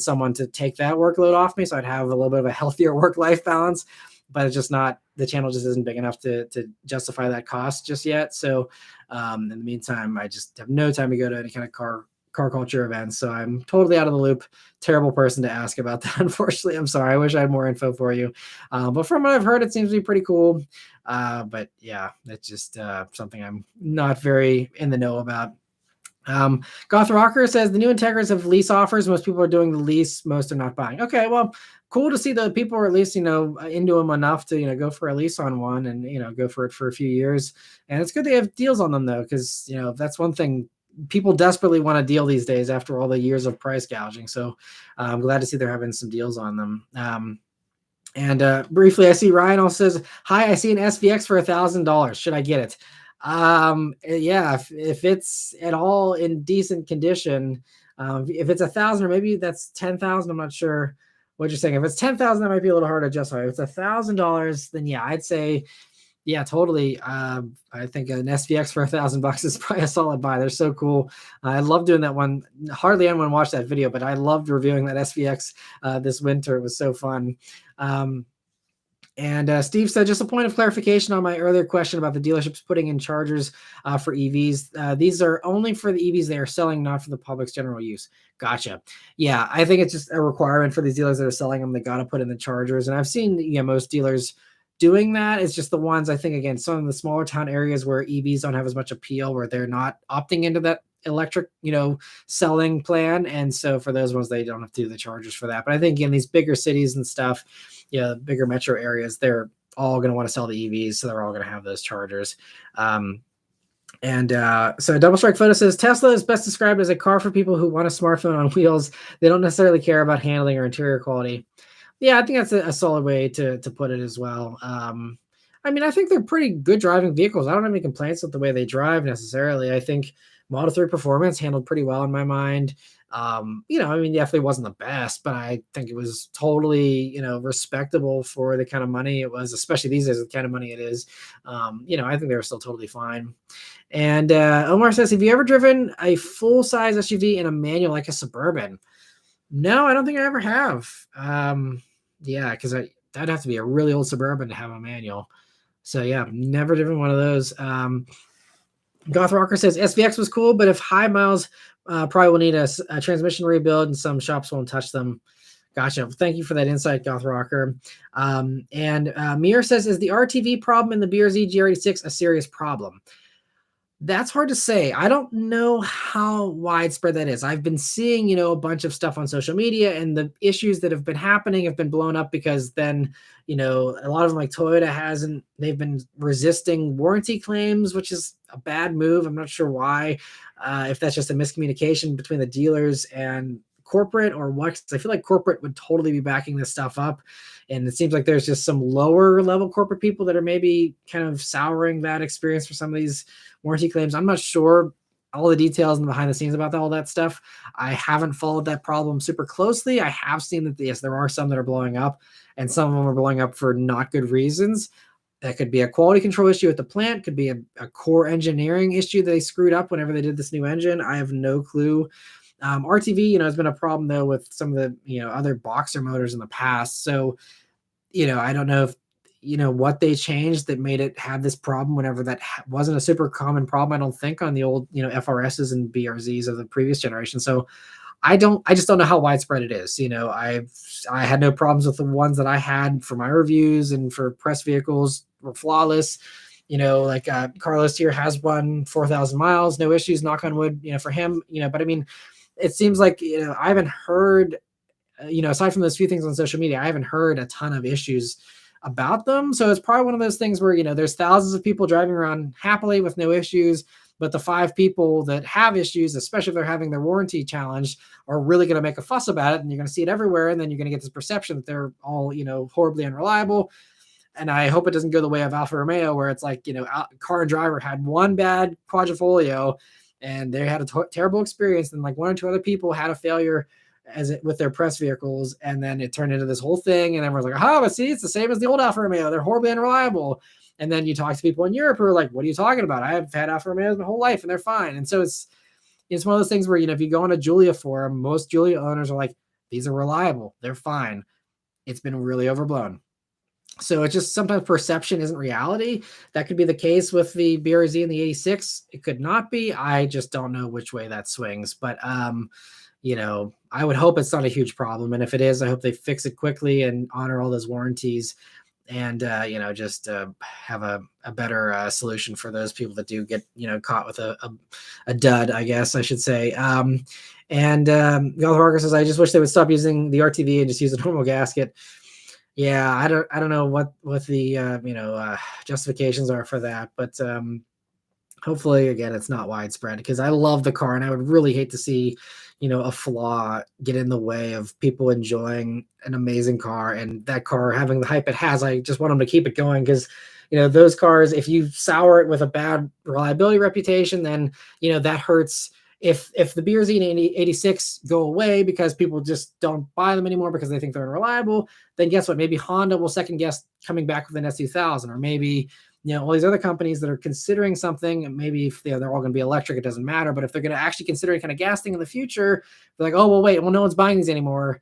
someone to take that workload off me. So I'd have a little bit of a healthier work-life balance, but it's just not, the channel just isn't big enough to justify that cost just yet. So in the meantime, I just have no time to go to any kind of car culture events. So I'm totally out of the loop. Terrible person to ask about that. Unfortunately, I'm sorry. I wish I had more info for you. But from what I've heard, it seems to be pretty cool. But yeah, it's just something I'm not very in the know about. Goth Rocker says the new Integras have lease offers. Most people are doing the lease. Most are not buying. Okay, well, cool to see that people are at least, into them enough to, go for a lease on one and, go for it for a few years. And it's good they have deals on them though, because, that's one thing people desperately want a deal these days after all the years of price gouging. So I'm glad to see they're having some deals on them. And briefly, I see Ryan also says, hi, I see an SVX for $1,000. Should I get it? Yeah, if it's at all in decent condition, if it's 1,000 or maybe that's 10,000, I'm not sure what you're saying. If it's 10,000, that might be a little hard to justify. If it's $1,000, then yeah, I'd say, yeah, totally. I think an SVX for $1,000 is probably a solid buy. They're so cool. I love doing that one. Hardly anyone watched that video, but I loved reviewing that SVX this winter. It was so fun. And Steve said, just a point of clarification on my earlier question about the dealerships putting in chargers for EVs. These are only for the EVs they are selling, not for the public's general use. Gotcha. Yeah, I think it's just a requirement for these dealers that are selling them. They got to put in the chargers. And I've seen most dealers doing that. It's just the ones, I think, again, some of the smaller town areas where EVs don't have as much appeal, where they're not opting into that electric, selling plan. And so for those ones, they don't have to do the chargers for that. But I think in these bigger cities and stuff, bigger metro areas, they're all going to want to sell the EVs. So they're all going to have those chargers. So Double Strike Photo says, Tesla is best described as a car for people who want a smartphone on wheels. They don't necessarily care about handling or interior quality. Yeah, I think that's a solid way to put it as well. I think they're pretty good driving vehicles. I don't have any complaints with the way they drive necessarily. I think Model 3 Performance handled pretty well in my mind. Definitely wasn't the best, but I think it was totally, respectable for the kind of money it was, especially these days, the kind of money it is. I think they were still totally fine. And Omar says, have you ever driven a full-size SUV in a manual like a Suburban? No, I don't think I ever have. Because that'd have to be a really old Suburban to have a manual. So yeah, never driven one of those. Goth Rocker says SVX was cool, but if high miles, probably will need a transmission rebuild, and some shops won't touch them. Gotcha. Thank you for that insight, Goth Rocker. And Mir says, is the RTV problem in the BRZ GR86 a serious problem? That's hard to say. I don't know how widespread that is. I've been seeing, a bunch of stuff on social media, and the issues that have been happening have been blown up because then, a lot of them, like Toyota, they've been resisting warranty claims, which is a bad move. I'm not sure why, if that's just a miscommunication between the dealers and corporate or what. 'Cause I feel like corporate would totally be backing this stuff up. And it seems like there's just some lower level corporate people that are maybe kind of souring that experience for some of these warranty claims. I'm not sure all the details and behind the scenes about all that stuff. I haven't followed that problem super closely. I have seen that, yes, there are some that are blowing up, and some of them are blowing up for not good reasons. That could be a quality control issue at the plant, could be a core engineering issue that they screwed up whenever they did this new engine. I have no clue. RTV, has been a problem though with some of the, other boxer motors in the past. So, I don't know if, what they changed that made it have this problem whenever that wasn't a super common problem, I don't think, on the old, FRSs and BRZs of the previous generation. So I just don't know how widespread it is. I had no problems with the ones that I had for my reviews and for press vehicles were flawless. Carlos here has one 4,000 miles, no issues, knock on wood, for him, but it seems like, I haven't heard, aside from those few things on social media, I haven't heard a ton of issues about them. So it's probably one of those things where, there's thousands of people driving around happily with no issues, but the 5 people that have issues, especially if they're having their warranty challenged, are really going to make a fuss about it, and you're going to see it everywhere. And then you're going to get this perception that they're all, horribly unreliable. And I hope it doesn't go the way of Alfa Romeo, where it's like, car and driver had one bad quadrifoglio and they had a terrible experience. And like 1 or 2 other people had a failure with their press vehicles. And then it turned into this whole thing. And everyone's like, but see, it's the same as the old Alfa Romeo. They're horribly unreliable. And then you talk to people in Europe who are like, what are you talking about? I have had Alfa Romeos my whole life and they're fine. And so it's one of those things where, if you go on a Giulia forum, most Giulia owners are like, these are reliable. They're fine. It's been really overblown. So it's just sometimes perception isn't reality. That could be the case with the BRZ and the 86. It could not be. I just don't know which way that swings. But, I would hope it's not a huge problem. And if it is, I hope they fix it quickly and honor all those warranties and, just have a better solution for those people that do get, caught with a dud, I guess I should say. Golf Parker says, I just wish they would stop using the RTV and just use a normal gasket. Yeah, I don't know what the justifications are for that, but hopefully again it's not widespread, because I love the car and I would really hate to see a flaw get in the way of people enjoying an amazing car, and that car having the hype it has. I just want them to keep it going, because those cars, if you sour it with a bad reliability reputation, then that hurts. If the BRZ and 86 go away because people just don't buy them anymore because they think they're unreliable, then guess what? Maybe Honda will second guess coming back with an S2000, or maybe all these other companies that are considering something. And maybe if they're all going to be electric, it doesn't matter. But if they're going to actually consider kind of gas thing in the future, they're like, oh well, wait, no one's buying these anymore.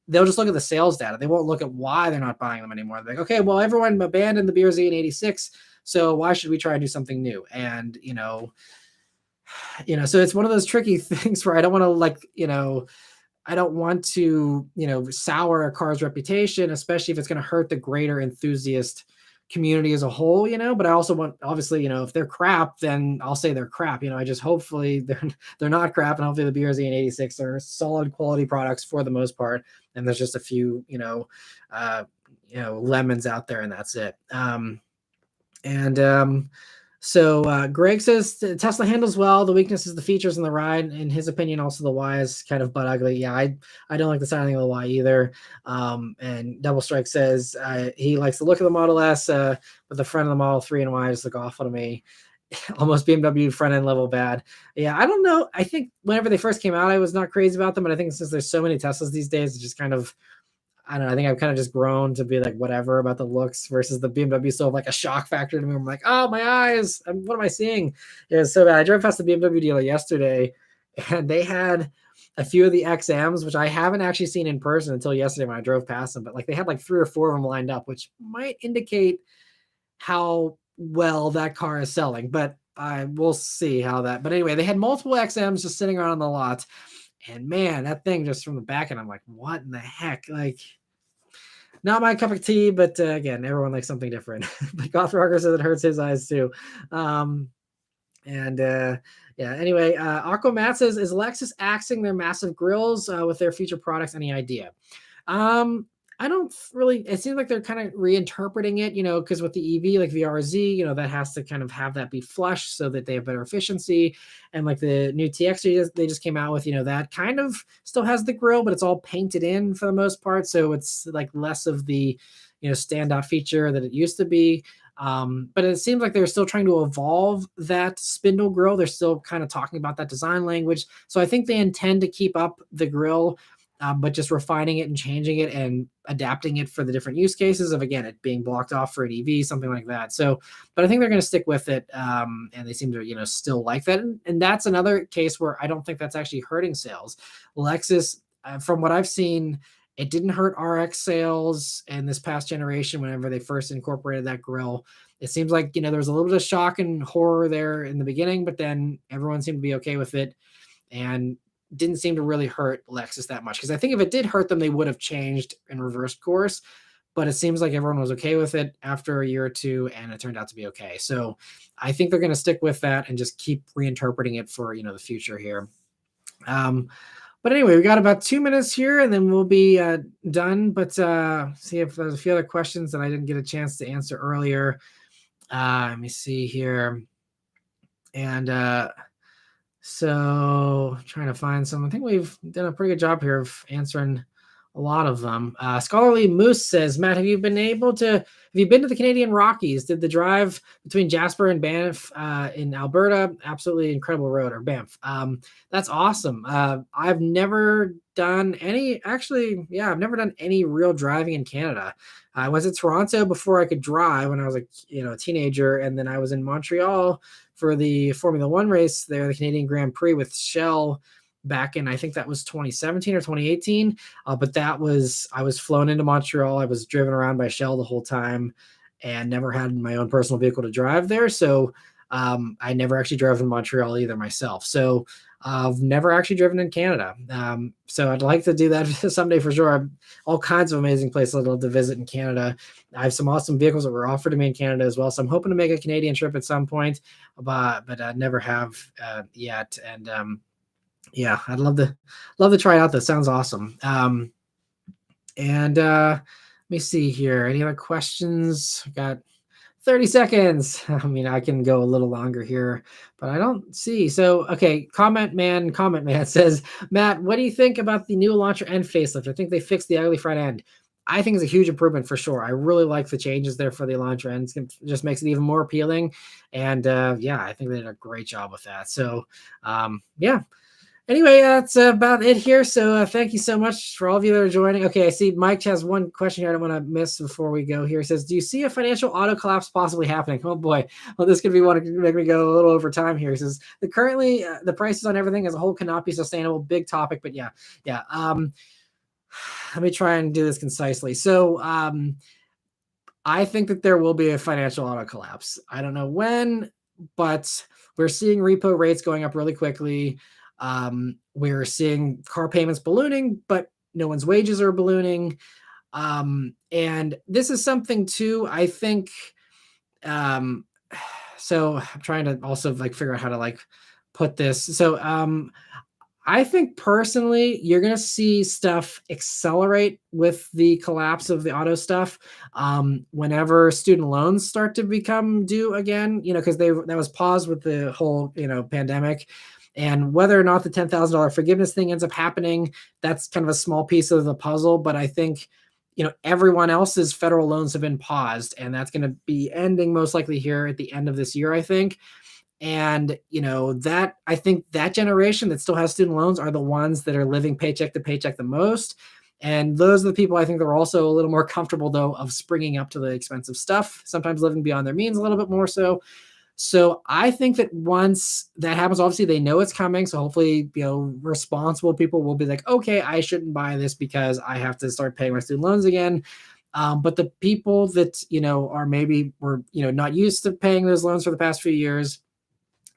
They'll just look at the sales data. They won't look at why they're not buying them anymore. They're like, okay, well, everyone abandoned the BRZ in 86, so why should we try and do something new? And so it's one of those tricky things where I don't want to sour a car's reputation, especially if it's going to hurt the greater enthusiast community as a whole, but I also want, obviously, if they're crap, then I'll say they're crap. I just hopefully they're not crap, and hopefully the BRZ and 86 are solid quality products for the most part. And there's just a few, lemons out there, and that's it. So Greg says Tesla handles well. The weakness is the features and the ride. In his opinion, also the Y is kind of butt ugly. Yeah, I don't like the styling of the Y either. And Double Strike says he likes the look of the Model S, but the front of the Model 3 and Y just look awful to me. Almost BMW front end level bad. Yeah, I don't know. I think whenever they first came out, I was not crazy about them, but I think since there's so many Teslas these days, it's just kind of, I don't know. I think I've kind of just grown to be like whatever about the looks, versus the BMW still have like a shock factor to me. I'm like, oh, my eyes. What am I seeing? It was so bad. I drove past the BMW dealer yesterday, and they had a few of the XMs, which I haven't actually seen in person until yesterday when I drove past them. But like they had like 3 or 4 of them lined up, which might indicate how well that car is selling. But I will see how that. But anyway, they had multiple XMs just sitting around the lot. And man, that thing just from the back, and I'm like, what in the heck? Like, not my cup of tea, but again, everyone likes something different. But Goth Rocker says it hurts his eyes too. Anyway, Aquamat says, is Lexus axing their massive grills with their future products? Any idea? I don't really, it seems like they're kind of reinterpreting it, because with the EV, like the RZ, that has to kind of have that be flush so that they have better efficiency. And like the new TX they just came out with, that kind of still has the grill, but it's all painted in for the most part. So it's like less of the, standout feature that it used to be. But it seems like they're still trying to evolve that spindle grill. They're still kind of talking about that design language. So I think they intend to keep up the grill, but just refining it and changing it and adapting it for the different use cases of, again, it being blocked off for an EV, something like that. So, but I think they're going to stick with it. And they seem to, still like that. And that's another case where I don't think that's actually hurting sales. Lexus, from what I've seen, it didn't hurt RX sales in this past generation whenever they first incorporated that grill. It seems like, there was a little bit of shock and horror there in the beginning, but then everyone seemed to be okay with it. And didn't seem to really hurt Lexus that much, because I think if it did hurt them, they would have changed and reversed course. But it seems like everyone was okay with it after a year or two, and it turned out to be okay. So I think they're going to stick with that and just keep reinterpreting it for the future here. But anyway, we got about 2 minutes here, and then we'll be done. But see if there's a few other questions that I didn't get a chance to answer earlier. Let me see here. And so trying to find some. I think we've done a pretty good job here of answering a lot of them. Scholarly Moose says, Matt, have you been to the Canadian Rockies? Did the drive between Jasper and Banff in Alberta? Absolutely incredible road, or Banff. That's awesome. I've never done any, actually, yeah, I've never done any real driving in Canada. I was in Toronto before I could drive when I was a teenager, and then I was in Montreal for the Formula One race there, the Canadian Grand Prix with Shell back in, I think that was 2017 or 2018. But I was flown into Montreal. I was driven around by Shell the whole time and never had my own personal vehicle to drive there. So I never actually drove in Montreal either myself. So I've never actually driven in Canada. So I'd like to do that someday for sure. I've all kinds of amazing places I'd love to visit in Canada. I have some awesome vehicles that were offered to me in Canada as well. So I'm hoping to make a Canadian trip at some point, but I never have yet. And yeah, I'd love to try it out. That sounds awesome. And let me see here. Any other questions? I got 30 seconds. I mean, I can go a little longer here, but I don't see. So, okay. Comment man says, Matt, what do you think about the new launcher and facelift? I think they fixed the ugly front end. I think it's a huge improvement for sure. I really like the changes there for the launcher end. It just makes it even more appealing. And yeah, I think they did a great job with that. So yeah. Anyway, that's about it here. So thank you so much for all of you that are joining. Okay, I see Mike has one question here I don't want to miss before we go here. He says, do you see a financial auto collapse possibly happening? Oh boy, well, this could be one to make me go a little over time here. He says, currently the prices on everything as a whole cannot be sustainable. Big topic, but yeah. Let me try and do this concisely. So I think that there will be a financial auto collapse. I don't know when, but we're seeing repo rates going up really quickly. We're seeing car payments ballooning, but no one's wages are ballooning. And this is something too, I think, so I'm trying to also figure out how to put this. So, I think personally, you're going to see stuff accelerate with the collapse of the auto stuff. Whenever student loans start to become due again, because that was paused with the whole, pandemic. And whether or not the $10,000 forgiveness thing ends up happening, that's kind of a small piece of the puzzle. But I think, everyone else's federal loans have been paused, and that's going to be ending most likely here at the end of this year, I think. And, that I think that generation that still has student loans are the ones that are living paycheck to paycheck the most. And those are the people I think that are also a little more comfortable, though, of springing up to the expensive stuff, sometimes living beyond their means a little bit more so. So I think that once that happens, obviously they know it's coming. So hopefully, responsible people will be like, okay, I shouldn't buy this because I have to start paying my student loans again. But the people that, were not used to paying those loans for the past few years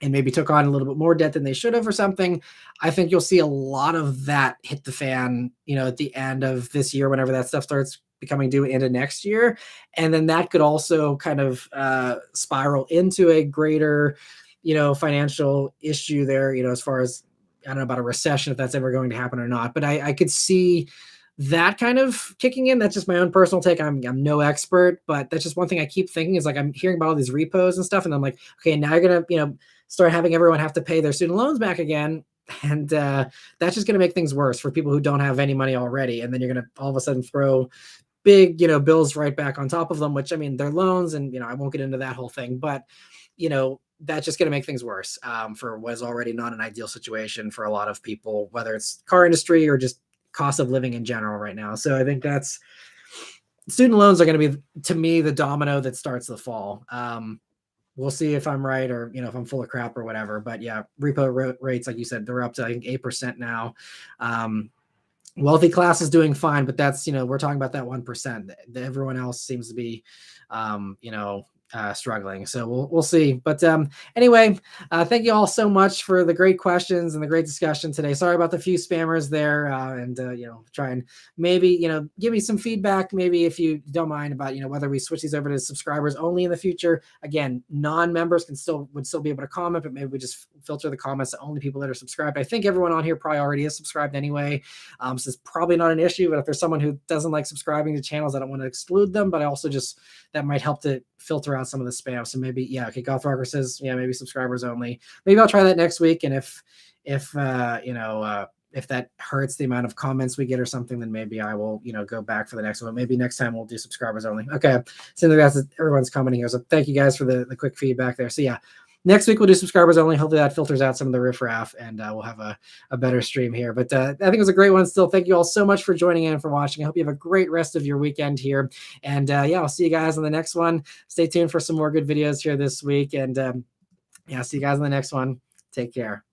and maybe took on a little bit more debt than they should have or something, I think you'll see a lot of that hit the fan, at the end of this year, whenever that stuff starts becoming due into next year. And then that could also kind of spiral into a greater, financial issue there, as far as, I don't know about a recession, if that's ever going to happen or not. But I could see that kind of kicking in. That's just my own personal take. I'm no expert, but that's just one thing I keep thinking is I'm hearing about all these repos and stuff. And I'm like, okay, now you're going to, start having everyone have to pay their student loans back again. And that's just going to make things worse for people who don't have any money already. And then you're going to all of a sudden throw big, bills right back on top of them, which, I mean, they're loans, and, I won't get into that whole thing, but, that's just going to make things worse for what is already not an ideal situation for a lot of people, whether it's car industry or just cost of living in general right now. So I think student loans are going to be, to me, the domino that starts the fall. We'll see if I'm right or, if I'm full of crap or whatever. But yeah, repo rates, like you said, they're up to, I think, 8% now. Wealthy class is doing fine, but that's, we're talking about that 1%. Everyone else seems to be, struggling. So we'll see. But anyway, thank you all so much for the great questions and the great discussion today. Sorry about the few spammers there, and try and maybe give me some feedback, maybe if you don't mind, about whether we switch these over to subscribers only in the future. Again, non-members would still be able to comment, but maybe we just filter the comments to only people that are subscribed. I think everyone on here probably already is subscribed anyway, so it's probably not an issue. But if there's someone who doesn't like subscribing to channels, I don't want to exclude them, but I also just, that might help to filter out some of the spam. So maybe, okay, Golf Rocker says, maybe subscribers only. Maybe I'll try that next week. And if that hurts the amount of comments we get or something, then maybe I will, go back for the next one. Maybe next time we'll do subscribers only. Okay. So that's everyone's commenting here. So thank you guys for the quick feedback there. So next week we'll do subscribers only. Hopefully that filters out some of the riffraff, and we'll have a better stream here. But I think it was a great one still. Thank you all so much for joining in and for watching. I hope you have a great rest of your weekend here. And I'll see you guys on the next one. Stay tuned for some more good videos here this week. And see you guys on the next one. Take care.